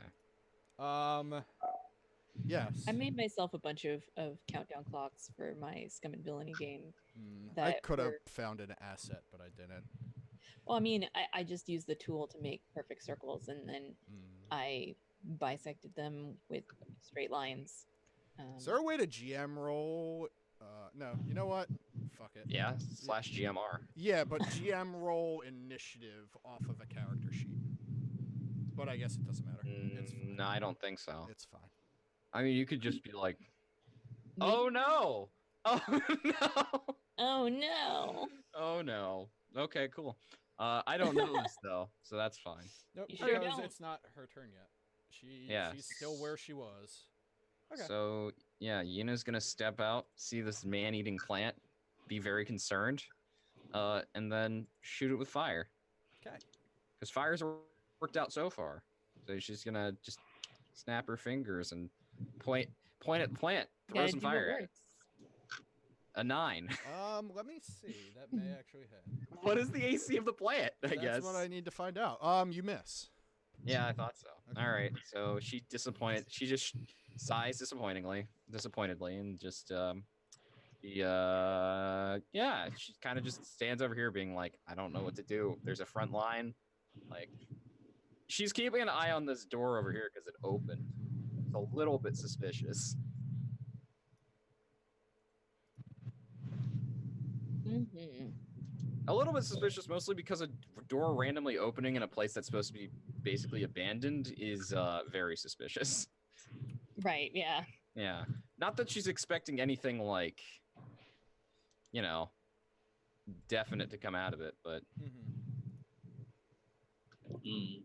S1: Yes.
S3: I made myself a bunch of countdown clocks for my Scum and Villainy game.
S1: I
S3: that
S1: could have
S3: were-
S1: found an asset, but I didn't.
S3: Well, I mean, I just used the tool to make perfect circles, and then I bisected them with straight lines.
S1: Is there a way to GM roll? No. You know what? Fuck it.
S2: Yeah. /GMR.
S1: Yeah, but GM roll initiative off of a character sheet. But I guess it doesn't matter. It's fine.
S2: No, I don't think so.
S1: It's fine.
S2: I mean, you could just be like,
S3: Me?
S2: "Oh no! Oh no!
S3: Oh no!
S2: Oh no!" Okay, cool. I don't know this though, so that's fine.
S1: Nope,
S3: You sure
S1: because
S3: don't.
S1: it's not her turn yet.
S2: Yeah.
S1: She's still where she was. Okay.
S2: So yeah, Yena's gonna step out, see this man-eating plant, be very concerned, and then shoot it with fire.
S1: Okay.
S2: Because fire's worked out so far. So she's gonna just snap her fingers and point at the plant, throw
S3: Gotta
S2: some
S3: do what
S2: fire at it.
S3: works.
S2: A 9.
S1: Let me see. That may actually hit.
S2: What is the AC of the plant? I
S1: That's
S2: guess.
S1: what I need to find out. You miss.
S2: Yeah, I thought so.
S1: Okay.
S2: All right. So she disappointed. She just sighs disappointedly, and just yeah, she kind of just stands over here being like, I don't know what to do. There's a front line. Like, she's keeping an eye on this door over here because it opened. It's a little bit suspicious.
S3: Mm-hmm.
S2: A little bit suspicious, mostly because a door randomly opening in a place that's supposed to be basically abandoned is very suspicious.
S3: Right. Yeah.
S2: Yeah. Not that she's expecting anything like, you know, definite to come out of it, but
S5: Mm.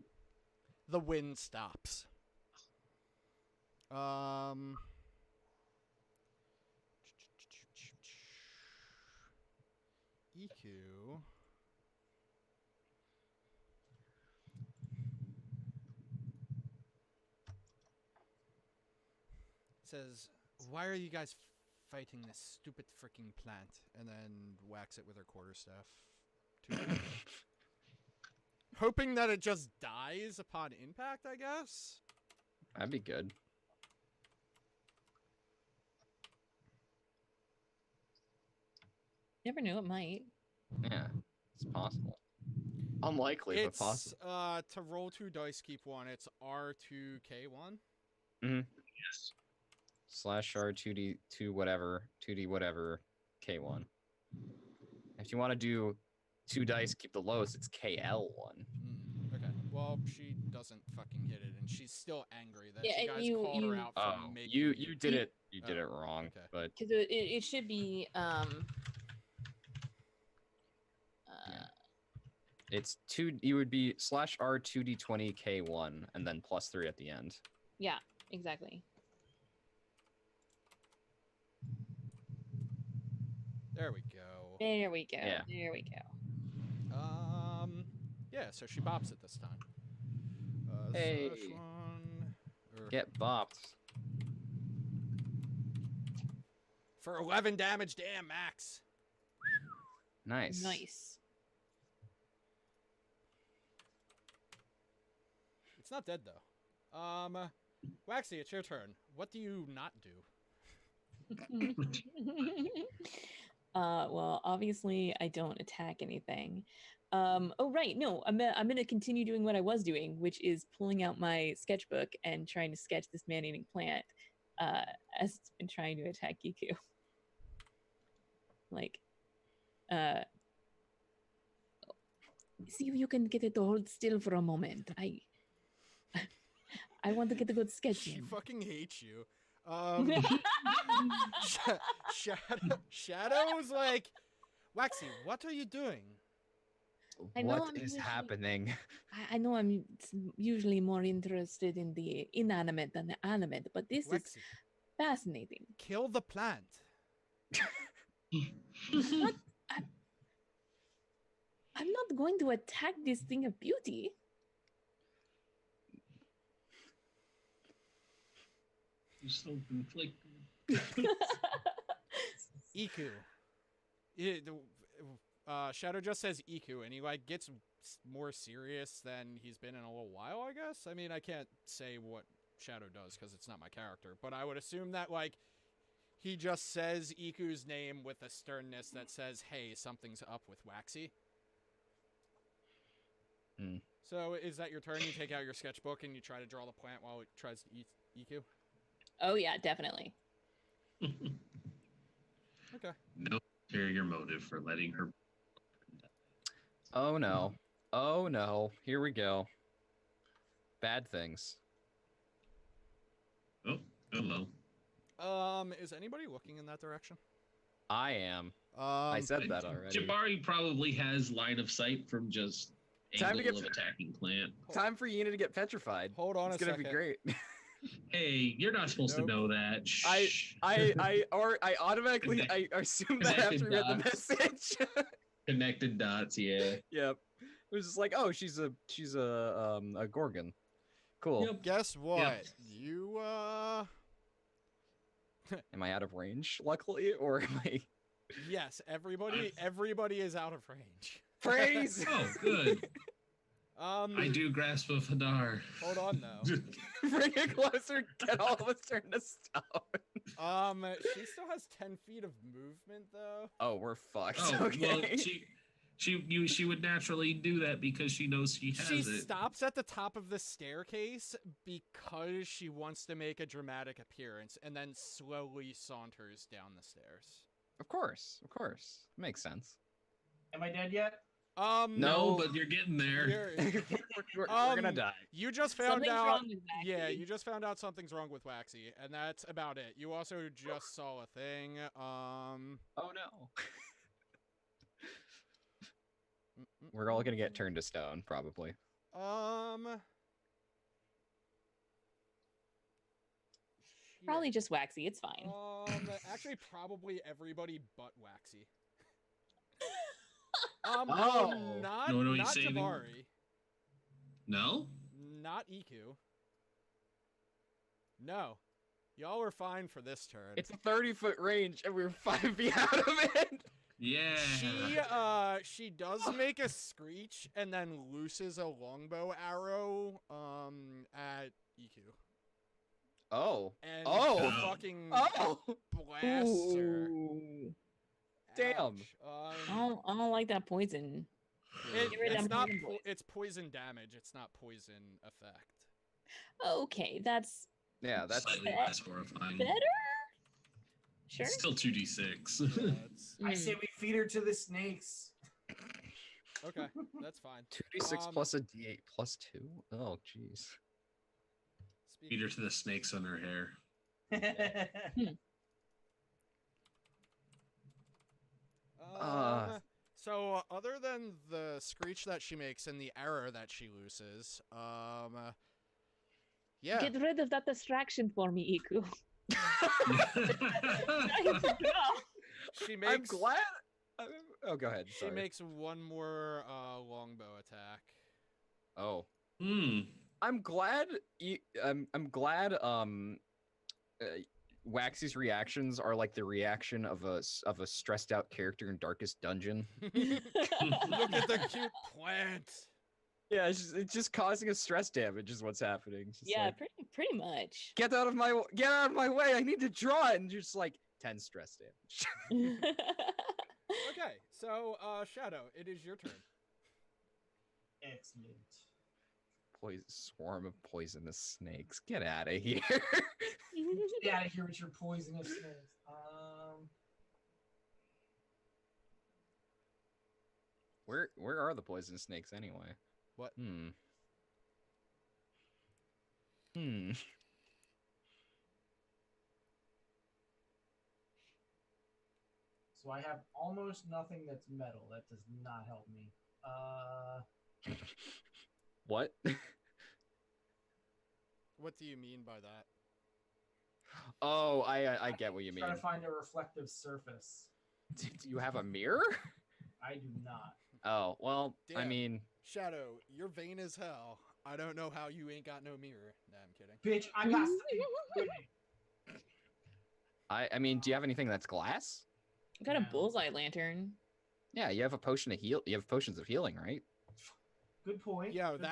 S1: The wind stops. EQ. Says, "Why are you guys fighting this stupid freaking plant?" And then whacks it with her quarterstaff. Hoping that it just dies upon impact, I guess.
S2: that'd be good.
S3: Never knew it might.
S2: Yeah, it's possible. Unlikely, but possible.
S1: To roll 2 dice, keep 1. It's R2K1.
S5: Yes.
S2: /R 2D whatever K1. If you want to do 2 dice, keep the lowest. It's KL1.
S1: Okay. Well, she doesn't fucking hit it, and she's still angry that
S3: Yeah,
S1: you
S3: and
S1: guys called her out for
S2: Oh,
S1: making
S2: you did it. You did
S1: Oh,
S2: it wrong.
S1: okay.
S2: But
S3: Because it should be
S2: it's 2. You would be /R 2D20 K1 and then +3 at the end.
S3: yeah, exactly.
S1: There we go.
S3: There we go.
S2: Yeah.
S3: There we go.
S1: Yeah, so she bops it this time.
S2: Hey.
S1: /1
S2: Get bopped.
S1: for 11 damage. Damn, max.
S2: Nice.
S3: Nice.
S1: It's not dead though. Waxy, it's your turn. What do you not do?
S3: Well, obviously I don't attack anything. Oh right, no, I'm gonna continue doing what I was doing, which is pulling out my sketchbook and trying to sketch this man-eating plant, as it's been trying to attack Giku. Like, see if you can get it to hold still for a moment. I want to get a good sketch
S1: She
S3: in.
S1: fucking hates you. Shadow's like, Waxy, what are you doing?
S3: I know
S2: What
S3: I'm
S2: is
S3: usually-
S2: happening?
S3: I know I'm usually more interested in the inanimate than the animate, but this is
S1: Waxy,
S3: fascinating.
S1: kill the plant.
S3: What? I'm not going to attack this thing of beauty.
S5: You're so conflicted.
S1: Iku. Shadow just says Iku, and he like gets more serious than he's been in a little while, I guess. I mean, I can't say what Shadow does because it's not my character, but I would assume that like he just says Iku's name with a sternness that says, "Hey, something's up with Waxy." So is that your turn? You take out your sketchbook and you try to draw the plant while it tries to eat Iku?
S3: Oh yeah, definitely.
S1: Okay.
S5: No ulterior motive for letting her.
S2: Oh no. Oh no. Here we go. Bad things.
S5: Oh, hello.
S1: Is anybody looking in that direction?
S2: I am. I said that already.
S5: Jabari probably has line of sight from just
S2: Time to
S5: angle
S2: get-
S5: of attacking plant.
S2: Time for Yina to get petrified.
S1: Hold on
S2: It's
S1: a
S2: gonna
S1: second.
S2: be great.
S5: Hey, you're not supposed
S1: Nope.
S5: to know that. Shh.
S2: I automatically I assumed that after we read the
S5: Connected
S2: message.
S5: Connected dots, yeah.
S2: Yep. It was just like, oh, she's a Gorgon. Cool.
S5: Yep.
S1: Guess what?
S5: Yep.
S1: You
S2: Am I out of range, luckily, or am I
S1: yes, everybody is out of range.
S2: praise?
S5: Oh, good.
S1: Um
S5: I do grasp of Hadar.
S1: hold on though.
S2: Bring it closer, get all of us turned to stone.
S1: She still has 10 feet of movement though.
S2: Oh, we're fucked.
S5: Oh,
S2: okay.
S5: well, she would naturally do that because she knows she has
S1: She
S5: it.
S1: stops at the top of the staircase because she wants to make a dramatic appearance and then slowly saunters down the stairs.
S2: Of course. Makes sense.
S4: Am I dead yet?
S2: No.
S5: No, but you're getting there.
S2: We're gonna die.
S1: You just found
S3: Something's
S1: out.
S3: wrong with
S1: Yeah,
S3: Waxy.
S1: you just found out something's wrong with Waxy, and that's about it. You also just saw a thing.
S2: Oh no. We're all gonna get turned to stone, probably.
S3: Probably
S1: shit.
S3: just Waxy. It's fine.
S1: Actually, probably everybody but Waxy.
S2: Oh.
S1: Not
S5: No, he's
S1: not
S5: saving-
S1: Jabari,
S5: No?
S1: not Iku. No, y'all are fine for this turn.
S2: It's a 30-foot range, and we're 5 feet out of it.
S5: Yeah.
S1: She does make a screech and then looses a longbow arrow at Iku.
S2: Oh.
S1: And
S2: Oh.
S1: fucking
S2: Oh.
S1: blasts her.
S3: Ooh.
S2: Damn.
S3: I don't like that poison. Get rid of
S1: it's
S3: them
S1: not.
S3: poison boys.
S1: It's poison damage. It's not poison effect.
S3: Okay, that's
S2: Yeah, that's
S5: slightly less horrifying.
S3: better. Sure.
S5: It's still 2d6.
S1: Yeah, it's,
S4: I say we feed her to the snakes.
S1: okay, that's fine.
S2: 2d6 plus a d8 plus 2. Oh, jeez.
S5: Feed her to the snakes on her hair.
S1: So other than the screech that she makes and the arrow that she looses, yeah.
S3: Get rid of that distraction for me, Iku.
S1: She makes.
S2: I'm glad. Oh, go ahead.
S1: She
S2: Sorry.
S1: makes one more longbow attack.
S2: Oh,
S5: Hmm.
S2: I'm glad. I'm glad. Waxy's reactions are like the reaction of a stressed out character in Darkest Dungeon.
S1: Look at the cute plant.
S2: Yeah, it's just causing a stress damage is what's happening. It's just
S3: Yeah,
S2: like,
S3: pretty much.
S2: get out of my way! I need to draw it, and just like 10 stress damage.
S1: Okay, so Shadow, it is your turn.
S4: Excellent.
S2: Swarm of poisonous snakes. Get out of here.
S4: Get out of here with your poisonous snakes.
S2: Where are the poisonous snakes anyway?
S1: What?
S4: So I have almost nothing that's metal. That does not help me.
S2: What?
S1: What do you mean by that?
S2: Oh, I get what you mean.
S4: Trying to find a reflective surface.
S2: Do you have a mirror?
S4: I do not.
S2: Oh, well, I
S1: Damn.
S2: mean,
S1: Shadow, you're vain as hell. I don't know how you ain't got no mirror. Nah, I'm kidding.
S4: Bitch, I got something.
S2: I mean, do you have anything that's glass?
S3: Got a
S4: No.
S3: bullseye lantern.
S2: Yeah, you have a potion of heal. You have potions of healing, right?
S4: Good point.
S1: Yo,
S4: good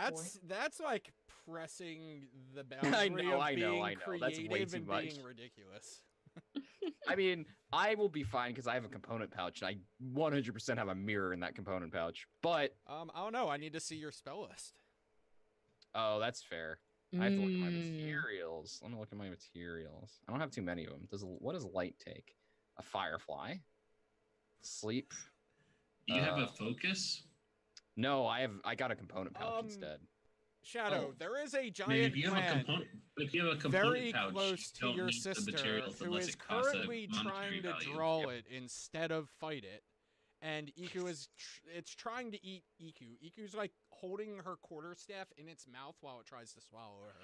S1: that's like pressing the
S2: I
S1: boundary
S2: know,
S1: of
S2: I know,
S1: being
S2: I know. That's way
S1: creative
S2: too
S1: and
S2: much.
S1: being ridiculous.
S2: I mean, I will be fine because I have a component pouch, and I 100% have a mirror in that component pouch. But
S1: I don't know. I need to see your spell list.
S2: oh, that's fair. I have to look at my
S3: Mm.
S2: materials. Let me look at my materials. I don't have too many of them. What does light take? A firefly. Sleep.
S5: Do you have a
S2: Uh,
S5: focus?
S2: No, I got a component pouch instead.
S1: Shadow,
S5: Oh.
S1: there is a
S5: I mean,
S1: giant
S5: if you have a
S1: plant
S5: component, if you have a component
S1: very
S5: pouch,
S1: close
S5: you
S1: to
S5: don't
S1: your
S5: need the
S1: sister
S5: materials
S1: who
S5: unless
S1: is
S5: it costs a
S1: currently
S5: monetary
S1: trying to
S5: value.
S1: draw
S2: Yep.
S1: it instead of fight it. And Iku is it's trying to eat Iku. Iku's like holding her quarterstaff in its mouth while it tries to swallow her.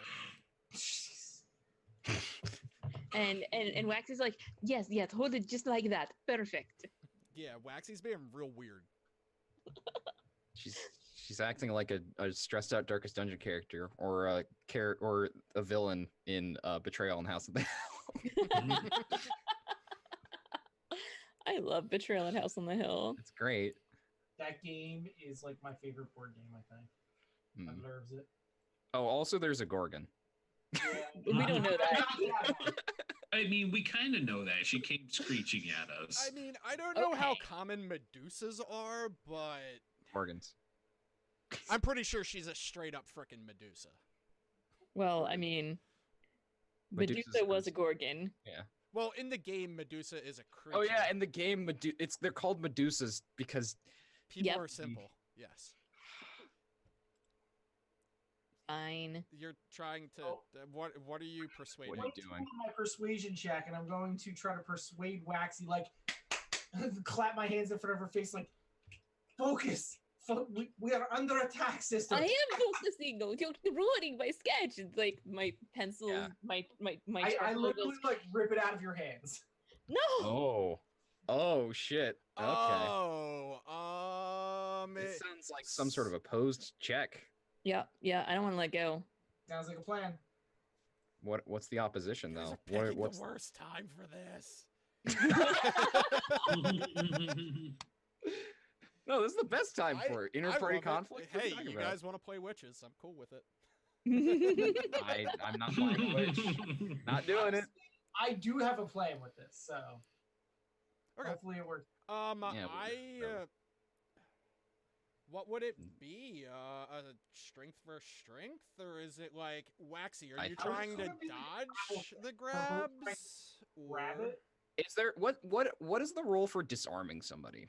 S3: And Wax is like, yes, hold it just like that. Perfect.
S1: Yeah, Waxy's being real weird.
S2: She's acting like a stressed out Darkest Dungeon character, or a villain in Betrayal in House of the Hill.
S3: I love Betrayal at House on the Hill.
S2: It's great.
S4: That game is like my favorite board game, I think. I
S2: Hmm.
S4: loves it.
S2: Oh, also there's a Gorgon.
S4: Yeah.
S3: We don't know that.
S5: I mean, we kind of know that. She came screeching at us.
S1: I mean, I don't know how
S3: Okay.
S1: common Medusas are, but
S2: Gorgons.
S1: I'm pretty sure she's a straight up frickin' Medusa.
S3: Well, I mean,
S2: Medusa's
S3: Medusa was a
S2: gross.
S3: Gorgon.
S2: Yeah.
S1: Well, in the game, Medusa is a creature.
S2: Oh yeah, in the game, they're called Medusas because
S1: People
S3: Yep.
S1: are simple. Yes.
S3: Fine.
S1: You're trying to.
S4: Oh.
S1: What are you persuading?
S2: What are you
S4: I'm
S2: doing?
S4: my persuasion check, and I'm going to try to persuade Waxy, like, clap my hands in front of her face, like, focus. We are under attack, sister.
S3: I am focusing. No, you're ruining my sketch. It's like my pencil,
S2: Yeah.
S3: my
S4: I
S3: charcoal
S4: literally
S3: goes,
S4: like rip it out of your hands.
S3: no.
S2: Oh shit. Okay.
S1: It
S2: This sounds like some sort of opposed check.
S3: Yeah, I don't want to let go.
S4: Sounds like a plan.
S2: What's the opposition
S1: You guys
S2: though?
S1: are picking
S2: What's
S1: the worst time for this.
S2: No, this is the best time for it.
S1: I
S2: Inter-party
S1: love it.
S2: conflict. What are
S1: Hey,
S2: talking
S1: you
S2: about?
S1: guys want to play witches? I'm cool with it.
S2: I'm not playing a witch. Not doing it.
S4: I do have a plan with this, so
S1: Okay.
S4: hopefully it works.
S2: Yeah,
S1: what would it be? A strength versus strength, or is it like Waxy? Are you
S2: I was
S1: trying to
S4: gonna be
S1: dodge the
S4: grapple,
S1: grabs?
S4: Grab
S1: or-
S4: it.
S2: Is there what is the rule for disarming somebody?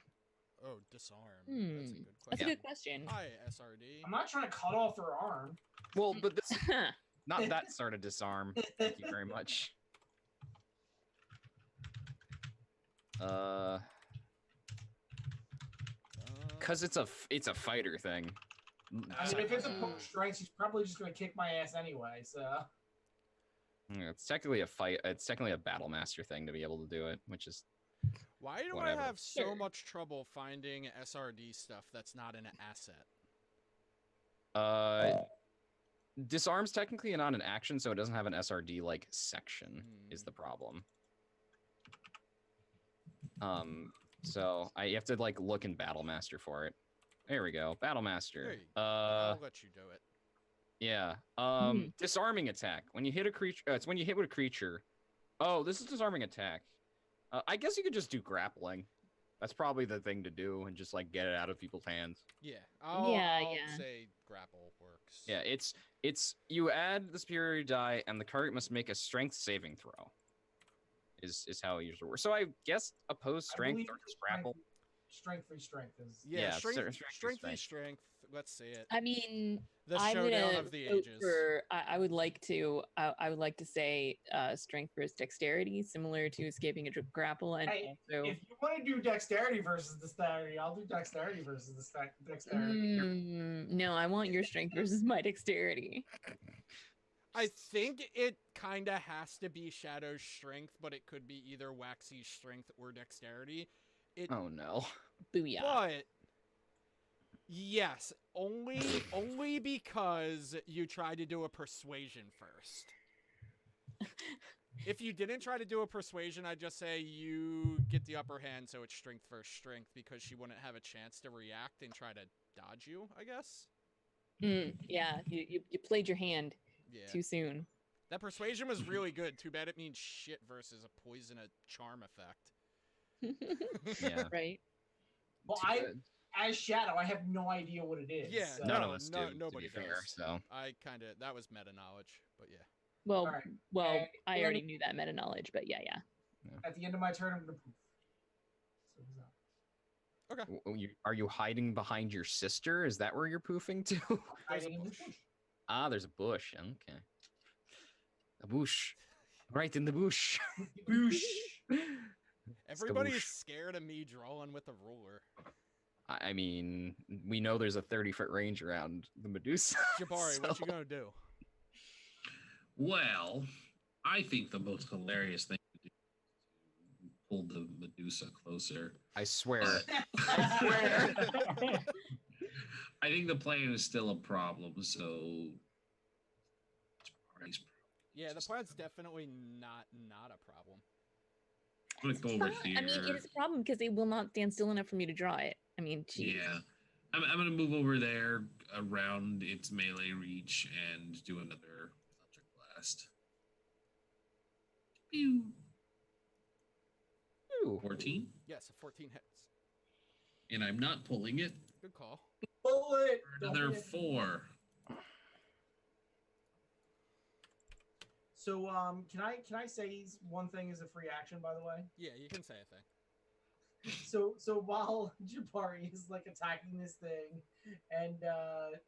S1: Oh, disarm. That's a good
S3: That's a
S1: question.
S3: good question.
S1: Hi, SRD.
S4: I'm not trying to cut off her arm.
S2: Well, but this not that sort of disarm. Thank you very much. Cause it's a fighter thing.
S4: I mean, if it's a poke strength, she's probably just gonna kick my ass anyway. So
S2: Yeah, it's technically a fight. It's technically a battle master thing to be able to do it, which is
S1: Why do
S2: Whatever.
S1: I have so
S3: Sure.
S1: much trouble finding SRD stuff that's not an asset?
S2: disarm's technically not an action, so it doesn't have an SRD like section. Is
S1: Hmm.
S2: the problem? So you have to like look in battle master for it. There we go, battle master.
S1: There you go. I'll let you do it.
S2: Yeah.
S3: Hmm.
S2: Disarming attack. When you hit a creature, it's when you hit with a creature. Oh, this is disarming attack. I guess you could just do grappling. That's probably the thing to do, and just like get it out of people's hands.
S1: Yeah.
S3: Yeah,
S1: I'll
S3: yeah.
S1: say grapple works.
S2: Yeah, it's you add the superior die, and the target must make a strength saving throw. Is how it usually works. So I guess opposed
S4: I
S2: strength
S4: believe
S2: or
S4: the
S2: just grapple.
S4: Strength v strength is.
S1: Yeah,
S2: Yeah,
S1: strength,
S2: strength
S1: strength,
S2: v
S1: v strength. Let's see it.
S3: I mean,
S1: The
S3: I'm
S1: showdown
S3: gonna
S1: of the
S3: vote
S1: ages.
S3: for. I would like to. I would like to say strength versus dexterity, similar to escaping a grapple, and
S4: Hey,
S3: also.
S4: If you want to do dexterity versus dexterity, I'll do dexterity versus dexterity.
S3: No, I want your strength versus my dexterity.
S1: I think it kind of has to be Shadow's strength, but it could be either Waxy's strength or dexterity.
S2: Oh no.
S3: Booyah.
S1: But yes, only because you tried to do a persuasion first. If you didn't try to do a persuasion, I'd just say you get the upper hand, so it's strength versus strength, because she wouldn't have a chance to react and try to dodge you, I guess.
S3: Yeah, you played your hand
S1: Yeah.
S3: too soon.
S1: That persuasion was really good. Too bad it means shit versus a poison, a charm effect.
S2: Yeah.
S3: Right.
S4: Well,
S2: Too bad.
S4: as Shadow, I have no idea what it is.
S1: Yeah,
S4: so-
S2: None
S1: no,
S2: of us
S1: no-
S2: do.
S1: nobody
S2: to be fair,
S1: does.
S2: so
S1: I kind of, that was meta knowledge, but yeah.
S3: Well,
S4: Alright,
S3: well,
S4: and
S3: I
S4: then-
S3: already knew that meta knowledge, but yeah.
S4: At the end of my turn, I'm gonna poof. So what's that?
S2: Are you hiding behind your sister? Is that where you're poofing to?
S1: There's a
S4: Hiding in this
S1: bush.
S4: bush.
S2: Ah, there's a bush. Okay. A bush. Right in the bush.
S4: Boosh.
S1: Everybody's
S2: whoosh.
S1: scared of me drawing with a ruler.
S2: I mean, we know there's a 30-foot range around the Medusa.
S1: Jabari, what you
S2: so-
S1: gonna do?
S5: Well, I think the most hilarious thing to do is to pull the Medusa closer.
S2: I swear.
S4: I swear.
S5: I think the plan is still a problem, so
S1: Yeah, the plan's definitely not a problem.
S5: I'm gonna go over
S3: Well,
S5: here.
S3: I mean, it is a problem because they will not stand still enough for me to draw it. I mean, geez.
S5: Yeah. I'm gonna move over there around its melee reach and do another electric blast. Pew.
S2: Ooh.
S5: 14.
S1: Yes, a 14 hits.
S5: And I'm not pulling it.
S1: Good call.
S4: Bullet.
S5: For another 4.
S4: So can I say one thing as a free action, by the way?
S1: Yeah, you can say a thing.
S4: So while Jabari is like attacking this thing, and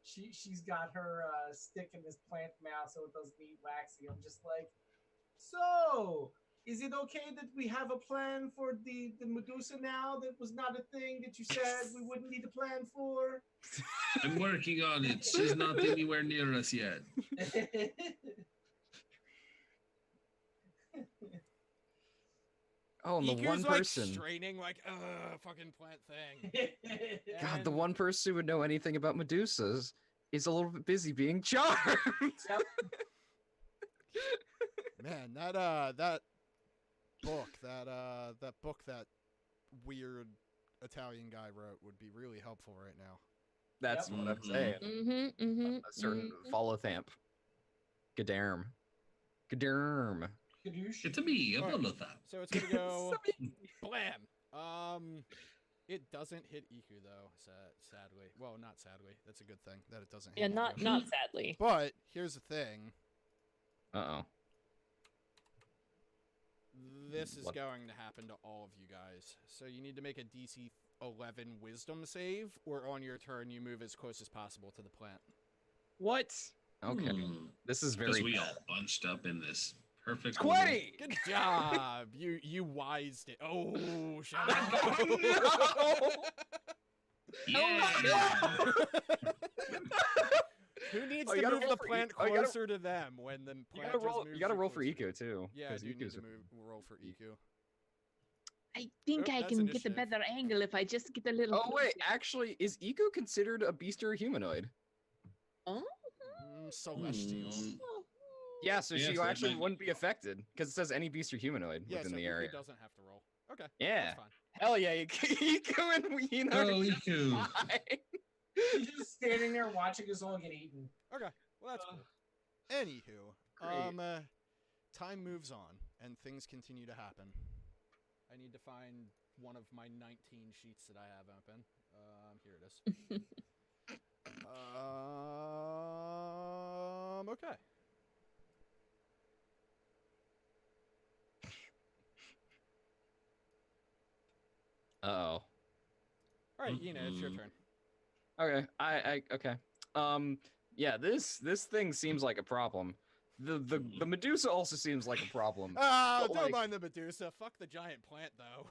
S4: she's got her stick in this plant mouth so it doesn't eat Waxy, I'm just like, so is it okay that we have a plan for the Medusa now? That was not a thing that you said we wouldn't need a plan for.
S5: I'm working on it. She's not anywhere near us yet.
S2: Oh, and the
S1: Iku's
S2: one
S1: like
S2: person.
S1: straining, like, fucking plant thing.
S2: God, the
S1: And-
S2: one person who would know anything about Medusas is a little bit busy being charmed.
S4: Yep.
S1: Man, that book, that book that weird Italian guy wrote would be really helpful right now.
S2: That's
S4: Yep.
S2: what I'm
S5: Mhm.
S2: saying.
S3: Mm-hmm, mm-hmm,
S2: A certain follow thamp. Gadarm. Gadarm.
S4: Kadoosh.
S5: It's a me, a
S1: Alright.
S5: Molotov.
S1: So it's gonna go blam. It doesn't hit Iku though, sadly. Well, not sadly. That's a good thing that it doesn't hit.
S3: Yeah,
S1: Iku.
S3: not sadly.
S1: But here's the thing.
S2: Uh-oh.
S1: This is
S2: What?
S1: going to happen to all of you guys. So you need to make a DC 11 Wisdom save, or on your turn you move as close as possible to the plant.
S2: What? Okay. This is
S5: Because
S2: very
S5: we
S2: bad.
S5: all bunched up in this perfect
S2: 20!
S1: Good job. you wised it. Oh, shut up.
S2: No!
S5: Yeah.
S1: Who needs
S2: Oh, you
S1: to
S2: gotta
S1: move
S2: roll
S1: the
S2: for
S1: plant
S2: oh, you gotta-
S1: closer to them when the
S2: You
S1: plant
S2: gotta
S1: just
S2: roll.
S1: moves
S2: You gotta roll for
S1: closer?
S2: eco too.
S1: Yeah, I
S2: 'cause
S1: do need
S2: Eco's
S1: to
S2: a-
S1: roll for EQ.
S3: I think
S1: Oh,
S3: I
S1: that's
S3: can get a
S1: initiative.
S3: better angle if I just get a little.
S2: Oh wait,
S3: closer.
S2: actually, is eco considered a beast or a humanoid?
S3: Oh.
S1: Celestial.
S2: Yeah, so
S5: Yeah,
S2: she
S5: so that
S2: actually
S5: might-
S2: wouldn't be affected because it says any beast or humanoid
S1: Yeah,
S2: within
S1: so
S2: the
S1: EQ
S2: area.
S1: doesn't have to roll. Okay.
S2: Yeah.
S1: That's fine.
S2: Hell yeah, eco and Wiener.
S5: Oh, Iku.
S4: She's just standing there watching us all get eaten.
S1: Okay. Well, that's cool. Anywho,
S2: Great.
S1: time moves on and things continue to happen. I need to find one of my 19 sheets that I have open. Here it is. Okay.
S2: Uh-oh.
S1: All right, Yina, it's your
S5: Mhm.
S1: turn.
S2: Okay. Okay. Yeah, this thing seems like a problem. The Medusa also seems like a problem. But,
S1: Don't
S2: like-
S1: mind the Medusa. Fuck the giant plant, though.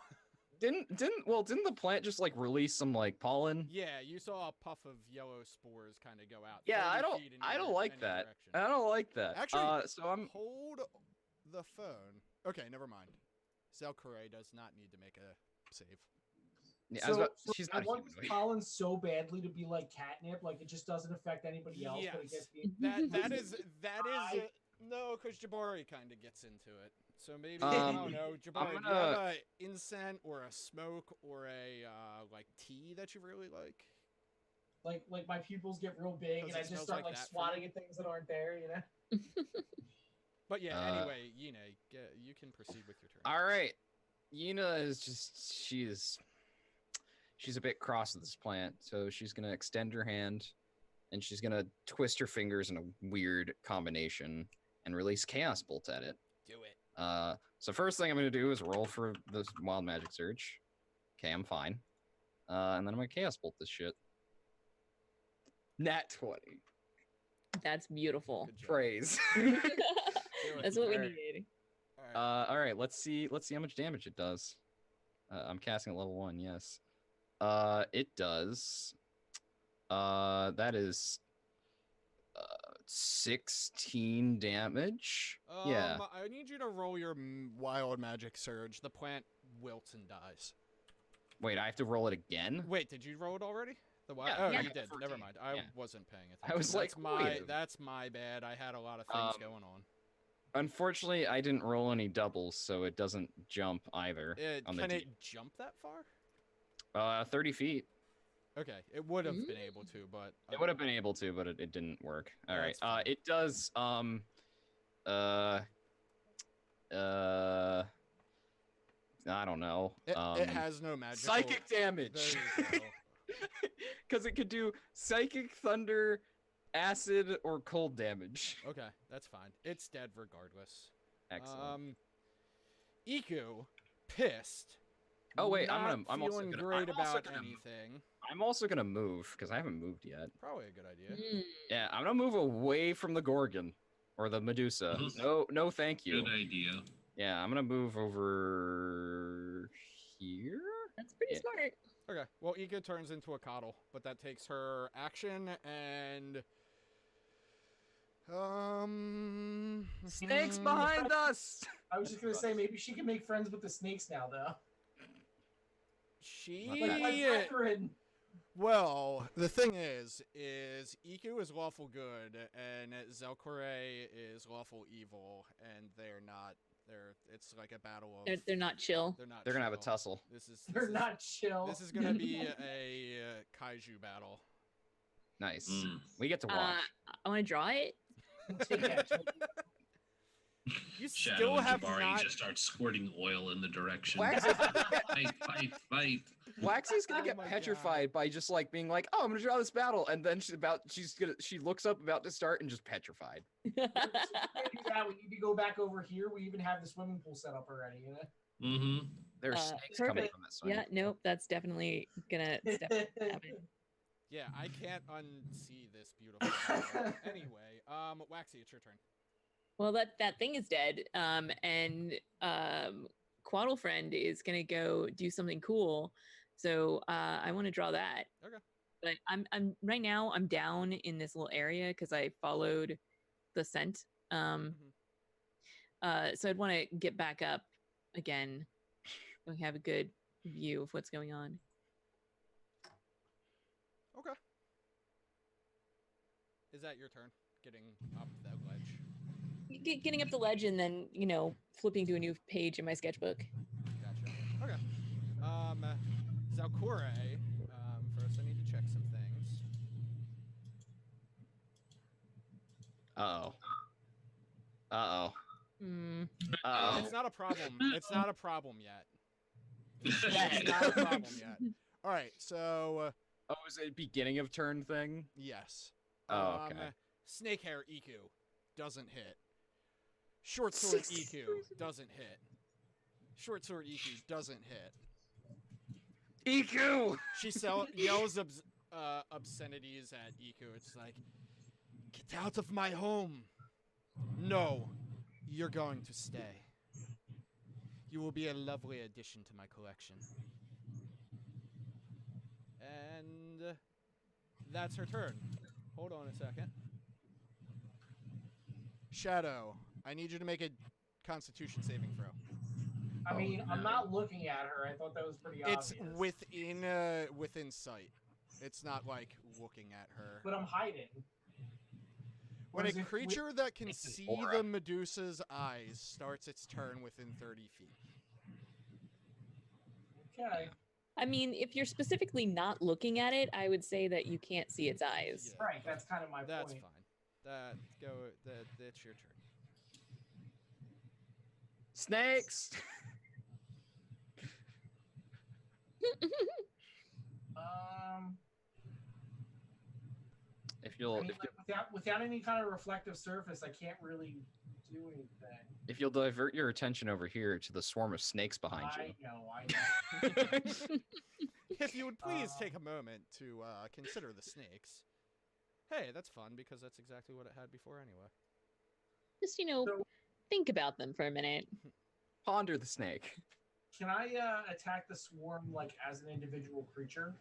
S2: Didn't the plant just like release some like pollen?
S1: Yeah, you saw a puff of yellow spores kind of go out.
S2: Yeah,
S1: 30
S2: I don't
S1: feet in
S2: I don't
S1: your-
S2: like
S1: in your
S2: that.
S1: direction.
S2: I don't like that.
S1: Actually,
S2: so I'm
S1: Hold the phone. Okay, never mind. Zelkore does not need to make a save.
S2: yeah, I was about,
S4: So
S2: she's
S4: I
S2: not a
S4: want
S2: humanoid.
S4: Colin so badly to be like catnip, like it just doesn't affect anybody else, but it
S1: Yes.
S4: gets me.
S1: That is no, because Jabari kind of gets into it. So maybe I don't know, Jabari. Do you have a incense or a smoke or a like tea that you really like?
S4: Like my pupils get real big,
S1: Does
S4: and I
S1: it
S4: just
S1: smells
S4: start
S1: like
S4: like
S1: that for
S4: swatting
S1: you?
S4: at things that aren't there, you know.
S1: But yeah,
S2: Uh,
S1: anyway, Yine, you can proceed with your turn.
S2: All right. Yuna is just she's a bit cross with this plant, so she's gonna extend her hand and she's gonna twist her fingers in a weird combination and release Chaos Bolt at it.
S1: Do it.
S2: So first thing I'm gonna do is roll for this Wild Magic Surge. Okay, I'm fine. And then I'm gonna Chaos Bolt this shit. Nat 20.
S3: That's beautiful.
S1: Good job.
S2: Praise.
S1: Do it.
S3: That's what we
S2: Alright.
S3: needed.
S1: All right.
S2: All right, let's see how much damage it does. I'm casting at level 1, yes. It does. That is 16 damage. Yeah.
S1: I need you to roll your wild magic surge. The plant wilts and dies.
S2: Wait, I have to roll it again?
S1: Wait, did you roll it already? The wild?
S2: Yeah,
S1: Oh,
S3: yeah.
S1: you did. Never
S2: 14.
S1: mind. I
S2: Yeah.
S1: wasn't paying attention.
S2: I was
S1: that's
S2: like,
S1: my
S2: wait a-
S1: that's my bad. I had a lot of things going on.
S2: Unfortunately, I didn't roll any doubles, so it doesn't jump either. on the
S1: Can
S2: D-
S1: it jump that far?
S2: 30 feet.
S1: Okay, it would have been able to, but
S2: It would have been able to, but it didn't work. All right.
S1: That's fine.
S2: It does. I don't know.
S1: It has no magical.
S2: psychic damage.
S1: There you go.
S2: Because it could do psychic thunder acid or cold damage.
S1: Okay, that's fine. It's dead regardless.
S2: Excellent.
S1: Iku, pissed.
S2: Oh, wait,
S1: not
S2: I'm also
S1: feeling
S2: gonna-
S1: great
S2: I'm also
S1: about
S2: gonna-
S1: anything.
S2: I'm also gonna move because I haven't moved yet.
S1: Probably a good idea.
S3: Mm.
S2: Yeah, I'm gonna move away from the Gorgon or the Medusa.
S5: Mhm.
S2: No, thank you.
S5: Good idea.
S2: Yeah, I'm gonna move over here.
S3: That's pretty
S2: Yeah.
S3: smart.
S1: Okay, well, Ika turns into a coddle, but that takes her action and.
S2: Snakes behind us.
S4: I was just gonna say maybe she can make friends with the snakes now, though.
S1: She.
S4: Like Catherine.
S1: Well, the thing is Iku is lawful good and Zelkore is lawful evil, and they're not. It's like a battle of.
S3: They're not chill.
S1: They're not.
S2: They're gonna have a
S1: chill.
S2: tussle.
S4: They're not chill.
S1: This is gonna be a kaiju battle.
S2: Nice.
S5: Mm.
S2: We get to watch.
S3: I want to draw it.
S4: Yeah,
S1: You
S5: Shadow
S1: still
S5: and
S1: have
S5: Jabari
S1: not.
S5: just start squirting oil in the direction.
S2: Waxy-
S5: Fight.
S2: Waxy's gonna
S1: Oh
S2: get
S1: my
S2: petrified by just like being like, "Oh, I'm gonna draw this battle," and then she looks up about to start and just petrified.
S4: We can't do that. We need to go back over here. We even have the swimming pool set up already. You know?
S5: Mm-hmm.
S2: There's snakes coming
S3: perfect.
S2: from this one.
S3: Yeah, nope, that's definitely gonna happen.
S1: Yeah, I can't unsee this beautiful battle. Anyway, Waxy, it's your turn.
S3: Well, that thing is dead. And Quaddle Friend is gonna go do something cool. So I want to draw that.
S1: Okay.
S3: But I'm right now I'm down in this little area because I followed the scent. So I'd want to get back up again. We have a good view of what's going on.
S1: Okay. Is that your turn? Getting up that ledge.
S3: Getting up the ledge and then flipping to a new page in my sketchbook.
S1: Gotcha. Okay. Zalkure, first I need to check some things.
S3: Hmm.
S1: It's not a problem. It's not a problem yet. It's not a problem yet. All right, so
S2: Oh, is it a beginning of turn thing?
S1: yes.
S2: Oh, okay.
S1: Snake hair EQ doesn't hit. Short sword EQ doesn't hit. Short sword EQ doesn't hit.
S2: EQ.
S1: She yells obscenities at Iku. It's like, get out of my home. No, you're going to stay. You will be a lovely addition to my collection. And that's her turn. Hold on a second. Shadow, I need you to make a Constitution saving throw.
S4: I mean, I'm not looking at her. I thought that was pretty
S1: It's
S4: obvious.
S1: within sight. It's not like looking at her.
S4: But I'm hiding.
S1: When
S4: Whereas
S1: a
S4: if we-
S1: creature that can
S2: It's an
S1: see
S2: aura.
S1: the Medusa's eyes starts its turn within 30 feet.
S4: Okay.
S1: Yeah.
S3: I mean, if you're specifically not looking at it, I would say that you can't see its eyes.
S1: Yeah,
S4: Right, that's kind of my
S1: That's
S4: point.
S1: fine. That's your turn.
S2: Snakes. If
S4: I
S2: you'll
S4: mean, without any kind of reflective surface, I can't really do anything.
S2: if you'll divert your attention over here to the swarm of snakes behind
S4: I
S2: you.
S4: know.
S1: If you would please
S4: Uh,
S1: take a moment to consider the snakes. Hey, that's fun because that's exactly what it had before anyway.
S3: Just
S4: So-
S3: think about them for a minute.
S2: Ponder the snake.
S4: Can I attack the swarm like as an individual creature?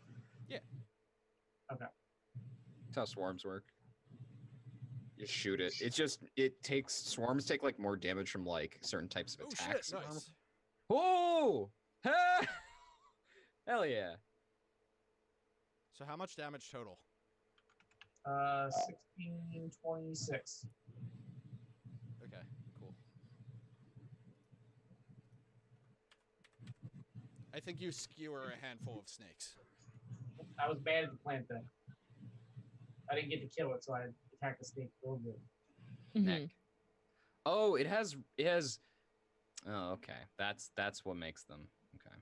S2: That's how swarms work. You shoot it. Swarms take like more damage from like certain types of
S1: Oh
S2: attacks.
S1: shit, nice.
S2: Oh! Ha! Hell yeah.
S1: So how much damage total?
S4: 1626.
S1: Okay, cool. I think you skewer a handful of snakes.
S4: I was bad at the plant thing. I didn't get to kill it, so I attacked the snake real good.
S3: Mhm.
S2: Oh, it has. Oh, okay. That's what makes them. Okay.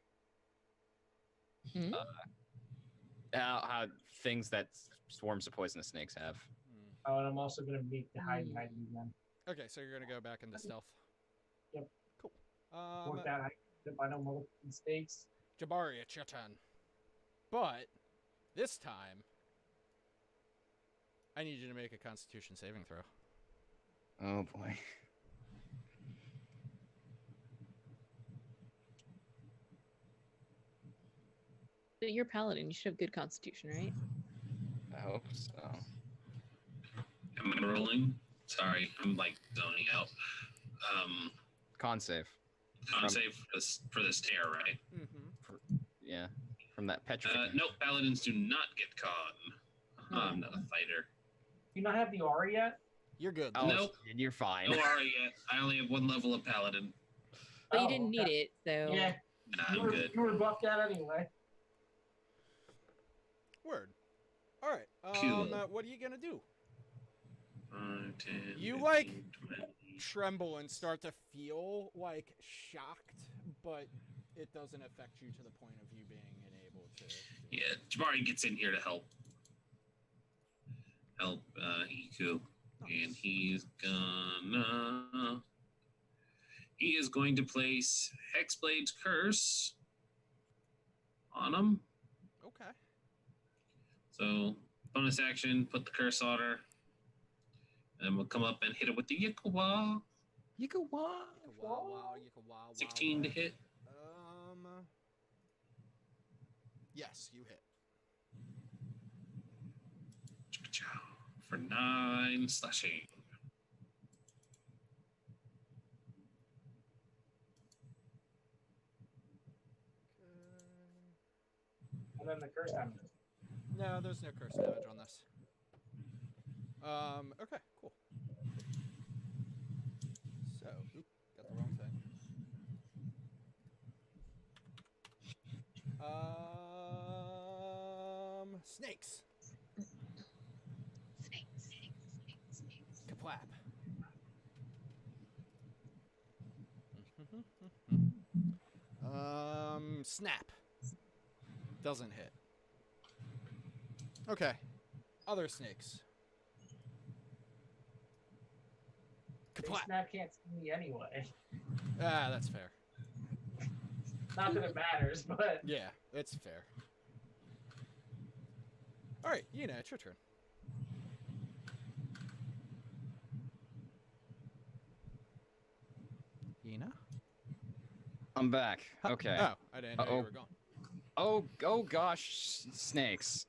S3: Mhm.
S2: How things that swarms of poisonous snakes have.
S4: Oh, and I'm also gonna make the hidey again.
S1: Okay, so you're gonna go back into stealth.
S4: Yep.
S1: Cool.
S4: Work that if I don't make mistakes.
S1: Jabari, it's your turn. But this time, I need you to make a Constitution saving throw.
S2: Oh boy.
S3: But you're paladin. You should have good constitution, right?
S2: I hope so.
S5: Am I rolling? Sorry, I'm like zoning out.
S2: Con save.
S5: Con save for this tear, right?
S1: Mm-hmm.
S2: Yeah. From that petrification.
S5: Nope, paladins do not get con. I'm not a fighter.
S4: Do you not have the aura yet?
S1: You're good.
S2: Oh,
S5: Nope.
S2: You're fine.
S5: No aura yet. I only have 1 level of paladin.
S3: But you didn't need it, so.
S4: Yeah,
S5: Nah,
S4: you
S5: I'm
S4: were,
S5: good.
S4: you were buffed out anyway.
S1: Word. All right.
S5: Cool.
S1: What are you gonna do?
S5: 5, 10,
S1: You,
S5: 15,
S1: like,
S5: 20.
S1: Tremble and start to feel like shocked, but it doesn't affect you to the point of you being unable to.
S5: Yeah, Jabari gets in here to help Iku. And he is going to place Hexblade's Curse on him.
S1: Okay.
S5: So bonus action, put the curse on her. And we'll come up and hit it with the Yikawa.
S2: Yikawa.
S1: Wow.
S5: 16 to hit.
S1: Yes, you hit.
S5: For 9 slashing.
S4: And then the curse damage.
S1: No, there's no curse damage on this. Okay, cool. So, oop, got the wrong thing. Snakes.
S3: Snakes.
S1: Kaplap. Snap. Doesn't hit. Okay. Other snakes. Kaplat.
S4: Snap can't see me anyway.
S1: Ah, that's fair.
S4: Not that it matters, but
S1: Yeah, it's fair. Alright, Yuna, it's your turn. Yuna?
S2: I'm back. Okay.
S1: Oh, I didn't know you
S2: Uh-oh.
S1: were gone.
S2: Oh gosh, snakes.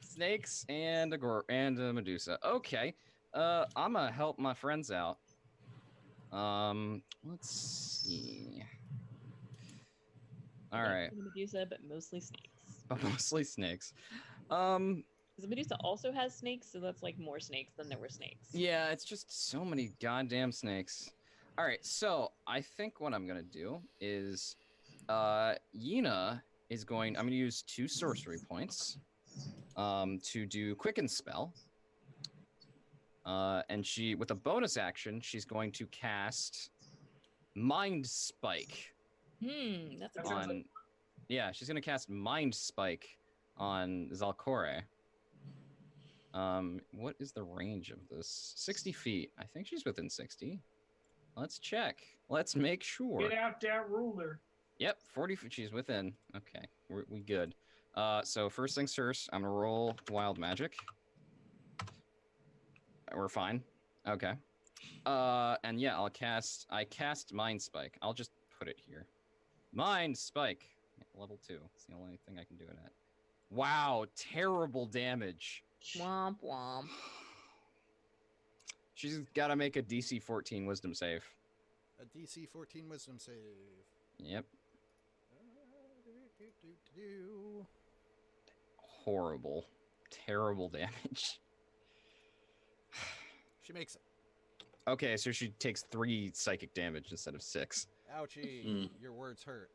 S2: Snakes and a Medusa. Okay. I'm gonna help my friends out. Let's see. All right.
S3: Medusa, but mostly snakes.
S2: Mostly snakes.
S3: Because Medusa also has snakes, so that's like more snakes than there were snakes.
S2: Yeah, it's just so many goddamn snakes. All right, so I think what I'm gonna do is, Yina is going. I'm gonna use 2 sorcery points, to do Quicken Spell. And she, with a bonus action, she's going to cast Mind Spike
S3: That's a
S4: That
S3: good
S4: sounds
S3: one.
S2: on. Yeah, she's gonna cast Mind Spike on Zalcore. What is the range of this? 60 feet. I think she's within 60. Let's check. Let's make sure.
S4: get out that ruler.
S2: Yep, 40 feet. She's within. Okay, we good. So first things first, I'm gonna roll Wild Magic. We're fine. Okay. And yeah, I cast Mind Spike. I'll just put it here. Mind Spike. Level 2. It's the only thing I can do it at. Wow, terrible damage.
S3: Womp womp.
S2: She's got to make a DC 14 Wisdom save.
S1: A DC 14 Wisdom save.
S2: Yep.
S1: Do.
S2: Horrible. Terrible damage.
S1: She makes it.
S2: Okay, so she takes 3 psychic damage instead of 6.
S1: Ouchie, your words hurt.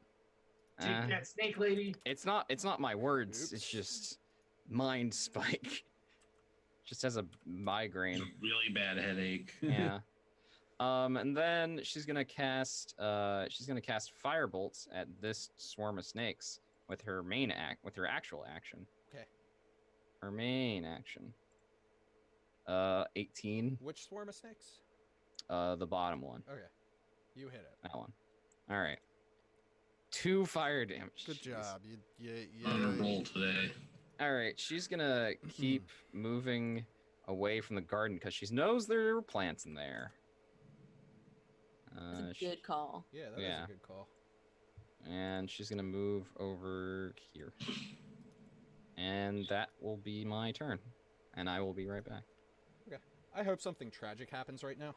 S4: Take that snake lady.
S2: It's not my words.
S1: Oops.
S2: It's just Mind Spike. Just has a migraine.
S5: Really bad headache.
S2: Yeah. And then she's gonna cast fire bolts at this swarm of snakes with her actual action.
S1: Okay.
S2: Her main action. 18.
S1: Which swarm of snakes?
S2: The bottom one.
S1: Okay. You hit it.
S2: That one. All right. 2 fire damage.
S1: Good
S2: Jeez.
S1: job.
S5: On a roll today.
S2: All right, she's gonna keep moving away from the garden because she knows there are plants in there.
S3: That's a good call.
S1: Yeah, that is
S2: Yeah.
S1: a good call.
S2: And she's gonna move over here. And that will be my turn. And I will be right back.
S1: I hope something tragic happens right now.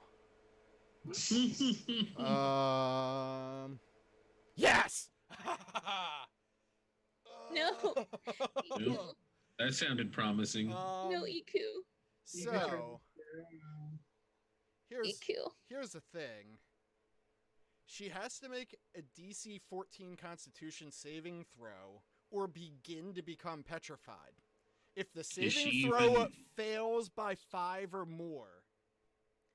S1: Yes!
S3: No.
S5: Nope. That sounded promising.
S3: No, Iku.
S1: So, here's
S3: Iku.
S1: here's the thing. She has to make a DC 14 Constitution saving throw or begin to become petrified. If the saving
S5: she
S1: throw
S5: even-
S1: fails by 5 or more,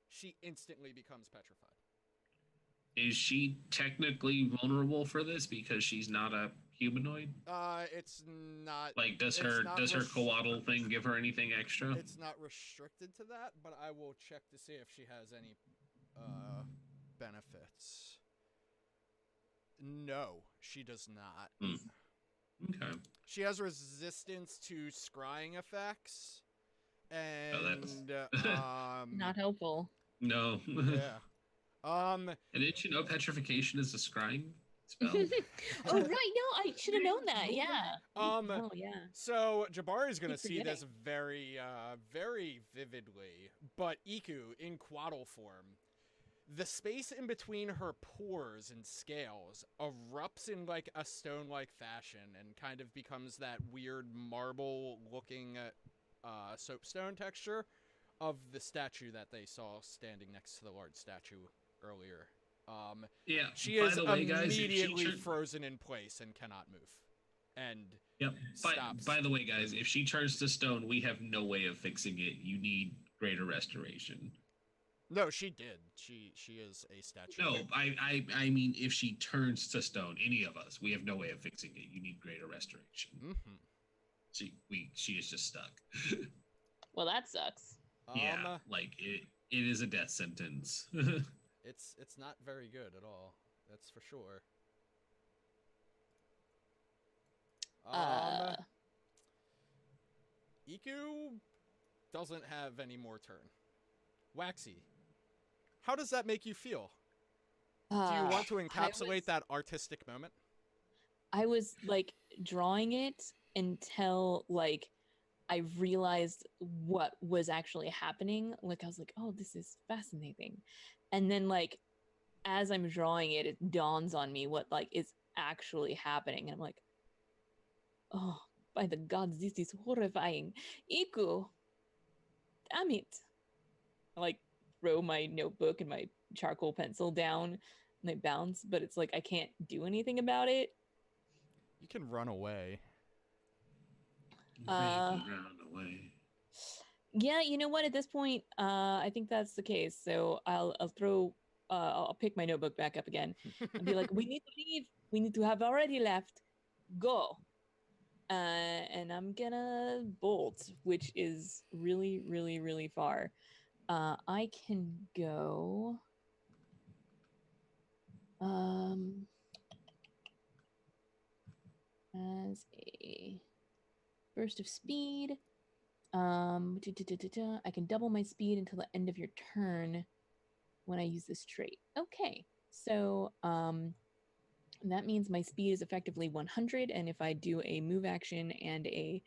S1: she instantly becomes petrified.
S5: Is she technically vulnerable for this because she's not a humanoid?
S1: It's not.
S5: Like, does
S1: it's
S5: her
S1: not
S5: coatl thing give her anything extra?
S1: It's not restricted to that, but I will check to see if she has any benefits. No, she does not.
S5: Okay.
S1: She has resistance to scrying effects, and
S3: Not helpful.
S5: No.
S1: yeah.
S5: And didn't you know petrification is a scrying spell?
S3: Oh right, no, I should have known that. Yeah. Oh yeah.
S1: So Jabari's gonna
S3: Keep
S1: see this
S3: forgetting.
S1: very, very vividly, but Iku in quaddle form, the space in between her pores and scales erupts in like a stone-like fashion and kind of becomes that weird marble-looking soapstone texture of the statue that they saw standing next to the large statue earlier.
S5: Yeah.
S1: She
S5: by
S1: is
S5: the way, guys, if she
S1: immediately
S5: turn-
S1: frozen in place and cannot move. And
S5: Yep.
S1: stops.
S5: By the way, guys, if she turns to stone, we have no way of fixing it. You need greater restoration.
S1: no, she did. She is a statue.
S5: No, I mean, if she turns to stone, any of us, we have no way of fixing it. You need greater restoration.
S1: Mm-hmm.
S5: She is just stuck.
S3: Well, that sucks.
S5: Yeah, like it is a death sentence.
S1: It's not very good at all. That's for sure. Iku doesn't have any more turn. Waxy, how does that make you feel? Do you want to encapsulate that artistic moment?
S3: I was like drawing it until like I realized what was actually happening. Like I was like, oh, this is fascinating. And then like as I'm drawing it, it dawns on me what like is actually happening. And I'm like, oh, by the gods, this is horrifying. Iku, damn it. I like throw my notebook and my charcoal pencil down and I bounce, but it's like I can't do anything about it.
S1: You can run away.
S5: Run away.
S3: Yeah, you know what? At this point, I think that's the case. So I'll pick my notebook back up again and be like, "We need to leave. We need to have already left. Go." And I'm gonna bolt, which is really, really, really far. I can go. As a burst of speed. I can double my speed until the end of your turn when I use this trait. Okay, so that means my speed is effectively 100, and if I do a move action and a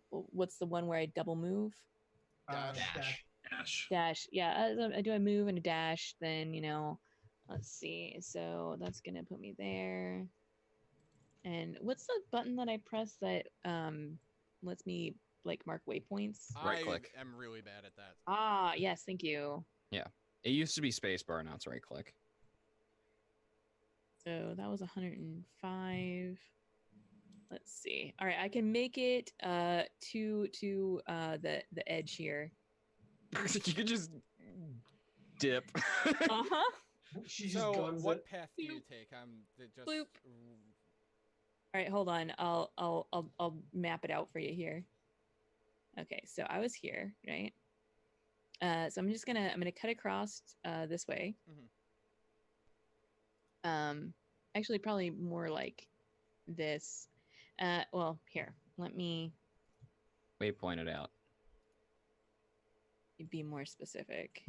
S3: what's the one where I double move?
S5: Dash.
S3: Yeah, I do a move and a dash. Then let's see. So that's gonna put me there. And what's the button that I press that lets me like mark waypoints?
S2: Right click.
S1: I am really bad at that.
S3: Ah, yes, thank you.
S2: It used to be spacebar, now it's right click.
S3: So that was 105. Let's see. All right, I can make it to the edge here.
S2: You could just dip.
S3: Uh-huh.
S4: She just
S1: So,
S4: guns
S1: what
S4: it.
S1: path do you take? Just.
S3: Bloop. All right, hold on. I'll map it out for you here. Okay, so I was here, right? So I'm gonna cut across this way. Actually, probably more like this. Well, here, let me
S2: Way pointed out.
S3: be more specific.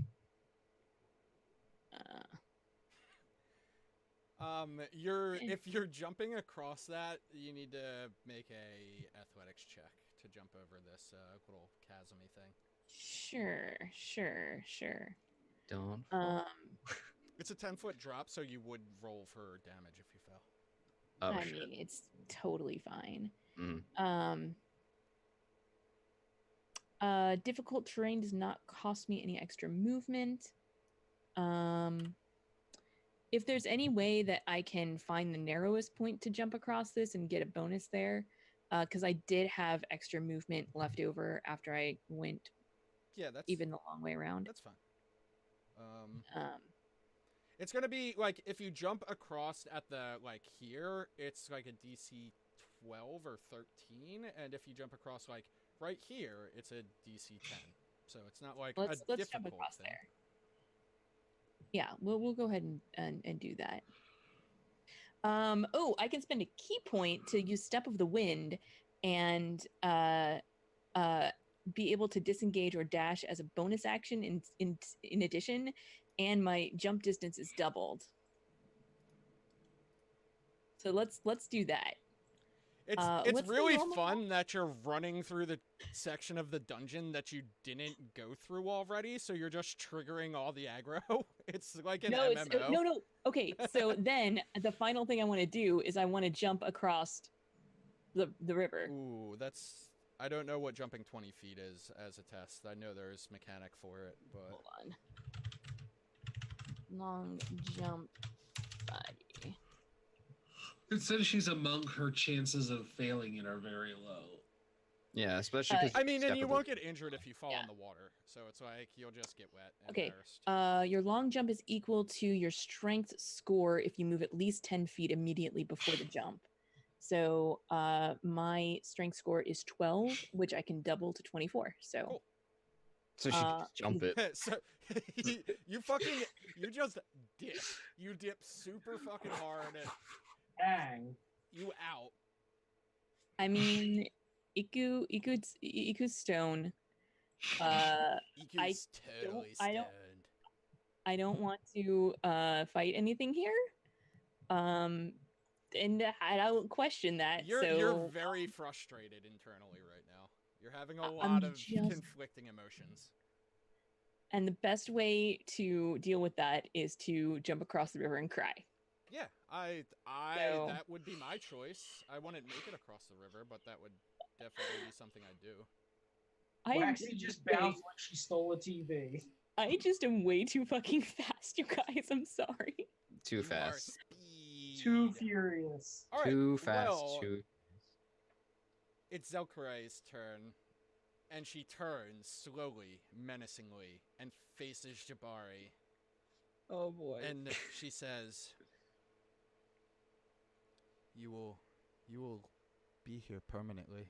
S1: If you're jumping across that, you need to make a athletics check to jump over this little chasmy thing.
S3: Sure.
S2: Don't.
S1: It's a 10-foot drop, so you would roll for damage if you fell.
S2: Oh,
S3: I
S2: shit.
S3: mean, it's totally fine.
S2: Mhm.
S3: Difficult terrain does not cost me any extra movement. If there's any way that I can find the narrowest point to jump across this and get a bonus there, because I did have extra movement left over after I went
S1: Yeah, that's
S3: even the long way around.
S1: That's fine. It's gonna be like if you jump across at the like here, it's like a DC 12 or 13, and if you jump across like right here, it's a DC 10. So it's not like
S3: Let's
S1: difficult
S3: jump across
S1: thing.
S3: there. Yeah, we'll go ahead and do that. Oh, I can spend a key point to use Step of the Wind and be able to disengage or dash as a bonus action in addition, and my jump distance is doubled. So let's do that.
S1: It's
S3: what's the
S1: really
S3: normal-
S1: fun that you're running through the section of the dungeon that you didn't go through already, so you're just triggering all the aggro. It's like an MMO.
S3: No. Okay, so then the final thing I want to do is I want to jump across the river.
S1: Ooh, I don't know what jumping 20 feet is as a test. I know there's mechanic for it, but
S3: Hold on. Long jump body.
S5: It says she's among her chances of failing it are very low.
S2: Yeah, especially because
S1: I mean, and you won't get injured if you fall in the water, so it's like you'll just get wet and
S3: Okay.
S1: embarrassed.
S3: Your long jump is equal to your strength score if you move at least 10 feet immediately before the jump. So my strength score is 12, which I can double to 24. So
S1: Cool.
S2: So she can just jump it.
S1: So you just dip. You dip super fucking hard and
S4: Dang.
S1: you out.
S3: I mean, Iku's stone.
S1: EQ's totally stoned.
S3: I don't want to fight anything here. And I don't question that.
S1: You're very frustrated internally right now. You're having a lot of conflicting emotions.
S3: And the best way to deal with that is to jump across the river and cry.
S1: Yeah, that would be my choice. I wouldn't make it across the river, but that would definitely be something I'd do.
S4: Waxy just bounced like she stole a TV.
S3: I just am way too fucking fast, you guys. I'm sorry.
S2: Too fast.
S4: Too furious.
S1: All right,
S2: Too fast.
S1: well,
S2: Too.
S1: It's Zelkarai's turn, and she turns slowly, menacingly, and faces Jabari.
S2: Oh boy.
S1: And she says, You will be here permanently.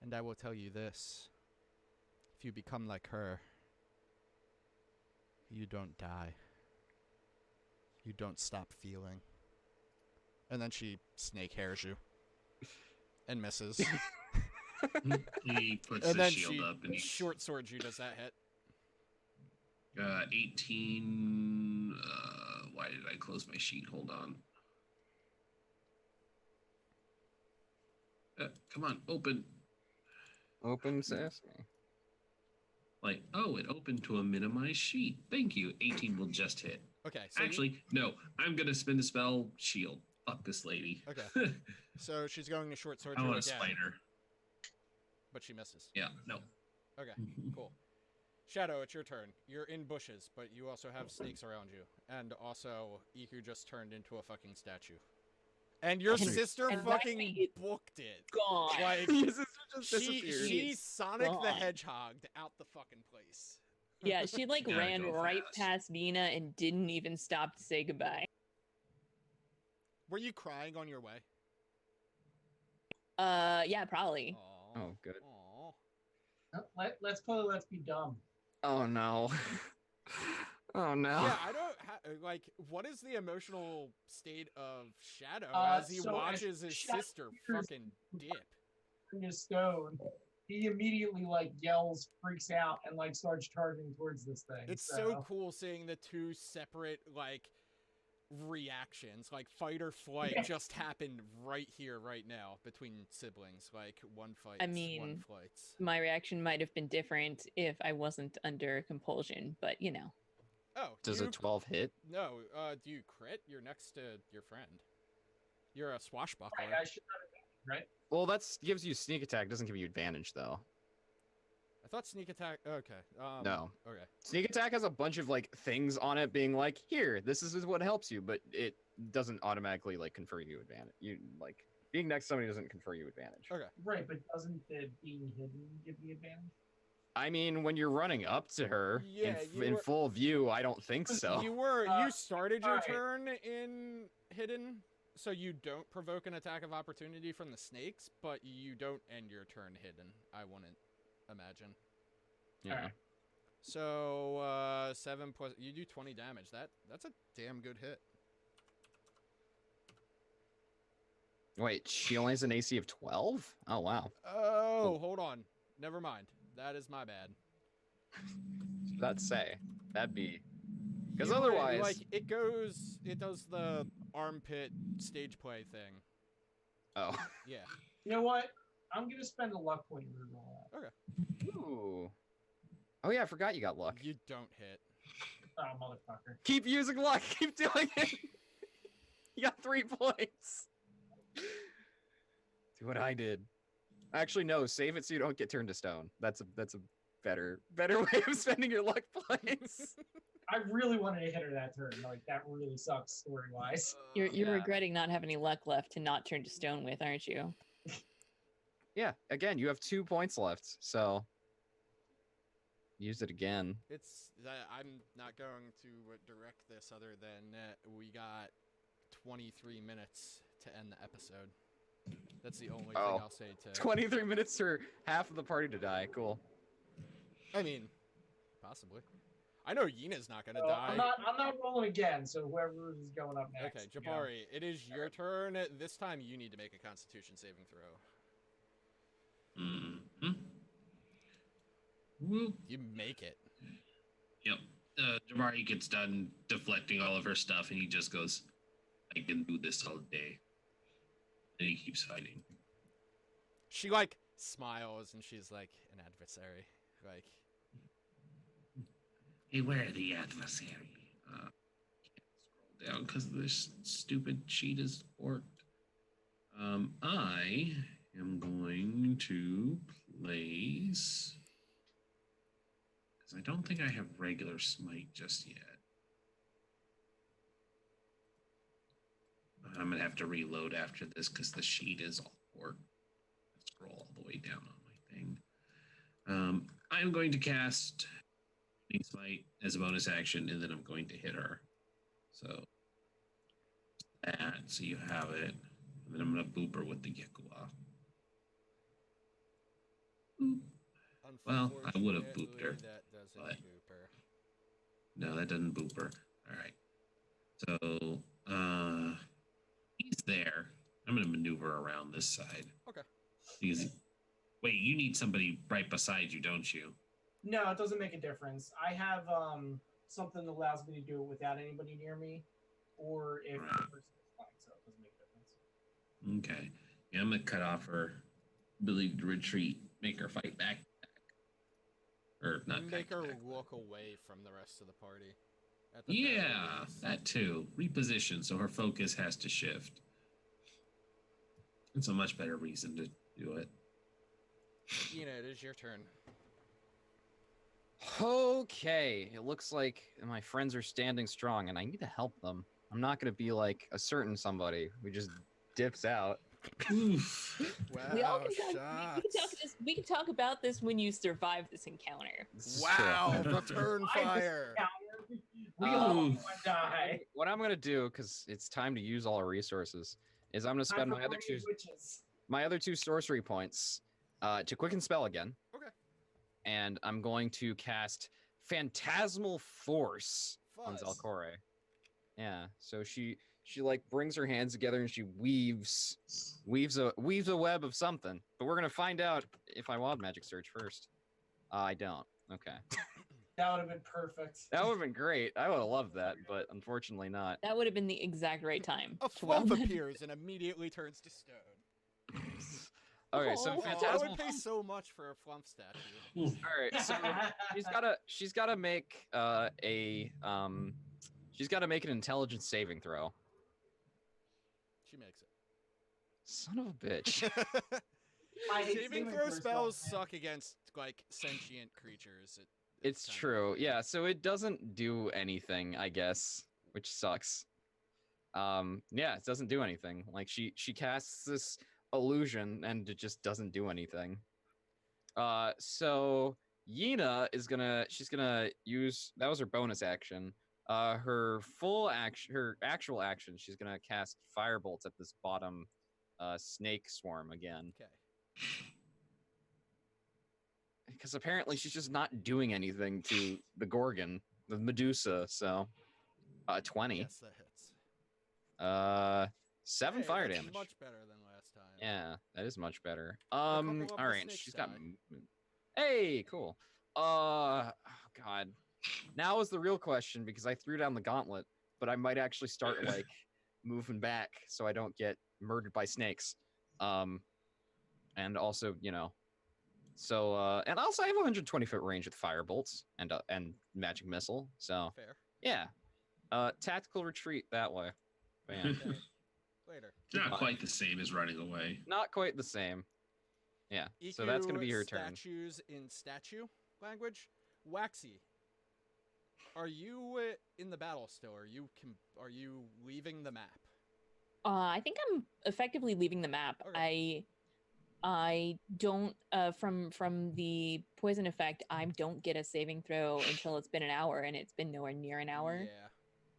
S1: And I will tell you this. If you become like her, you don't die. You don't stop feeling. And then she snake hairs you. And misses.
S5: He puts
S1: And
S5: the
S1: then
S5: shield
S1: she
S5: up and he
S1: short swords you. Does that hit?
S5: 18. Why did I close my sheet? Hold on. Come on, open.
S2: Open sesame.
S5: Like, oh, it opened to a minimized sheet. Thank you. 18 will just hit.
S1: Okay. So
S5: Actually, no. I'm gonna spin the spell shield. Fuck this lady.
S1: Okay. So she's going to short sword
S5: I
S1: you
S5: want a
S1: again,
S5: spider.
S1: but she misses.
S5: Yeah, no.
S1: Okay. Cool. Shadow, it's your turn. You're in bushes, but you also have snakes around you. And also, Iku just turned into a fucking statue. And your sister
S3: and
S1: fucking
S3: Waxy
S1: booked it.
S3: Gone.
S1: Like,
S2: Your sister just disappeared.
S1: she Sonic the
S3: Gone.
S1: Hedgehogged out the fucking place.
S3: Yeah, she like
S5: Gotta
S3: ran
S5: go
S3: right
S5: fast.
S3: past Nina and didn't even stop to say goodbye.
S1: Were you crying on your way?
S3: Yeah, probably.
S1: Aww.
S2: Oh, good.
S1: Aww.
S4: Let's play Let's Be Dumb.
S2: Oh no. Oh no.
S1: Yeah, I don't like. What is the emotional state of Shadow as he
S4: So as
S1: watches his
S4: Shadow
S1: sister
S4: hears-
S1: fucking dip?
S4: In his stone, he immediately like yells, freaks out, and like starts charging towards this thing.
S1: It's so cool seeing the two separate like reactions, like fight or flight,
S4: Yeah.
S1: just happened right here, right now between siblings. Like one fights,
S3: I
S1: one
S3: mean,
S1: flights.
S3: My reaction might have been different if I wasn't under compulsion, but you know.
S1: Oh,
S2: Does
S1: you,
S2: a 12 hit?
S1: No, do you crit? You're next to your friend. You're a swashbuckler.
S4: Right, I should have, right?
S2: Well, that's gives you sneak attack. Doesn't give you advantage though.
S1: I thought sneak attack. Okay.
S2: No.
S1: Okay.
S2: Sneak attack has a bunch of like things on it, being like, here, this is what helps you, but it doesn't automatically like confer you advantage. You like being next to somebody doesn't confer you advantage.
S1: Okay.
S4: Right, but doesn't the being hidden give the advantage?
S2: I mean, when you're running up to her
S1: Yeah, you
S2: in
S1: were-
S2: full view, I don't think so.
S1: You started your
S4: alright.
S1: turn in hidden, so you don't provoke an attack of opportunity from the snakes, but you don't end your turn hidden. I wouldn't imagine.
S2: Yeah.
S4: Alright.
S1: So 7 plus you do 20 damage. That's a damn good hit.
S2: Wait, she only has an AC of 12? Oh wow.
S1: Oh, hold on. Never mind. That is my bad.
S2: That's say that'd be because
S1: You would-
S2: otherwise,
S1: like it does the armpit stage play thing.
S2: oh,
S1: Yeah.
S4: You know what? I'm gonna spend a luck point and reroll that.
S2: ooh, oh yeah, I forgot you got luck.
S1: You don't hit.
S4: Oh, motherfucker.
S2: Keep using luck. Keep doing it. You got 3 points. Do what I did. Actually, no. Save it so you don't get turned to stone. That's a better way of spending your luck points.
S4: I really wanted to hit her that turn. Like that really sucks story wise.
S3: You're
S2: Yeah.
S3: regretting not having any luck left to not turn to stone with, aren't you?
S2: Yeah. Again, you have 2 points left, so use it again.
S1: It's that I'm not going to direct this other than we got 23 minutes to end the episode. That's the only thing
S2: Oh.
S1: I'll say to
S2: 23 minutes for half of the party to die. Cool.
S1: I mean, possibly. I know Yina's not gonna
S4: So
S1: die.
S4: I'm not rolling again. So whoever is going up next.
S1: Okay,
S4: you know.
S1: Jabari, it is your turn. This time you need to make a Constitution saving throw.
S5: Mm-hmm. Whoop.
S1: You make it.
S5: Yep. Jabari gets done deflecting all of her stuff, and he just goes, "I can do this all day." And he keeps fighting.
S1: She like smiles and she's like an adversary. Like
S5: Hey, where the adversary? Can't scroll down because this stupid sheet is forked. I am going to place because I don't think I have regular smite just yet. I'm gonna have to reload after this because the sheet is all forked. Scroll all the way down on my thing. I'm going to cast Smite as a bonus action, and then I'm going to hit her. So that, so you have it. And then I'm gonna boop her with the Yakua. Boop. Well, I would have booped her,
S1: That doesn't
S5: but-
S1: boop her.
S5: No, that doesn't boop her. All right. So he's there. I'm gonna maneuver around this side.
S1: Okay.
S5: Wait, you need somebody right beside you, don't you?
S4: No, it doesn't make a difference. I have something that allows me to do it without anybody near me, or if the person is flying, so it doesn't make a difference.
S5: Okay. Yeah, I'm gonna cut off her ability to retreat, make her fight back. Or not
S1: Make
S5: back,
S1: her
S5: back,
S1: walk away from the rest of the party. At the very
S5: Yeah,
S1: least.
S5: that too. Reposition, so her focus has to shift. It's a much better reason to do it.
S1: Yina, it is your turn.
S2: Okay, it looks like my friends are standing strong, and I need to help them. I'm not gonna be like a certain somebody who just dips out.
S5: Oof.
S1: Wow,
S3: We all can talk,
S1: shots.
S3: we can talk about this when you survive this encounter.
S2: This is
S1: Wow,
S2: true.
S1: return fire.
S4: We all
S5: Oof.
S4: die.
S2: What I'm gonna do, because it's time to use all our resources, is I'm gonna
S4: Time
S2: spend
S4: for
S2: my other
S4: burning witches.
S2: two sorcery points to quicken spell again.
S1: Okay.
S2: and I'm going to cast Phantasmal Force on
S1: Fuzz.
S2: Zalcore. Yeah, so she like brings her hands together and she weaves a web of something. But we're gonna find out if I wild magic search first. I don't. Okay.
S4: That would have been perfect.
S2: That would have been great. I would have loved that, but unfortunately not.
S3: That would have been the exact right time.
S1: A
S3: to wild
S1: flump
S3: magic.
S1: appears and immediately turns to stone.
S2: Okay, so
S3: Oh,
S1: I
S2: Phantasmal.
S1: would pay so much for a flump statue.
S2: All right, so she's gotta make she's gotta make an intelligence saving throw.
S1: She makes it.
S2: Son of a bitch.
S4: I hate
S1: Saving throw spells suck against like sentient creatures.
S2: It's
S1: kind of-
S2: true. Yeah, so it doesn't do anything, I guess, which sucks. Yeah, it doesn't do anything. Like she casts this illusion and it just doesn't do anything. So Yina is she's gonna use, that was her bonus action. Her actual action, she's gonna cast Firebolt at this bottom snake swarm again.
S1: Okay.
S2: Because apparently she's just not doing anything to the Gorgon, the Medusa, so 20.
S1: Yes, that hits.
S2: 7
S1: Hey,
S2: fire
S1: that's
S2: damage.
S1: Much better than last time.
S2: Yeah, that is much better.
S1: couple of
S2: All
S1: the
S2: right,
S1: snakes
S2: she's got
S1: die.
S2: movement. Hey, cool. Oh, God. Now is the real question because I threw down the gauntlet, but I might actually start like moving back so I don't get murdered by snakes. And also, so and also I have 120-foot range with fire bolts and magic missile. So
S1: Fair.
S2: yeah, tactical retreat that way. Bam.
S1: Okay. Later.
S5: It's not quite the same as running away.
S2: Not quite the same. Yeah. So that's gonna be her turn.
S1: Statues in statue language. Waxy. Are you in the battle still? Are you leaving the map?
S3: I think I'm effectively leaving the map.
S1: Okay.
S3: I don't from the poison effect. I don't get a saving throw until it's been an hour, and it's been nowhere near an hour.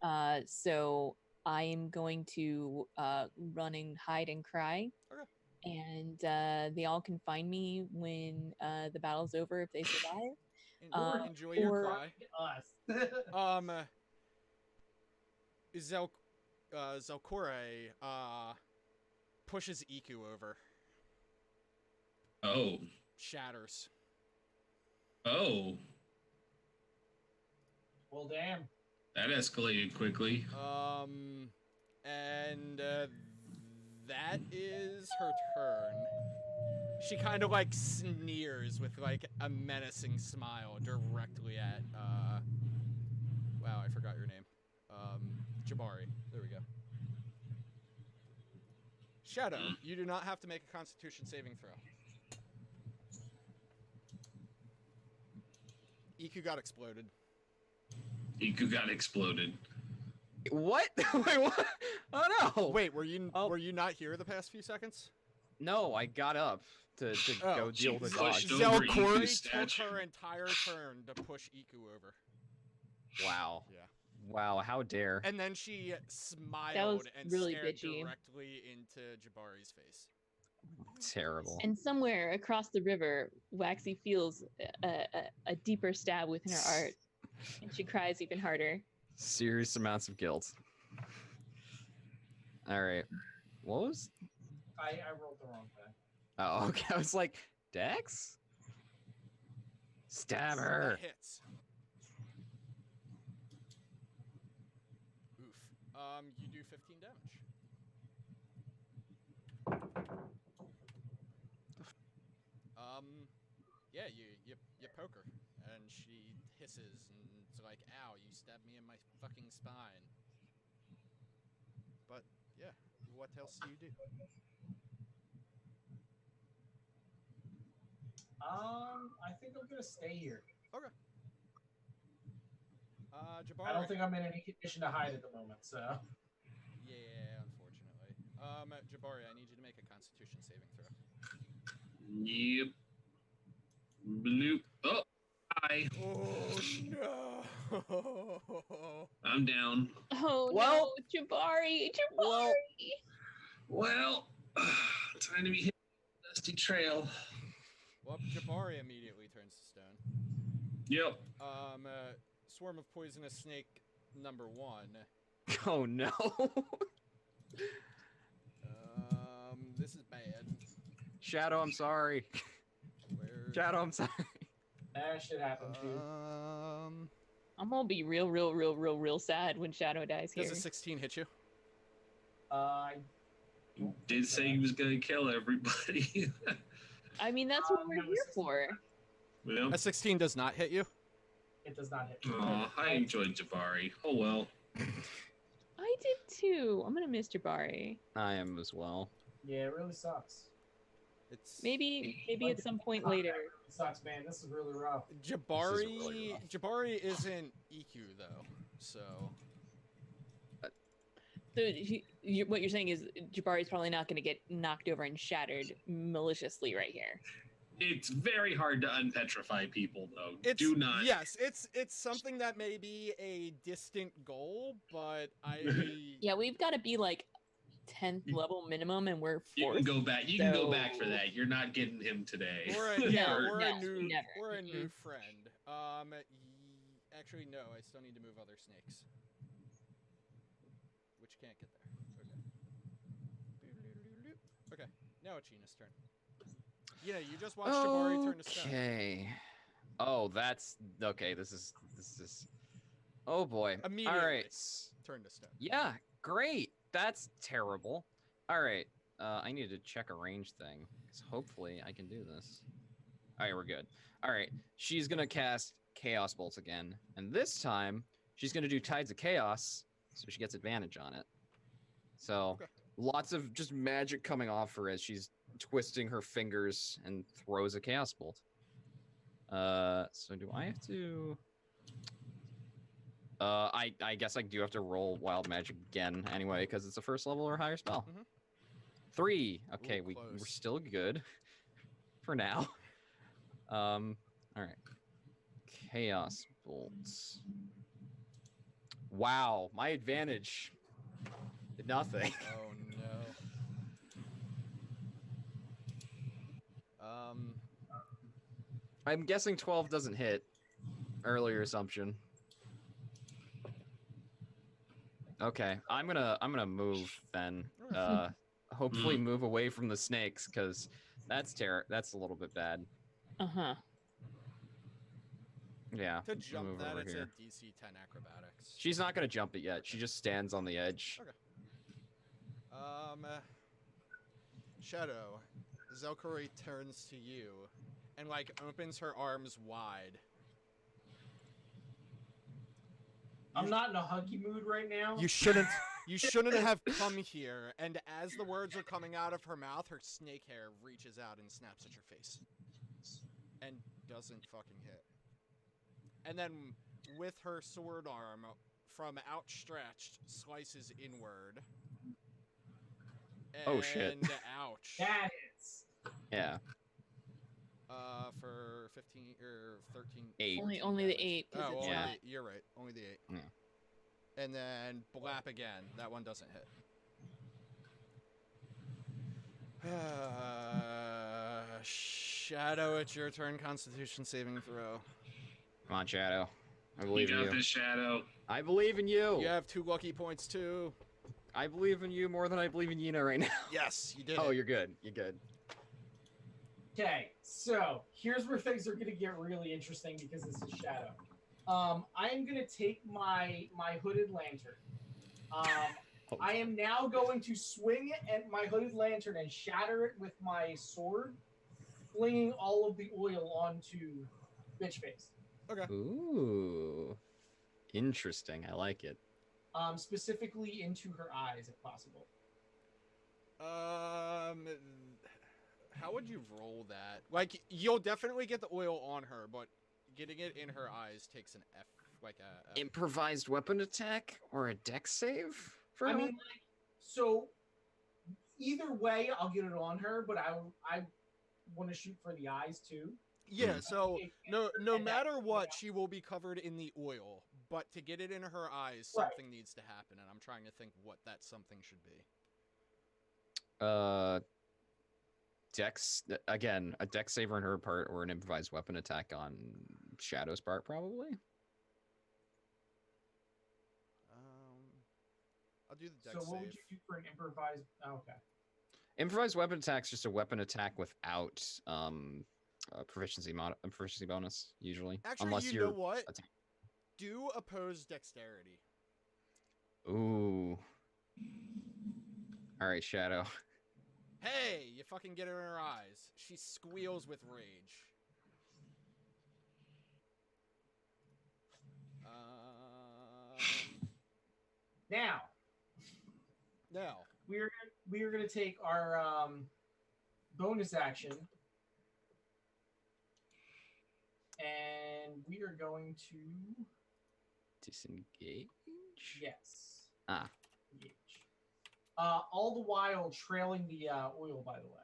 S1: Yeah.
S3: So I am going to run and hide and cry.
S1: Okay.
S3: And they all can find me when the battle's over if they survive.
S1: Enjoy your
S3: or-
S1: cry.
S4: Us.
S1: Zelcore pushes Iku over.
S5: Oh.
S1: Shatters.
S5: Oh.
S4: Well, damn.
S5: That escalated quickly.
S1: And that is her turn. She kind of like sneers with like a menacing smile directly at wow, I forgot your name. Jabari. There we go. Shadow, you do not have to make a Constitution saving throw. Iku got exploded.
S5: Iku got exploded.
S2: What? Wait, what? Oh no!
S1: Wait, were you
S2: Oh.
S1: not here the past few seconds?
S2: No, I got up to
S1: Oh,
S2: go deal with the dog.
S5: pushed over Iku's
S1: Zelcore took
S5: statue.
S1: her entire turn to push Iku over.
S2: Wow.
S1: Yeah.
S2: Wow, how dare.
S1: And then she smiled and
S3: really
S1: stared
S3: bitchy.
S1: directly into Jabari's face.
S2: Terrible.
S3: And somewhere across the river, Waxy feels a deeper stab within her heart, and she cries even harder.
S2: Serious amounts of guilt. All right. What was?
S4: I rolled the wrong thing.
S2: Oh, okay. I was like, Dex? Stab
S1: That
S2: her.
S1: hits. Oof. You do 15 damage. Yeah, you poke her, and she hisses and it's like, "Ow! You stabbed me in my fucking spine." But yeah, what else do you do?
S4: I think I'm gonna stay here.
S1: Okay. Jabari.
S4: I don't think I'm in any condition to hide at the moment, so.
S1: Yeah, unfortunately. Jabari, I need you to make a Constitution saving throw.
S5: Yep. Bloop. Oh, hi.
S1: Oh no!
S5: I'm down.
S3: Oh
S2: Well-
S3: no, Jabari!
S2: Well-
S5: Well, time to be hitting the dusty trail.
S1: Well, Jabari immediately turns to stone.
S5: Yep.
S1: Swarm of poisonous snake number 1.
S2: Oh no.
S1: This is bad.
S2: Shadow, I'm sorry.
S1: Where?
S2: Shadow, I'm sorry.
S4: That shit happened too.
S3: I'm gonna be real sad when Shadow dies here.
S1: Does a 16 hit you?
S4: I
S5: He did say he was gonna kill everybody.
S3: I mean, that's what we're
S4: no,
S3: here for.
S5: Well,
S1: A 16 does not hit you.
S4: it does not hit me.
S5: oh, I enjoyed Jabari. Oh well.
S3: I did too. I'm gonna miss Jabari.
S2: I am as well.
S4: Yeah, it really sucks.
S1: It's
S3: Maybe
S4: Like,
S3: at some point
S4: that
S3: later.
S4: really sucks, man. This is really rough.
S1: Jabari.
S2: This is really rough.
S1: Jabari isn't EQ though, so
S3: So what you're saying is Jabari's probably not going to get knocked over and shattered maliciously right here.
S5: It's very hard to unpetrify people, though.
S1: it's
S5: Do not.
S1: Yes, it's something that may be a distant goal, but I.
S3: Yeah, we've got to be like 10th level minimum, and we're 4th.
S5: You can go back. You can go
S3: so-
S5: back for that. You're not getting him today.
S1: We're a,
S3: No,
S1: yeah,
S3: no,
S1: we're a new
S3: never.
S1: we're a new
S3: Mm-mm.
S1: friend. Actually, no, I still need to move other snakes, which can't get there. Okay. Okay, now it's Gina's turn. Yeah, you just watched Jabari turn to stone.
S2: Okay. Oh, that's okay. This is. Oh boy.
S1: Immediately.
S2: All right.
S1: Turn to stone.
S2: Yeah. Great. That's terrible. All right. I need to check a range thing because hopefully I can do this. All right, we're good. All right. She's gonna cast Chaos Bolt again, and this time she's gonna do Tides of Chaos, so she gets advantage on it. So
S1: Okay.
S2: lots of just magic coming off her as she's twisting her fingers and throws a Chaos Bolt. So do I have to? I guess I do have to roll Wild Magic again anyway because it's a first level or higher spell.
S1: Mhm.
S2: 3. Okay,
S1: Ooh,
S2: we're
S1: close.
S2: still good for now. All right. Chaos bolts. Wow, my advantage did nothing.
S1: Oh no.
S2: I'm guessing 12 doesn't hit. Earlier assumption. Okay, I'm gonna move then. Hopefully move away from the snakes because that's a little bit bad.
S3: Uh-huh.
S2: Yeah.
S1: To jump
S2: move
S1: that,
S2: over
S1: it's
S2: here.
S1: a DC 10 acrobatics.
S2: She's not gonna jump it yet. She just stands on the edge.
S1: Okay. Shadow, Zelkori turns to you and like opens her arms wide.
S4: I'm not in a huggy mood right now.
S1: You shouldn't have come here. And as the words are coming out of her mouth, her snake hair reaches out and snaps at your face. And doesn't fucking hit. And then with her sword arm, from outstretched, slices inward.
S2: Oh, shit.
S1: And ouch.
S4: That is.
S2: Yeah.
S1: For 15 or 13.
S2: 8.
S3: Only the 8. 'cause
S1: Oh,
S3: it's
S1: only
S2: Yeah.
S3: not-
S1: you're right. Only the 8.
S2: Yeah.
S1: And then blap again. That one doesn't hit. Shadow, it's your turn. Constitution saving throw.
S2: Come on, Shadow. I
S5: You
S2: believe in
S5: got
S2: you.
S5: this, Shadow.
S2: I believe in you.
S1: You have 2 lucky points too.
S2: I believe in you more than I believe in Yina right now.
S1: Yes, you did.
S2: Oh,
S1: it.
S2: you're good. You're good.
S4: Okay, so here's where things are gonna get really interesting because this is Shadow. I am gonna take my hooded lantern. I am now going to swing it at my hooded lantern and shatter it with my sword, flinging all of the oil onto bitch face.
S2: Ooh. Interesting. I like it.
S4: Specifically into her eyes, if possible.
S1: How would you roll that? Like, you'll definitely get the oil on her, but getting it in her eyes takes an F, like a.
S2: Improvised weapon attack or a dex save? For
S4: I
S2: her?
S4: mean, like, so either way, I'll get it on her, but I want to shoot for the eyes too.
S1: Yeah, so no
S4: And that-
S1: matter what,
S4: yeah.
S1: she will be covered in the oil. But to get it in her eyes,
S4: Right.
S1: something needs to happen, and I'm trying to think what that something should be.
S2: Dex again, a Dex saver on her part or an improvised weapon attack on Shadow's part, probably.
S1: I'll do the
S4: So
S1: dex
S4: what
S1: save.
S4: would you do for an improvised? Oh, okay.
S2: Improvised weapon attack's just a weapon attack without proficiency bonus usually,
S1: Actually,
S2: unless
S1: you
S2: you're
S1: know what?
S2: attack-
S1: Do oppose dexterity.
S2: Ooh. All right, Shadow.
S1: Hey, you fucking get her in her eyes. She squeals with rage.
S4: Now
S1: Now,
S4: we are gonna take our bonus action, and we are going to
S2: Disengage.
S4: yes
S2: Ah.
S4: engage. All the while trailing the oil, by the way.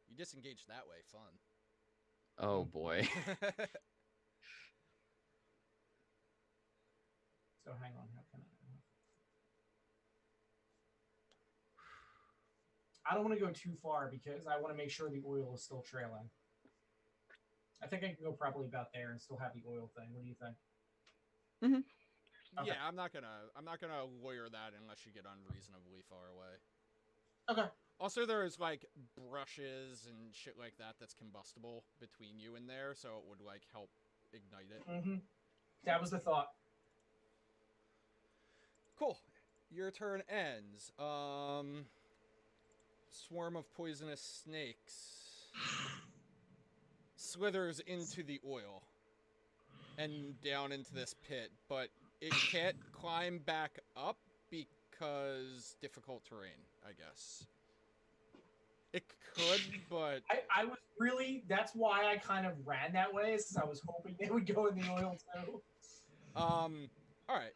S1: you disengage that way. Fun.
S2: Oh boy.
S4: So hang on, how can I don't want to go too far because I want to make sure the oil is still trailing. I think I can go probably about there and still have the oil thing. What do you think? Okay.
S1: Yeah, I'm not gonna lawyer that unless you get unreasonably far away.
S4: Okay.
S1: Also, there's like brushes and shit like that that's combustible between you and there, so it would like help ignite it.
S4: Mm-hmm. That was the thought.
S1: Cool. Your turn ends. Swarm of poisonous snakes slithers into the oil and down into this pit, but it can't climb back up because difficult terrain, I guess. It could, but
S4: I was really, that's why I kind of ran that way, is because I was hoping they would go in the oil too.
S1: alright.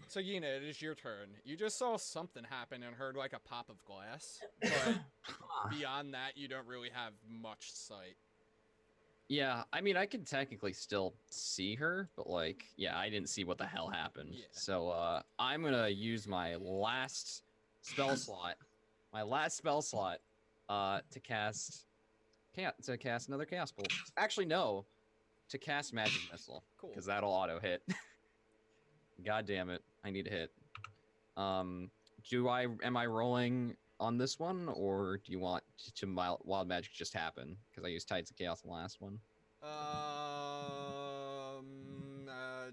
S1: So Yina, it is your turn. You just saw something happen and heard like a pop of glass, but beyond that, you don't really have much sight.
S2: Yeah, I mean, I can technically still see her, but like, yeah, I didn't see what the hell happened.
S1: Yeah.
S2: So I'm gonna use my last spell slot, to cast another chaos bolt. Actually, no, to cast magic missile,
S1: Cool.
S2: because that'll auto hit. God damn it, I need a hit. Am I rolling on this one, or do you want to wild magic just happen? Because I used Tides of Chaos in the last one.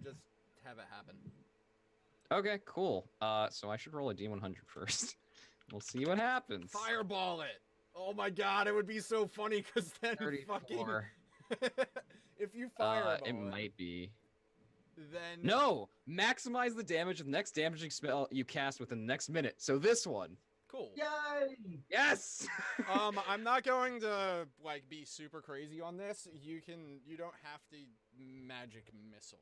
S1: Just have it happen.
S2: Okay, cool. So I should roll a D100 first. We'll see what happens.
S1: Fireball it! Oh my god, it would be so funny because then
S2: 34.
S1: fucking... if you fireball
S2: it might be.
S1: then...
S2: No! Maximize the damage of the next damaging spell you cast within the next minute. So this one.
S1: Cool.
S4: Yay!
S2: Yes!
S1: I'm not going to, like, be super crazy on this. You don't have to magic missile.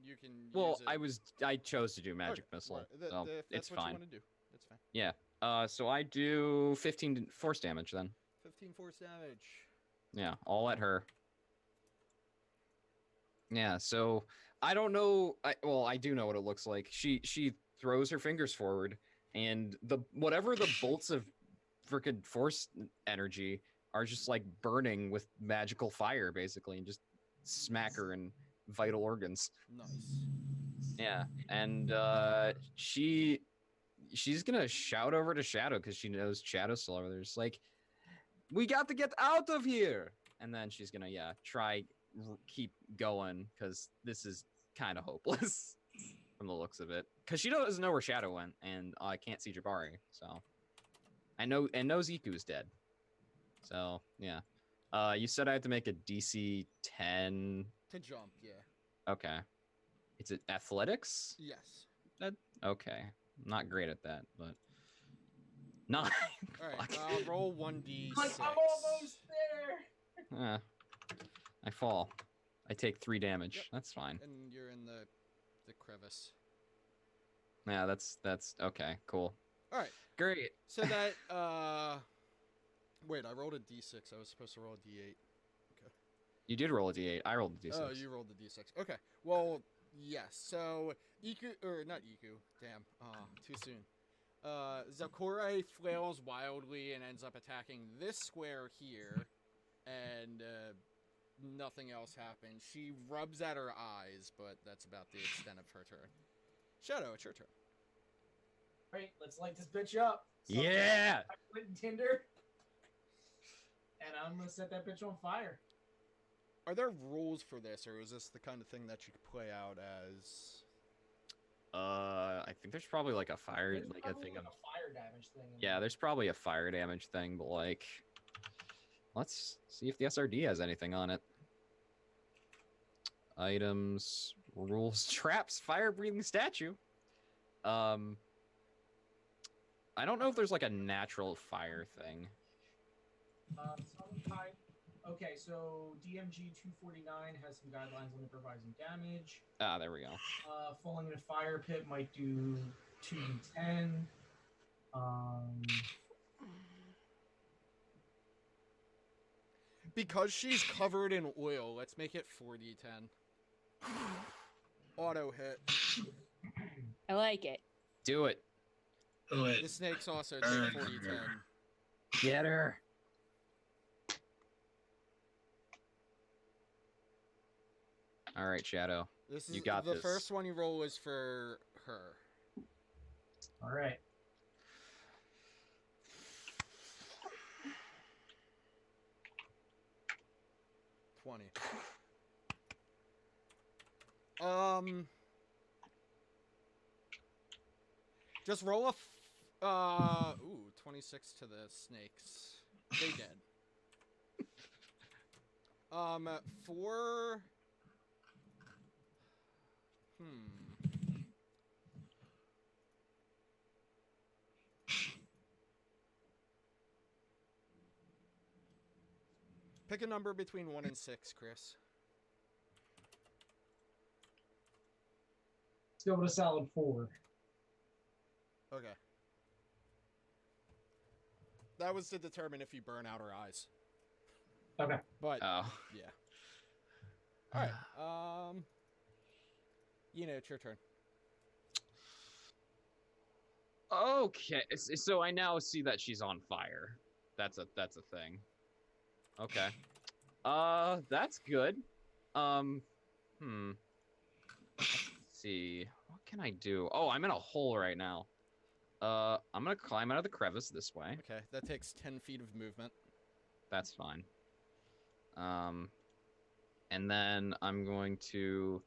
S1: You can use it...
S2: I chose to do magic
S1: Okay,
S2: missile.
S1: well,
S2: So
S1: if
S2: it's
S1: that's what
S2: fine.
S1: you want to do, that's fine.
S2: Yeah. So I do 15 force damage then.
S1: 15 force damage.
S2: Yeah, all at her. Yeah, so I don't know. I do know what it looks like. She throws her fingers forward, and whatever the bolts of freaking force energy are just like burning with magical fire, basically, and just smack her in vital organs.
S1: Nice.
S2: Yeah, and she's gonna shout over to Shadow because she knows Shadow's still over there. It's like, we got to get out of here, and then she's gonna try keep going because this is kind of hopeless from the looks of it. Because she doesn't know where Shadow went, and I can't see Jabari, so I know Ziku's dead. So yeah, you said I have to make a DC 10
S1: to jump. Yeah.
S2: Okay, it's athletics.
S1: Yes.
S2: Okay, I'm not great at that, but 9.
S1: All right. Roll 1d6.
S4: Like, I'm almost there.
S2: I fall. I take 3 damage.
S1: Yep.
S2: That's fine.
S1: And you're in the crevice.
S2: Yeah, that's okay. Cool.
S1: All right.
S2: Great.
S1: So that wait, I rolled a d6. I was supposed to roll a d8.
S2: You did roll a d8. I rolled a d6.
S1: Oh, you rolled the d6. Okay. Well, yes. So Iku, or not Iku. Damn. Too soon. Zakure flails wildly and ends up attacking this square here, and nothing else happens. She rubs at her eyes, but that's about the extent of her turn. Shadow, it's your turn.
S4: Right, let's light this bitch up. So
S2: Yeah.
S4: I went in Tinder, and I'm gonna set that bitch on fire.
S1: Are there rules for this, or is this the kind of thing that you could play out as?
S2: I think there's probably like a fire,
S4: There's
S2: like a
S4: probably
S2: thing
S4: like
S2: of.
S4: a fire damage thing. in
S2: Yeah,
S4: there.
S2: there's probably a fire damage thing, but like, let's see if the SRD has anything on it. Items, rules, traps, fire-breathing statue. I don't know if there's like a natural fire thing.
S4: Summon Tide. Okay, so DMG 249 has some guidelines on improvising damage.
S2: Ah, there we go.
S4: Falling in a fire pit might do 2d10.
S1: Because she's covered in oil, let's make it 4d10. Auto hit.
S3: I like it.
S2: Do it.
S5: Oh,
S1: The snakes also take 4d10.
S2: Get her. All right, Shadow.
S1: This is
S2: You got
S1: the
S2: this.
S1: first one you roll is for her.
S4: All right.
S1: Just roll a 26 to the snakes. They dead. For pick a number between 1 and 6, Chris.
S4: Let's go with a solid 4.
S1: Okay. That was to determine if you burn out her eyes.
S4: Okay.
S1: But
S2: Oh.
S1: yeah. All right. It's your turn.
S2: Okay, so I now see that she's on fire. That's a thing. Okay. That's good. Let's see. What can I do? Oh, I'm in a hole right now. I'm gonna climb out of the crevice this way.
S1: Okay, that takes 10 feet of movement.
S2: That's fine. And then I'm going to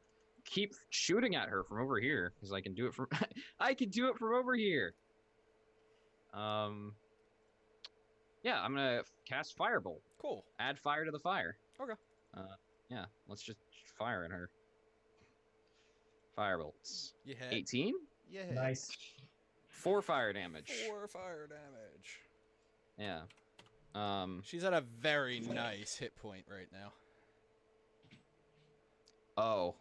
S2: keep shooting at her from over here because I can do it from I can do it from over here. Yeah, I'm gonna cast Firebolt.
S1: Cool.
S2: Add fire to the fire.
S1: Okay.
S2: Yeah, let's just fire at her. Firebolts.
S1: You hit.
S2: 18?
S1: You hit.
S4: Nice.
S2: 4 fire damage.
S1: 4 fire damage.
S2: Yeah.
S1: She's at a very nice hit point right now.
S2: Oh.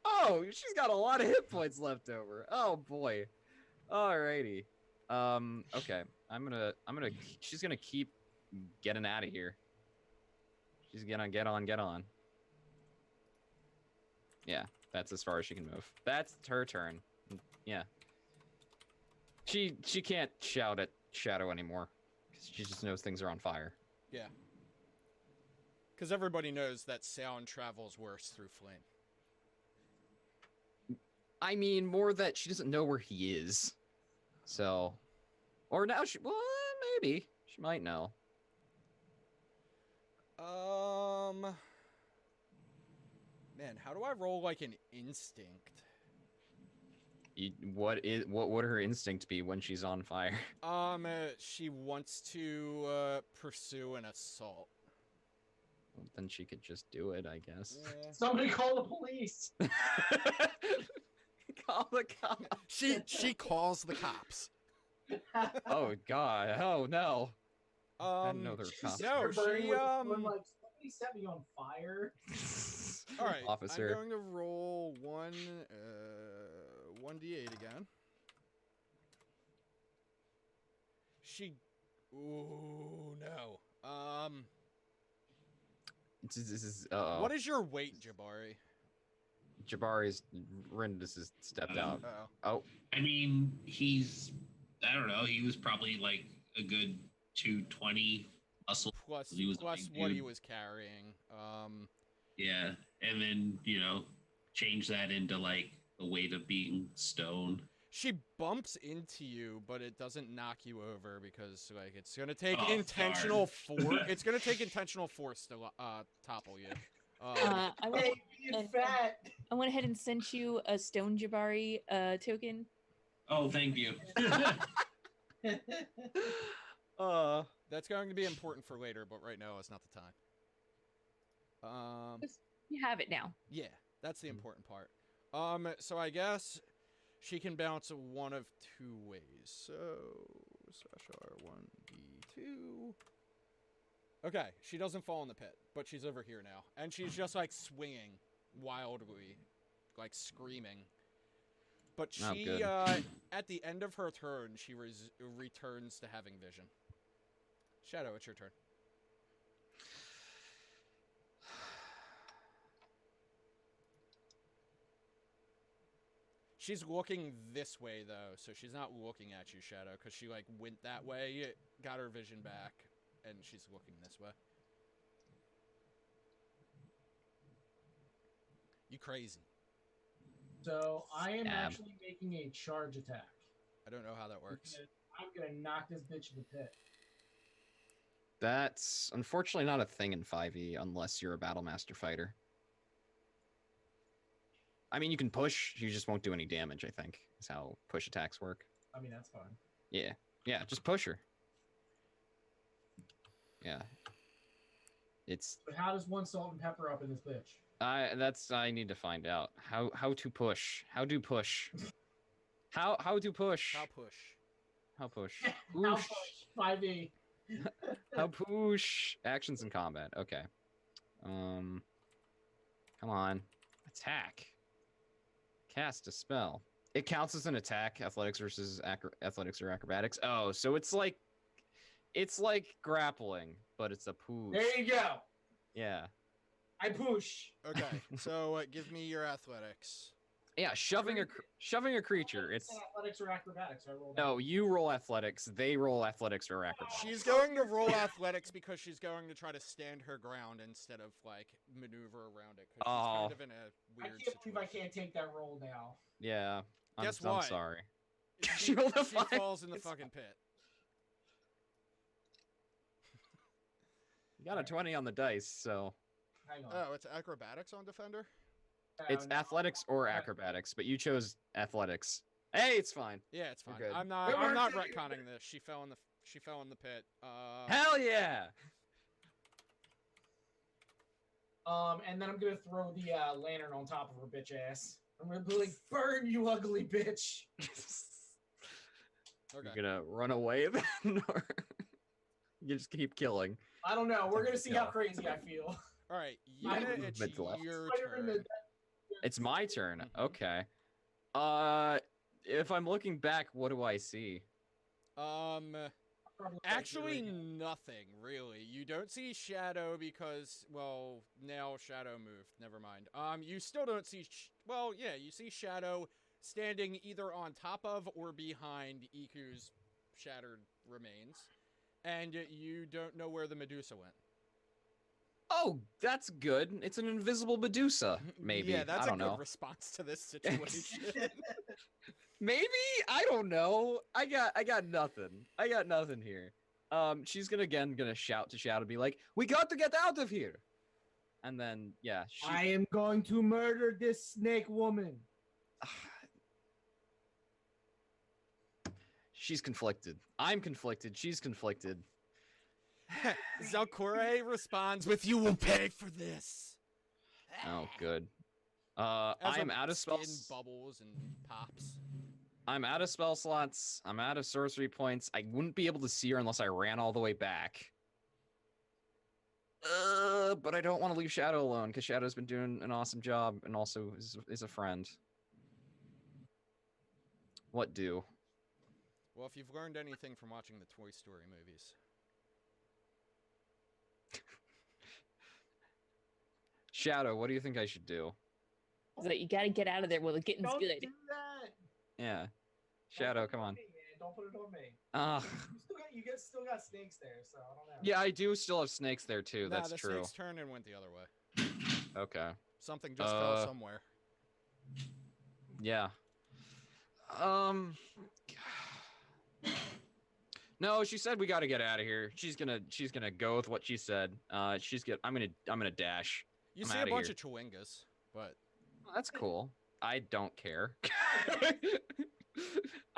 S2: Oh, she's got a lot of hit points left over. Oh boy. Alrighty. Okay. She's gonna keep getting out of here. She's gonna get on. Yeah, that's as far as she can move. That's her turn. Yeah. She can't shout at Shadow anymore. Because she just knows things are on fire.
S1: Yeah. Because everybody knows that sound travels worse through flame.
S2: I mean, more that she doesn't know where he is. So, or now well, maybe she might know.
S1: Man, how do I roll like an instinct?
S2: What would her instinct be when she's on fire?
S1: She wants to pursue an assault.
S2: Then she could just do it, I guess.
S1: Yeah.
S4: Somebody call the police.
S2: Call the cops.
S1: She calls the cops.
S2: Oh God! Oh no! I didn't know there were cops.
S1: No,
S4: You're burning
S1: she
S4: with the phone, like, somebody set me on fire.
S1: All right,
S2: Officer.
S1: I'm going to roll 1d8 again. Ooh, no.
S2: This is
S1: What is your weight, Jabari?
S2: Jabari's Rindus has stepped out.
S1: Uh-oh.
S2: Oh,
S5: I mean, I don't know, he was probably like a good 220 muscle.
S1: Plus,
S5: He was a
S1: plus
S5: big
S1: what he
S5: dude.
S1: was carrying.
S5: Yeah, and then change that into like a weight of being stone.
S1: She bumps into you, but it doesn't knock you over because like it's gonna take
S5: Oh,
S1: intentional
S5: darn.
S1: It's gonna take intentional force to topple you.
S3: I went,
S4: Hey, being
S3: and-
S4: fat.
S3: I went ahead and sent you a stone Jabari token.
S5: Oh, thank you.
S1: That's going to be important for later, but right now is not the time.
S3: You have it now.
S1: Yeah, that's the important part. So I guess she can bounce one of two ways. So special R1D2. Okay, she doesn't fall in the pit, but she's over here now, and she's just like swinging wildly, like screaming. But
S2: Oh,
S1: she,
S2: good.
S1: at the end of her turn, she returns to having vision. Shadow, it's your turn. She's looking this way, though, so she's not looking at you, Shadow, because she, like, went that way, got her vision back, and she's looking this way. You crazy.
S4: So I am
S2: Stab.
S4: actually making a charge attack.
S1: I don't know how that works.
S4: I'm gonna knock this bitch in the pit.
S2: That's unfortunately not a thing in 5e unless you're a Battlemaster fighter. I mean, you can push, you just won't do any damage, I think, is how push attacks work.
S4: I mean, that's fine.
S2: Yeah. Yeah, just push her. Yeah. It's
S4: But how does one salt and pepper up in this bitch?
S2: I need to find out. How to push. How do push. How to push.
S1: How push?
S2: How push.
S4: How
S2: Oosh.
S4: push 5e.
S2: How push. Actions in combat. Okay. Come on. Attack. Cast a spell. It counts as an attack. Athletics versus athletics or acrobatics. Oh, so it's like grappling, but it's a push.
S4: There you go.
S2: Yeah.
S4: I push.
S1: Okay, so give me your athletics.
S2: Yeah, shoving a creature. It's
S4: athletics or acrobatics. I rolled
S2: no, you roll athletics. They roll athletics or acrobatics.
S1: She's going to roll athletics because she's going to try to stand her ground instead of, like, maneuver around it. Because she's kind of in a
S4: I
S1: weird
S4: can't believe I
S1: situation.
S4: can't take that roll now.
S2: Yeah.
S1: Guess
S2: I'm
S1: what?
S2: sorry.
S1: She,
S2: rolled a
S1: she
S2: 5.
S1: falls in the
S2: It's
S1: fucking pit.
S2: You got a 20 on the dice, so
S4: Hang on.
S1: Oh, it's acrobatics on Defender?
S2: it's
S4: No.
S2: athletics or acrobatics, but you chose athletics. Hey, it's fine.
S1: Yeah, it's
S2: We're
S1: fine.
S2: good.
S1: I'm
S4: We're
S1: not
S4: good.
S1: retconning this. She fell in the pit.
S2: Hell yeah!
S4: And then I'm gonna throw the lantern on top of her bitch ass. I'm gonna be like, burn, you ugly bitch.
S1: Okay.
S2: You're gonna run away then, or you just keep killing?
S4: I don't know. We're gonna see how
S2: Yeah.
S4: crazy I feel.
S1: All right,
S4: I
S1: Yuna,
S4: have
S1: it's
S2: movement left.
S1: your
S4: Spider in
S1: turn.
S2: It's my turn.
S1: Mhm.
S2: Okay. If I'm looking back, what do I see?
S4: Probably
S1: Actually,
S4: right now.
S1: nothing really. You don't see Shadow because, well, now Shadow moved. Never mind. You still don't see. Well, yeah, you see Shadow standing either on top of or behind Iku's shattered remains, and you don't know where the Medusa went.
S2: Oh, that's good. It's an invisible Medusa. Maybe.
S1: Yeah, that's
S2: I don't
S1: a good
S2: know.
S1: response to this situation.
S2: Maybe I don't know. I got nothing. I got nothing here. She's gonna shout to Shadow, be like, "We got to get out of here!" And then yeah, she.
S4: I am going to murder this snake woman.
S2: She's conflicted. I'm conflicted. She's conflicted.
S1: Zalkore responds with, "You will pay for this."
S2: Oh, good.
S1: As
S2: I'm
S1: a
S2: out of
S1: skin
S2: spells.
S1: bubbles and pops.
S2: I'm out of spell slots. I'm out of sorcery points. I wouldn't be able to see her unless I ran all the way back. But I don't want to leave Shadow alone because Shadow's been doing an awesome job and also is a friend. What do?
S1: Well, if you've learned anything from watching the Toy Story movies,
S2: Shadow, what do you think I should do?
S3: It's like you got to get out of there while the getting's
S4: Don't
S3: good.
S4: do that.
S2: Yeah.
S4: Don't
S2: Shadow,
S4: put it
S2: come on.
S4: Me, man. Don't put it on me.
S2: Ah.
S4: Still got snakes there, so I don't know.
S2: Yeah, I do still have snakes there too.
S1: Nah,
S2: That's
S1: the
S2: true.
S1: snakes turned and went the other way.
S2: Okay.
S1: Something just fell somewhere.
S2: Yeah. No, she said we got to get out of here. She's gonna go with what she said. I'm gonna dash.
S1: You
S2: I'm
S1: see a
S2: outta
S1: bunch
S2: here.
S1: of Chewingas, but
S2: Well, that's cool. I don't care.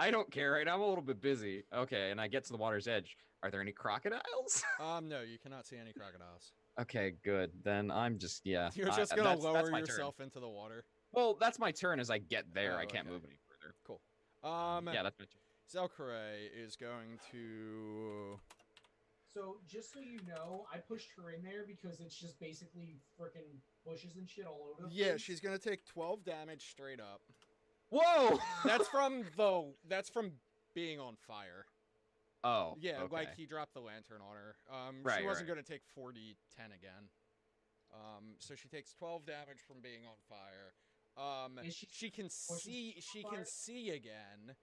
S2: I don't care, right? I'm a little bit busy. Okay, and I get to the water's edge. Are there any crocodiles?
S1: no, you cannot see any crocodiles.
S2: Okay, good. Then I'm just
S1: You're just gonna
S2: that's
S1: lower
S2: my turn.
S1: yourself into the water.
S2: Well, that's my turn. As I get there,
S1: Oh,
S2: I can't
S1: okay.
S2: move any further.
S1: Cool.
S2: Yeah, that's my turn.
S1: Zelkare is going to.
S4: So just so you know, I pushed her in there because it's just basically freaking bushes and shit all over. The
S1: Yeah,
S4: place.
S1: she's gonna take 12 damage straight up.
S2: Whoa!
S1: That's from being on fire.
S2: Oh.
S1: Yeah,
S2: okay.
S1: like he dropped the lantern on her.
S2: Right,
S1: She wasn't
S2: right.
S1: gonna take 40-10 again. So she takes 12 damage from being on fire.
S4: Is she-
S1: She can see. She
S4: fire?
S1: can see again.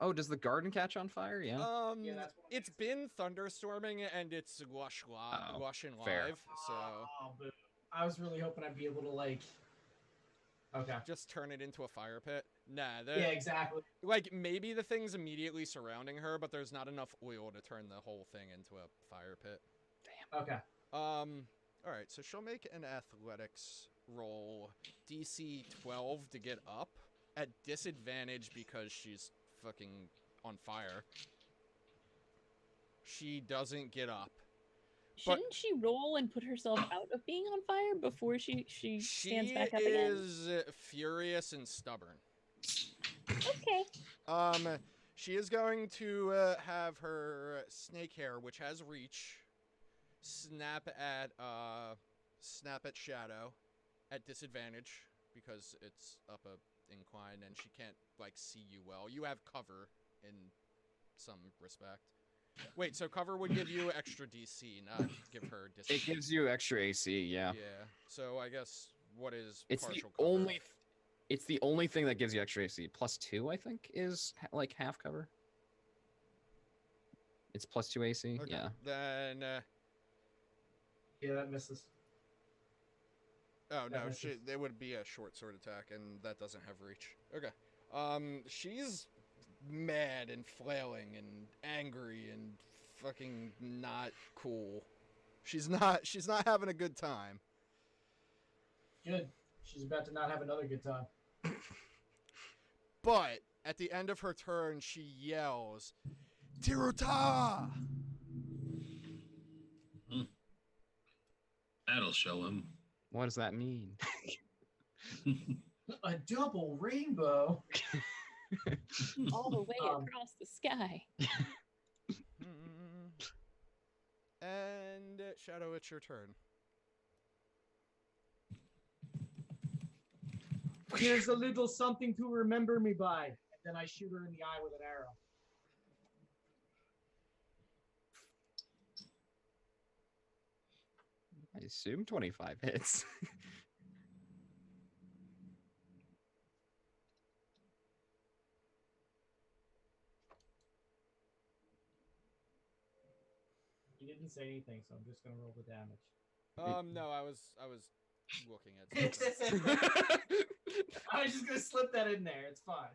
S2: Oh, does the garden catch on fire? Yeah.
S4: Yeah, that's what
S1: It's been thunderstorming and it's lush
S2: Oh,
S1: and
S2: fair.
S1: live. So
S4: Oh, boo. I was really hoping I'd be able to like. Okay.
S1: just turn it into a fire pit. Nah,
S4: Yeah, exactly.
S1: like maybe the thing's immediately surrounding her, but there's not enough oil to turn the whole thing into a fire pit.
S4: Okay.
S1: All right, so she'll make an athletics roll, DC 12 to get up at disadvantage because she's fucking on fire. She doesn't get up.
S3: Shouldn't she roll and put herself out of being on fire before she stands back up
S1: She
S3: again?
S1: is furious and stubborn.
S3: Okay.
S1: She is going to have her snake hair, which has reach, snap at Shadow at disadvantage because it's up a incline and she can't like see you well. You have cover in some respect. Wait, so cover would give you extra DC, not give her
S2: It
S1: disadvantage.
S2: gives you extra AC. Yeah.
S1: Yeah. So I guess what is
S2: It's the
S1: partial cover?
S2: only. It's the only thing that gives you extra AC. +2, I think, is like half cover. It's +2 AC.
S1: Okay.
S2: Yeah.
S1: Then
S4: Yeah, that misses.
S1: oh no,
S4: misses.
S1: it would be a short sword attack, and that doesn't have reach. Okay. She's mad and flailing and angry and fucking not cool. She's not having a good time.
S4: Good. She's about to not have another good time.
S1: But at the end of her turn, she yells, "Tiruta!"
S5: That'll show him.
S2: What does that mean?
S4: A double rainbow.
S3: All the way across the sky.
S1: And Shadow, it's your turn.
S4: Here's a little something to remember me by. And then I shoot her in the eye with an arrow.
S2: I assume 25 hits.
S4: You didn't say anything, so I'm just gonna roll the damage.
S1: No, I was looking at something.
S4: I was just gonna slip that in there. It's fine.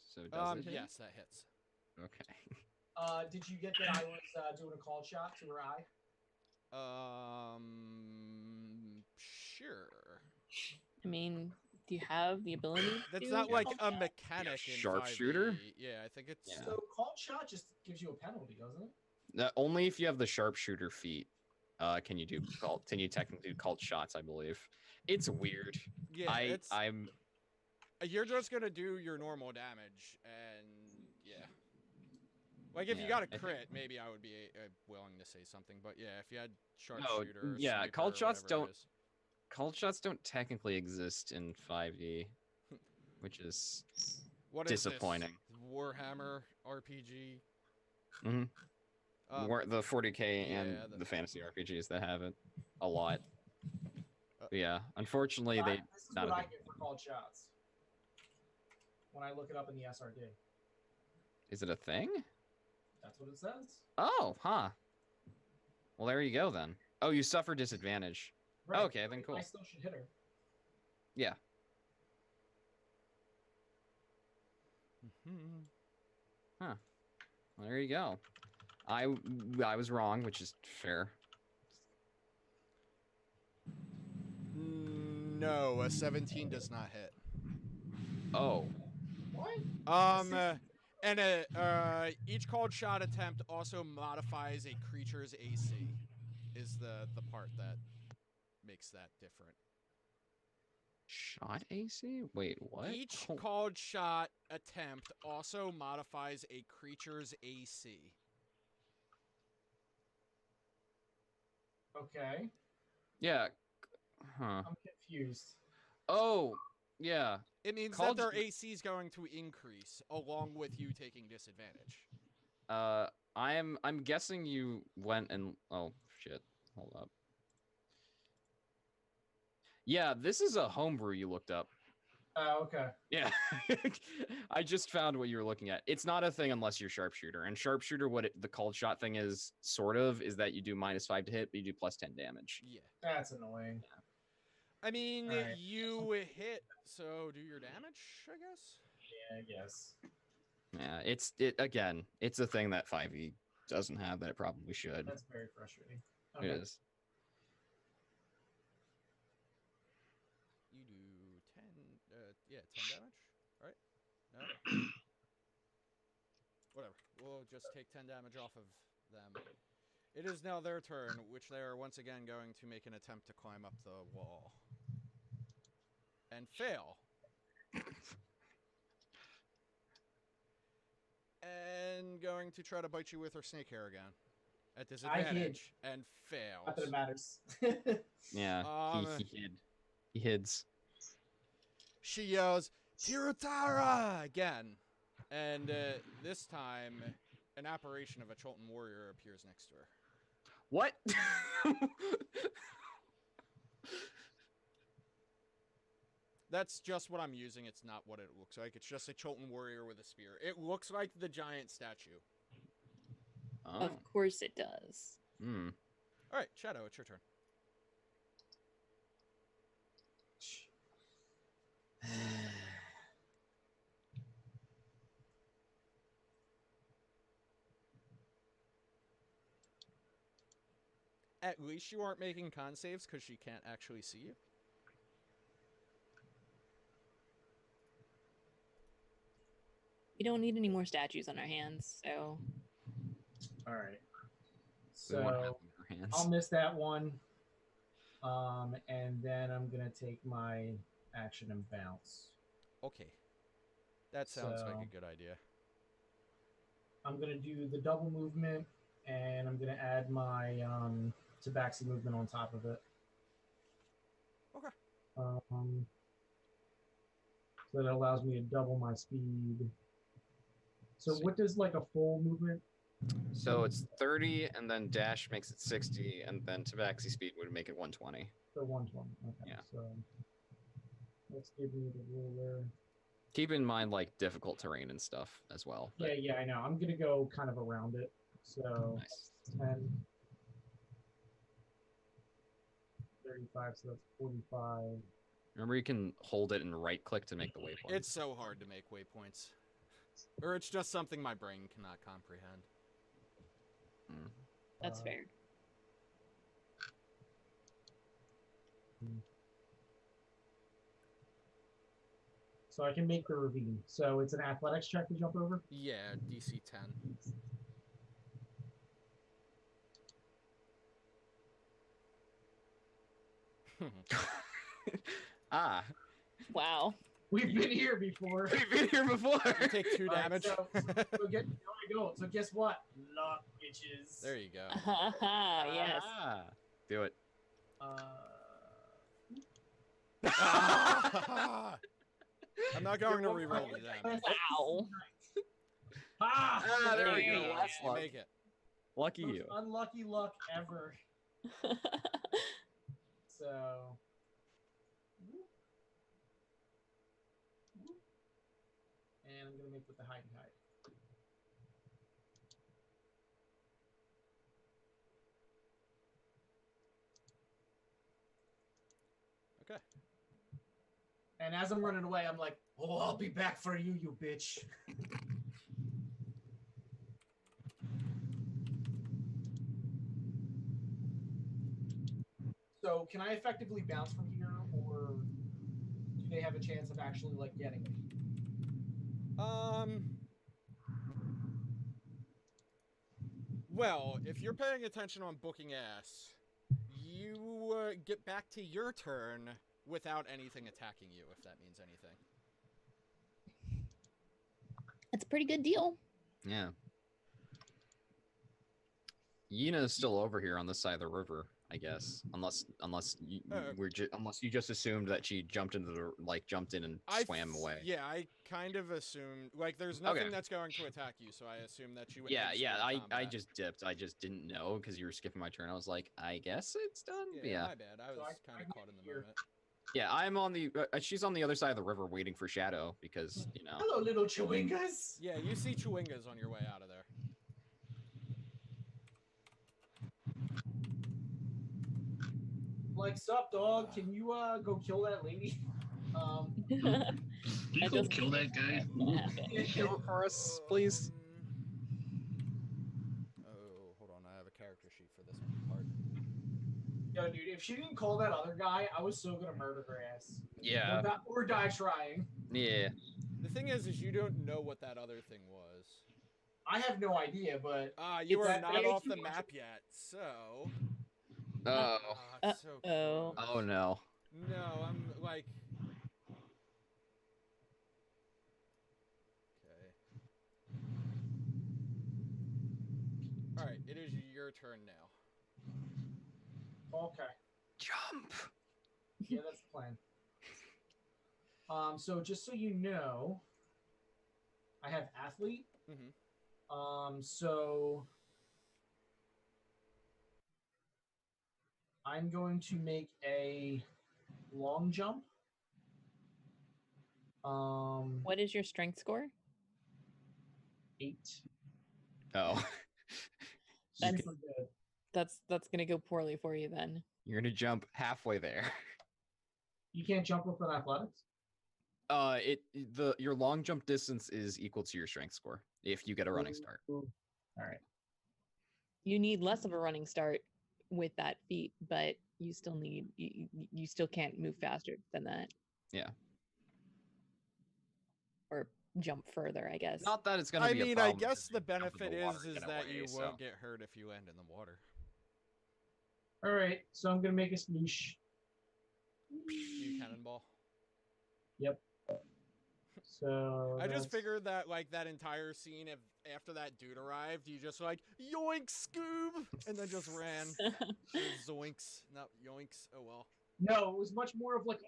S2: So does it hit?
S1: Yes, that hits.
S2: Okay.
S4: Did you get that I was doing a called shot to her eye?
S1: Sure.
S3: I mean, do you have the ability?
S1: That's
S3: to
S1: not like
S3: call
S1: a
S3: that?
S1: mechanic in
S2: Sharpshooter?
S1: 5e. Yeah, I think it's.
S2: Yeah.
S4: So called shot just gives you a penalty, doesn't it?
S2: Only if you have the sharpshooter feat, can you do can you technically do called shots? I believe. It's weird.
S1: Yeah,
S2: I'm.
S1: You're just gonna do your normal damage, and yeah. Like if you
S2: Yeah,
S1: got a
S2: I think-
S1: crit, maybe I would be willing to say something. But yeah, if you had
S2: No,
S1: sharpshooter,
S2: yeah,
S1: sniper,
S2: called shots
S1: whatever it
S2: don't-
S1: is.
S2: Called shots don't technically exist in 5e, which is
S1: What is this?
S2: disappointing.
S1: Warhammer RPG.
S2: Mhm.
S1: Um,
S2: the 40k and
S1: yeah,
S2: the fantasy RPGs that have it a lot. Yeah, unfortunately, they
S4: This is
S2: not
S4: what
S2: a
S4: I
S2: big
S4: get for
S2: fan.
S4: called shots when I look it up in the SRD.
S2: Is it a thing?
S4: That's what it says.
S2: Oh, huh. Well, there you go then. Oh, you suffer disadvantage.
S4: Right.
S2: Okay, then cool.
S4: I still should hit her.
S2: Yeah.
S1: Mhm.
S2: Well, there you go. I was wrong, which is fair.
S1: No, a 17 does not hit.
S2: Oh.
S4: What?
S1: And each called shot attempt also modifies a creature's AC. Is the part that makes that different.
S2: Shot AC? Wait, what?
S1: Each
S2: Oh,
S1: called shot attempt also modifies a creature's AC.
S4: Okay.
S2: yeah. Huh.
S4: I'm confused.
S2: Oh, yeah.
S1: It means
S2: Called-
S1: that their AC is going to increase along with you taking disadvantage.
S2: I'm guessing you went and oh shit. Hold up. Yeah, this is a homebrew you looked up.
S4: Okay.
S2: Yeah. I just found what you were looking at. It's not a thing unless you're sharpshooter. And sharpshooter, the called shot thing is is that you do -5 to hit, but you do +10 damage.
S1: Yeah.
S4: That's annoying.
S1: I mean,
S4: Alright.
S1: you hit, so do your damage, I guess?
S4: Yeah, I guess.
S2: Yeah, again, it's a thing that 5e doesn't have that it probably should.
S4: That's very frustrating.
S2: It is.
S1: You do 10, 10 damage, right? No? Whatever. We'll just take 10 damage off of them. It is now their turn, which they are once again going to make an attempt to climb up the wall. And fail. And going to try to bite you with her snake hair again. At disadvantage. And
S4: Not that it
S1: fails.
S4: matters.
S2: Yeah, he hid. He hids.
S1: She yells, Tirutara! Again. And this time, an apparition of a Cholton warrior appears next to her.
S2: What?
S1: That's just what I'm using. It's not what it looks like. It's just a Cholton warrior with a spear. It looks like the giant statue.
S2: Oh.
S3: Of course it does.
S2: Hmm.
S1: All right, Shadow, it's your turn. At least you aren't making con saves because she can't actually see you.
S3: We don't need any more statues on our hands, so
S4: All right.
S2: We want half
S4: So
S2: of her hands.
S4: I'll miss that one. And then I'm gonna take my action and bounce.
S1: Okay. That sounds like
S4: So-
S1: a good idea.
S4: I'm gonna do the double movement, and I'm gonna add my tabaxi movement on top of it.
S1: Okay.
S4: So that allows me to double my speed. So
S2: Sweet.
S4: what does like a full movement?
S2: So it's 30, and then dash makes it 60, and then tabaxi speed would make it 120.
S4: So 120. Okay.
S2: Yeah.
S4: So let's give me the ruler.
S2: Keep in mind, like, difficult terrain and stuff as well.
S4: Yeah, yeah, I know. I'm gonna go kind of around it. So
S2: Nice.
S4: 10, 35. So that's 45.
S2: Remember, you can hold it and right-click to make the waypoint.
S1: It's so hard to make waypoints. Or it's just something my brain cannot comprehend.
S3: that's
S4: Uh,
S3: fair.
S4: So I can make the ravine. So it's an athletics check to jump over.
S1: Yeah, DC 10.
S2: Ah,
S3: Wow.
S4: We've been here before.
S2: we've been here before.
S1: You take 2
S4: All right,
S1: damage.
S4: so there we go. So guess what? Luck, bitches.
S1: There you go.
S3: Yes.
S2: Ah, do it.
S1: I'm not going to reroll the damage.
S3: Wow.
S4: Ah,
S2: Ah, there we
S3: There
S2: go.
S3: you go.
S2: Last
S1: You
S2: luck.
S1: make it.
S2: Lucky
S4: most
S2: you.
S4: unlucky luck ever. So I'm gonna make with the hide and hide.
S1: Okay.
S4: And as I'm running away, I'm like, "Oh, I'll be back for you, you bitch." So, can I effectively bounce from here, or do they have a chance of actually like getting me?
S1: Well, if you're paying attention on booking ass, you get back to your turn without anything attacking you, if that means anything.
S3: That's a pretty good deal.
S2: Yeah. Yina's still over here on this side of the river, I guess. Unless you, unless you just assumed that she jumped into the jumped in and swam away.
S1: Yeah, I kind of assumed there's nothing
S2: Okay.
S1: that's going to attack you, so I assume that you.
S2: Yeah,
S1: exited
S2: yeah. I
S1: combat.
S2: just dipped. I just didn't know because you were skipping my turn. I was like, I guess it's done.
S1: Yeah, my bad. I was kind of
S4: I
S1: caught in the
S4: hear-
S1: moment.
S2: Yeah, I'm on the. She's on the other side of the river waiting for Shadow because
S4: Hello, little chewingas.
S1: Yeah, you see chewingas on your way out of there.
S4: Like, sup, dog? Can you go kill that lady?
S5: Can you
S3: That
S5: go
S3: doesn't
S5: kill that guy?
S2: Kill it for us, please.
S1: Oh, hold on. I have a character sheet for this part.
S4: Yo, dude, if she didn't call that other guy, I was so gonna murder her ass.
S2: Yeah.
S4: Or die trying.
S2: Yeah.
S1: The thing is you don't know what that other thing was.
S4: I have no idea, but
S1: You
S4: It's
S1: are
S4: that
S1: not
S4: way
S1: off
S4: too
S1: the
S4: much.
S1: map yet, so.
S2: Oh.
S1: It's so
S3: Uh-oh.
S1: close.
S2: Oh no.
S1: No, I'm like. Okay. Alright, it is your turn now.
S4: okay.
S2: Jump.
S4: Yeah, that's the plan. So just so you know, I have athlete.
S1: Mm-hmm.
S4: So I'm going to make a long jump.
S3: What is your strength score?
S4: 8.
S2: Oh.
S3: That's-
S4: Super good.
S3: That's gonna go poorly for you then.
S2: You're gonna jump halfway there.
S4: You can't jump with an athletics.
S2: Your long jump distance is equal to your strength score if you get a running start.
S4: All right.
S3: You need less of a running start with that feat, but you still need you still can't move faster than that.
S2: Yeah.
S3: Or jump further, I guess.
S2: Not that it's gonna
S1: I
S2: be a
S1: mean, I
S2: problem
S1: guess
S2: because
S1: the
S2: you jump in
S1: benefit
S2: the water
S1: is
S2: and get
S1: that
S2: away,
S1: you
S2: so.
S1: won't get hurt if you land in the water.
S4: All right. So I'm gonna make a sploosh.
S1: You cannonball.
S4: Yep. So
S1: I just
S4: that's-
S1: figured that that entire scene after that dude arrived, you just yoink Scoob, and then just ran. Zoinks, not yoinks. Oh well.
S4: No, it was much more of like.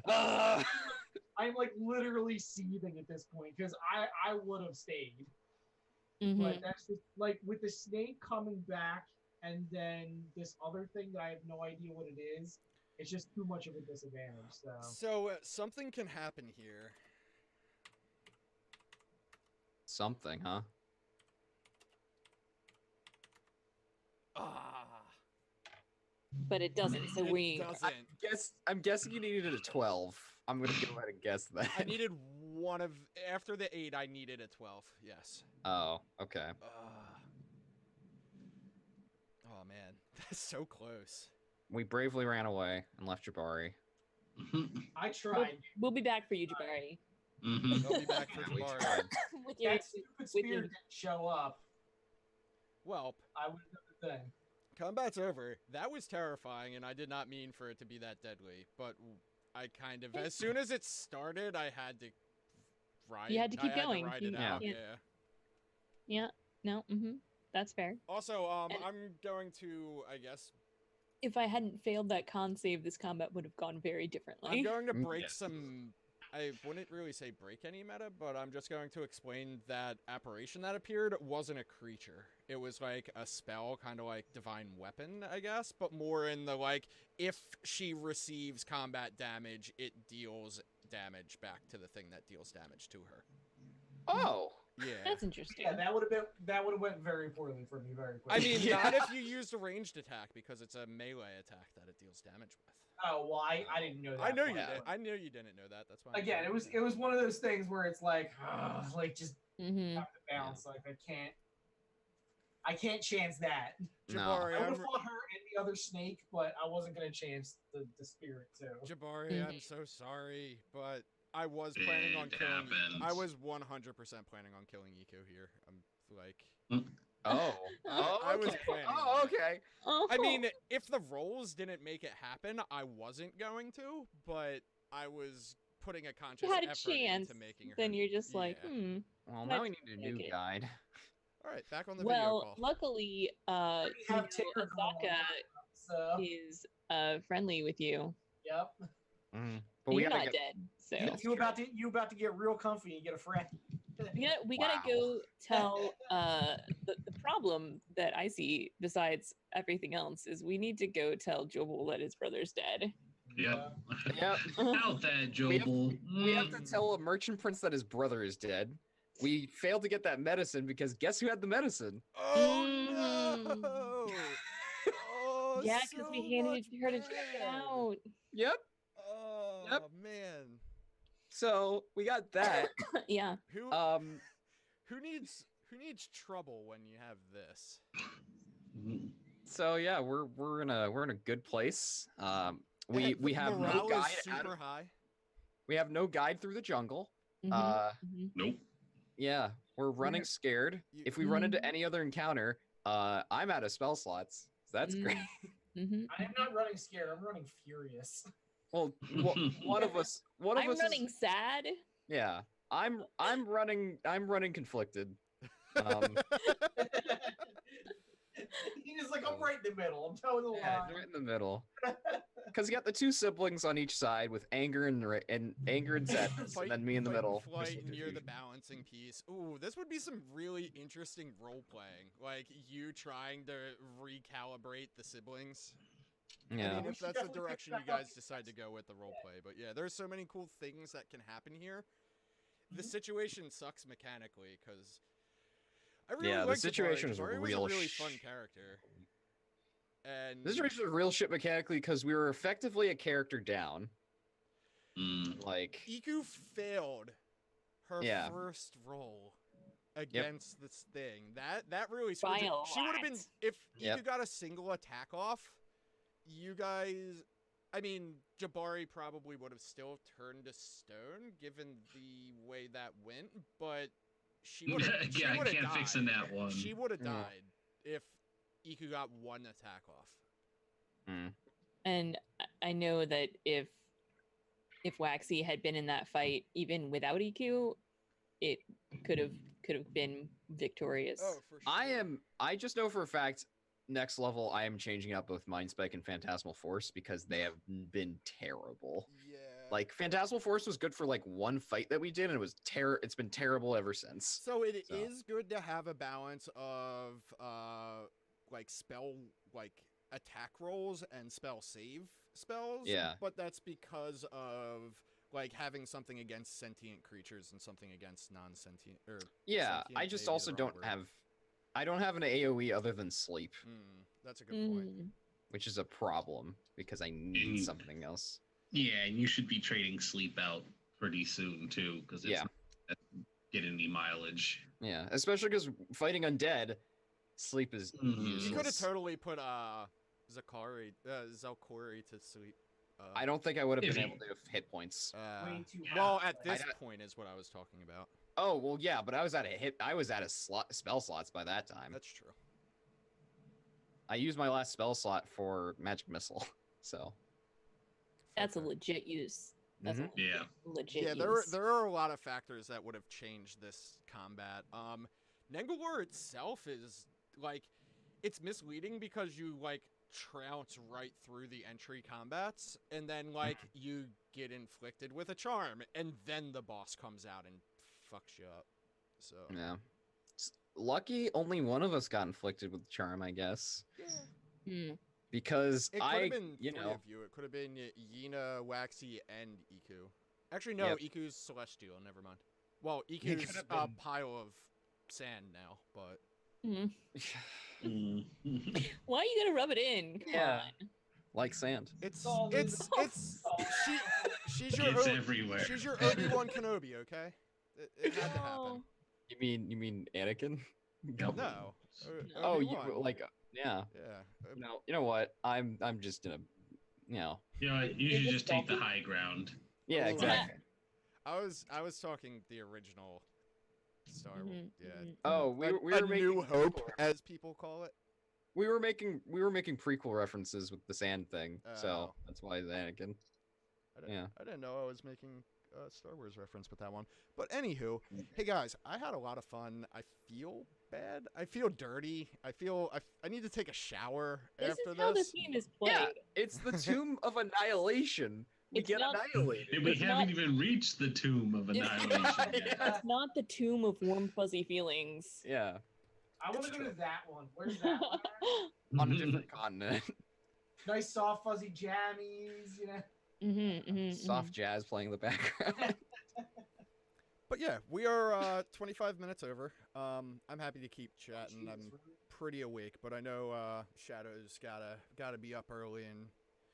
S2: Ah!
S4: I'm literally seething at this point because I would have stayed,
S3: Mhm.
S4: but that's just with the snake coming back and then this other thing that I have no idea what it is. It's just too much of a disadvantage.
S1: So something can happen here.
S2: Something, huh?
S1: Ah.
S3: But it doesn't. So
S1: It
S3: we
S1: doesn't.
S2: I'm guessing you needed a 12. I'm gonna go ahead and guess that.
S1: I needed one of after the 8. I needed a 12. Yes.
S2: Oh, okay.
S1: Oh man, that's so close.
S2: We bravely ran away and left Jabari.
S4: I tried.
S3: we'll be back for you, Jabari.
S1: I'll be back for
S2: We
S1: Jabari.
S2: tried.
S3: With your
S4: That stupid spear
S3: your-
S4: didn't show up.
S1: Well,
S4: I would have done the thing.
S1: combat's over. That was terrifying, and I did not mean for it to be that deadly. But I kind of, as soon as it started, I had to ride.
S3: You had to keep
S1: I had
S3: going.
S1: To ride
S3: You
S1: it out.
S3: can't-
S1: Yeah.
S3: Yeah. No. That's fair.
S1: Also,
S3: And-
S1: I'm going to, I guess,
S3: If I hadn't failed that con save, this combat would have gone very differently.
S1: I'm going to break
S2: Yes.
S1: some. I wouldn't really say break any meta, but I'm just going to explain that apparition that appeared wasn't a creature. It was like a spell, kind of like divine weapon, I guess, but more in the if she receives combat damage, it deals damage back to the thing that deals damage to her.
S2: Oh.
S1: Yeah.
S3: That's interesting.
S4: Yeah, that would have went very poorly for me very
S1: I
S4: quickly.
S1: mean,
S2: Yeah.
S1: not if you used a ranged attack, because it's a melee attack that it deals damage with.
S4: Oh well, I didn't know that.
S1: I know you
S4: part,
S1: did.
S4: but-
S1: I knew you didn't know that. That's why. I'm
S4: Again,
S1: telling
S4: it
S1: you.
S4: was one of those things where it's like, just
S3: Mm-hmm.
S4: have to bounce. Like I can't chance that.
S2: No.
S1: Jabari,
S4: I would
S1: I'm,
S4: have fought her and the other snake, but I wasn't gonna chance the spirit too.
S1: Jabari, I'm so sorry, but I was planning on
S5: It
S1: killing.
S5: happens.
S1: I was 100% planning on killing Eco here. I'm like,
S2: Oh.
S1: I was
S2: okay.
S1: planning
S2: Oh,
S1: on it.
S2: okay.
S3: Oh.
S1: I mean, if the rolls didn't make it happen, I wasn't going to, but I was putting a conscious
S3: you had a
S1: effort
S3: chance,
S1: into making her.
S3: then you're just like,
S1: Yeah.
S2: Well,
S3: Let's
S2: now we need a new
S3: make it.
S2: guide.
S1: All right, back on the video
S3: Well,
S1: call.
S3: luckily,
S4: have
S3: you know,
S4: Tinker Girl on
S3: Asaka
S4: So
S3: is friendly with you.
S4: yep.
S2: But we
S3: You're
S2: gotta
S3: not
S2: go.
S3: dead, so
S2: That's
S4: You about to get real comfy and get a friend.
S3: we gotta
S2: Wow.
S3: go tell the problem that I see besides everything else is we need to go tell Jobel that his brother's dead.
S5: Yep.
S2: Yep.
S5: Out that, Jobel.
S2: We have to tell a merchant prince that his brother is dead. We failed to get that medicine because guess who had the medicine?
S1: Oh
S3: Mm.
S1: no! Oh,
S3: Yeah, because we
S1: so
S3: handed
S1: much
S3: it to her to check it
S1: bad.
S3: out.
S2: Yep.
S1: Oh
S2: Yep.
S1: man.
S2: So we got that.
S3: Yeah.
S1: Who
S2: Um.
S1: who needs trouble when you have this?
S2: So yeah, we're in a good place. We
S1: The
S2: have no
S1: morale
S2: guide.
S1: is super high.
S2: We have no guide through the jungle.
S3: Mhm, mhm.
S5: Nope.
S2: Yeah, we're running scared.
S1: You-
S2: If we run into
S3: Mhm.
S2: any other encounter, I'm out of spell slots. So that's great.
S3: Mhm.
S4: I am not running scared. I'm running furious.
S2: Well, one of us. One of
S3: I'm
S2: us.
S3: running
S2: Is,
S3: sad.
S2: yeah, I'm running. I'm running conflicted. Um,
S4: He's like, I'm right in the middle. I'm towing the
S2: yeah,
S4: line.
S2: right in the middle. Because you got the two siblings on each side with anger and anger and sadness, and then me in the
S1: fight
S2: middle.
S1: and flight, and you're the balancing piece. Ooh, this would be some really interesting role playing. Like you trying to recalibrate the siblings.
S2: Yeah.
S1: I mean,
S4: We
S1: if
S4: should
S1: that's the
S4: definitely
S1: direction
S4: pick
S1: you
S4: back up
S1: guys decide to go with the role play. But yeah, there's so many cool things that can happen here. The
S4: Mhm.
S1: situation sucks mechanically because I really
S2: Yeah, the
S1: liked
S2: situation
S1: Jabari.
S2: is
S1: Jabari was
S2: real
S1: a really fun character. And
S2: This situation was real shit mechanically because we were effectively a character down. Like,
S1: Iku failed her
S2: Yeah.
S1: first roll against this thing. That really screwed
S3: By
S1: it.
S3: a
S1: She would have been
S3: lot.
S1: if
S2: Yep.
S1: Iku got a single attack off. You guys, I mean, Jabari probably would have still turned to stone given the way that went, but she would have.
S5: Yeah, I can't fix in that one.
S1: She would have
S2: Yeah.
S1: died if Iku got one attack off.
S3: And I know that if Waxy had been in that fight, even without EQ, it could have been victorious.
S1: Oh, for sure.
S2: I just know for a fact, next level, I am changing out both Mind Spike and Phantasmal Force because they have been terrible.
S1: Yeah.
S2: Like, Phantasmal Force was good for like one fight that we did, and it was it's been terrible ever since.
S1: So it is
S2: So.
S1: good to have a balance of like attack rolls and spell save spells.
S2: Yeah.
S1: But that's because of like having something against sentient creatures and something against non-sentient or
S2: Yeah,
S1: sentient
S2: I just
S1: maybe
S2: also
S1: the wrong
S2: don't
S1: word.
S2: have. I don't have an AoE other than sleep,
S1: That's a good point.
S3: Mm.
S2: which is a problem because I need
S5: Mm.
S2: something else.
S5: Yeah, and you should be trading sleep out pretty soon too, because it's
S2: Yeah.
S5: not getting any mileage.
S2: Yeah, especially because fighting undead, sleep is
S5: Mhm.
S1: You could have
S2: useless.
S1: totally put Zalkori to sleep.
S2: I don't think I would have
S5: If
S2: been
S5: you-
S2: able to have hit points.
S4: Way too
S1: Well,
S4: high.
S1: at this
S2: I'd-
S1: point is what I was talking about.
S2: Oh well, yeah, but I was out of spell slots by that time.
S1: That's true.
S2: I used my last spell slot for magic missile, so
S3: That's a
S1: Okay.
S3: legit use. That's
S2: Mhm.
S3: a
S5: Yeah.
S3: legit
S1: Yeah,
S3: use.
S1: there are a lot of factors that would have changed this combat. Nengalore itself is like it's misleading because you like trounce right through the entry combats and then like you get inflicted with a charm and then the boss comes out and fucks you up. So
S2: yeah. Lucky, only one of us got inflicted with the charm, I guess,
S3: Hmm.
S2: because
S1: it could
S2: I,
S1: have been
S2: you
S1: three
S2: know,
S1: of you. It could have been Yina, Waxy, and Iku. Actually, no.
S2: Yep.
S1: Iku's celestial. Never mind. Well,
S2: It
S1: Iku's
S2: could've
S1: a
S2: been-
S1: pile of sand now, but
S3: Mhm.
S5: Mm.
S3: Why are you gonna rub it in? Come
S2: Yeah.
S3: on.
S2: Like sand.
S1: it's
S4: all
S1: it's
S4: the-
S1: it's
S4: all
S1: she's your
S5: It's everywhere.
S1: she's your Obi-Wan Kenobi. Okay, it had to happen.
S2: You mean Anakin?
S1: No.
S3: No.
S2: Oh, you
S1: Obi-Wan.
S2: like yeah.
S1: Yeah.
S2: You know what? I'm just gonna, you know.
S5: You know what? You should just take the high ground.
S2: Yeah,
S1: Oh,
S2: exactly.
S1: I was talking the original Star Wars.
S3: Mhm,
S1: Yeah.
S3: mhm.
S2: Oh, we
S1: A
S2: were
S1: New
S2: making
S1: Hope,
S2: prequel
S1: as people call it.
S2: we were making prequel references with the sand thing, so
S1: Oh.
S2: that's why the Anakin. Yeah.
S1: I didn't know I was making a Star Wars reference with that one. But anywho, hey guys, I had a lot of fun. I feel bad. I feel dirty. I need to take a shower
S3: This
S1: after
S3: is how
S1: this.
S3: this game is played.
S2: Yeah, it's the Tomb of Annihilation. We
S3: It's
S2: get
S3: not-
S2: annihilated.
S5: We
S3: It's
S5: haven't
S3: not-
S5: even reached the tomb of
S3: It's-
S5: annihilation yet.
S2: Yeah.
S3: It's not the tomb of warm fuzzy feelings.
S2: Yeah,
S4: I want
S1: It's
S4: to go to
S1: true.
S4: that one. Where's that one? at?
S2: on a different continent.
S4: Nice soft fuzzy jammies, you know.
S2: Soft jazz playing in the background.
S1: But yeah, we are 25 minutes over. I'm happy to keep chatting.
S4: Jesus,
S1: I'm
S4: really?
S1: pretty awake, but I know Shadow's gotta be up early and.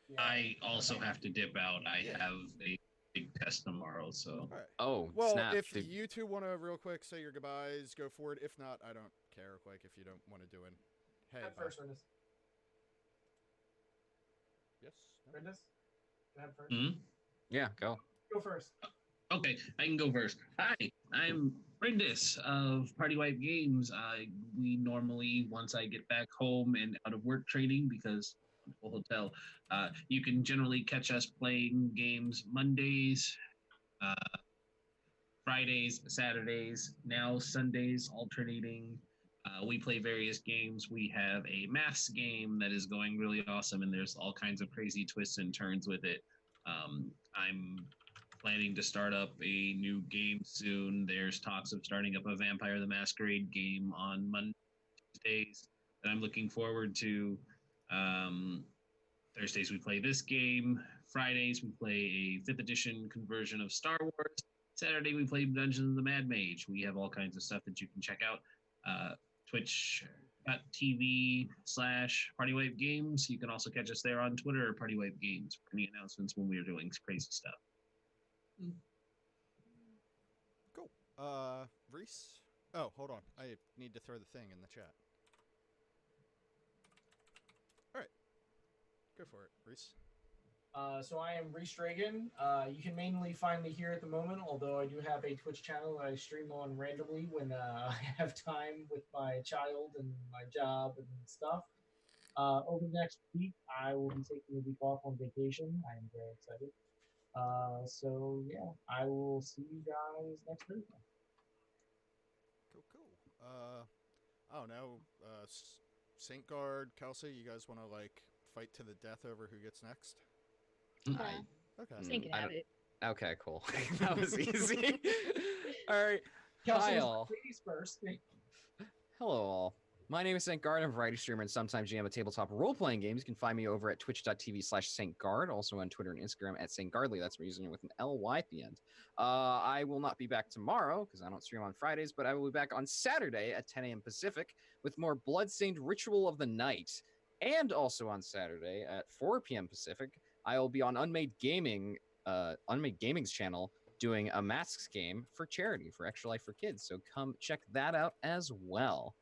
S4: Yeah.
S5: I also have to dip out. I
S1: Yeah.
S5: have a big test tomorrow, so
S1: All right.
S2: Oh,
S1: Well,
S2: snap.
S1: if
S2: dude.
S1: you two want to real quick say your goodbyes, go for it. If not, I don't care. Like if you don't want to do it. Hey.
S4: Head
S1: bye.
S4: first, Renus.
S1: Yes. No?
S4: Renus? Head first.
S5: Hmm?
S2: Yeah, go.
S4: Go first.
S5: Okay, I can go first. Hi, I'm Brindis of Party Wipe Games. We normally, once I get back home and out of work training, because hotel, you can generally catch us playing games Mondays, Fridays, Saturdays, now Sundays, alternating. We play various games. We have a maths game that is going really awesome, and there's all kinds of crazy twists and turns with it. I'm planning to start up a new game soon. There's talks of starting up a Vampire the Masquerade game on Mondays that I'm looking forward to. Thursdays we play this game. Fridays we play a 5th edition conversion of Star Wars. Saturday we play Dungeons of the Mad Mage. We have all kinds of stuff that you can check out. Twitch.tv/Partywipe Games. You can also catch us there on Twitter, Partywipe Games, for any announcements when we are doing crazy stuff.
S1: Cool. Reese. Oh, hold on. I need to throw the thing in the chat. All right. Go for it, Reese.
S4: So I am Reese Dragon. You can mainly find me here at the moment, although I do have a Twitch channel that I stream on randomly when I have time with my child and my job and stuff. Over the next week, I will be taking a week off on vacation. I am very excited. So yeah, I will see you guys next Thursday.
S1: Cool. I don't know. Saint Guard, Kelsey, you guys want to like fight to the death over who gets next? Okay.
S3: Snake can
S2: I
S3: have
S2: don't-
S3: it.
S2: Okay, cool. That was easy. All right.
S4: Kelsey,
S2: Kyle.
S4: ladies first.
S2: Hello, all. My name is St. Guard. I'm a variety streamer and sometimes GM of tabletop role-playing games. You can find me over at twitch.tv/St. Guard, also on Twitter and Instagram at St. Guardly. That's my username with an LY at the end. I will not be back tomorrow because I don't stream on Fridays, but I will be back on Saturday at 10 a.m. Pacific with more Bloodstained Ritual of the Night. And also on Saturday at 4 p.m. Pacific, I will be on Unmade Gaming's channel doing a Masks game for charity for Extra Life for Kids. So come check that out as well.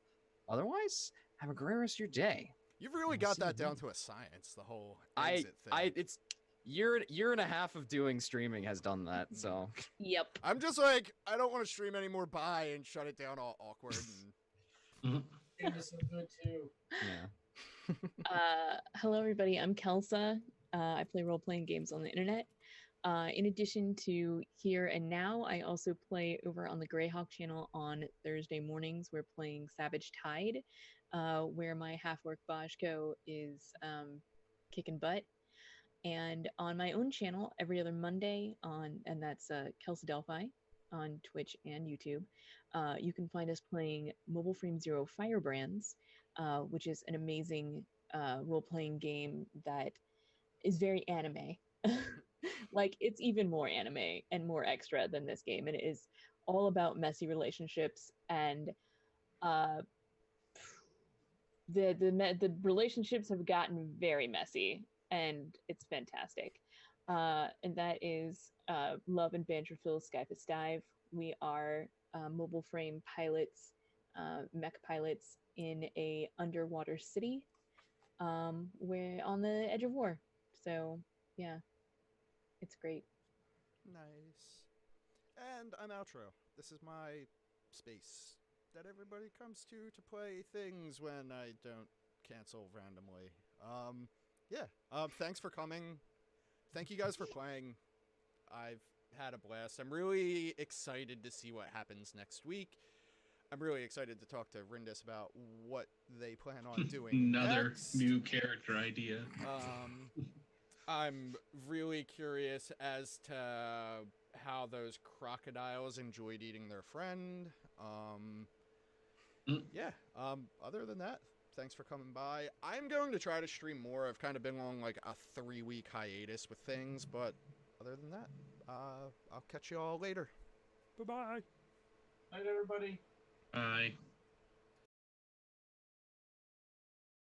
S2: Otherwise, have a great rest of your day.
S1: You've really
S2: I'll
S1: got
S2: see you
S1: that down
S2: then.
S1: to a science. The whole exit thing.
S2: It's year and a half of doing streaming has done that. So
S3: Yep.
S1: I'm just like, I don't want to stream anymore. Bye, and shut it down all awkward. And...
S4: Game is so good too.
S2: yeah.
S3: Hello, everybody. I'm Kelsa. I play role playing games on the internet. In addition to Here and Now, I also play over on the Greyhawk channel on Thursday mornings. We're playing Savage Tide, where my half-orc Bajko is kicking butt. And on my own channel, every other Monday and that's Kelsa Delphi on Twitch and YouTube. You can find us playing Mobile Frame Zero Firebrands, which is an amazing role-playing game that is very anime. Like it's even more anime and more extra than this game, and it is all about messy relationships and uh the relationships have gotten very messy and it's fantastic. And that is Love and Banterful Skyfist Dive. We are mobile frame pilots, mech pilots in a underwater city. We're on the edge of war. So yeah, it's great.
S1: Nice. And I'm Outro. This is my space that everybody comes to play things when I don't cancel randomly. Yeah. Thanks for coming. Thank you guys for playing. I've had a blast. I'm really excited to see what happens next week. I'm really excited to talk to Rindis about what they plan on doing
S5: Another
S1: next.
S5: new character idea.
S1: I'm really curious as to how those crocodiles enjoyed eating their friend. Yeah. Other than that, thanks for coming by. I'm going to try to stream more. I've kind of been on like a 3-week hiatus with things, but other than that, I'll catch you all later. Bye-bye.
S4: Night, everybody.
S5: Bye.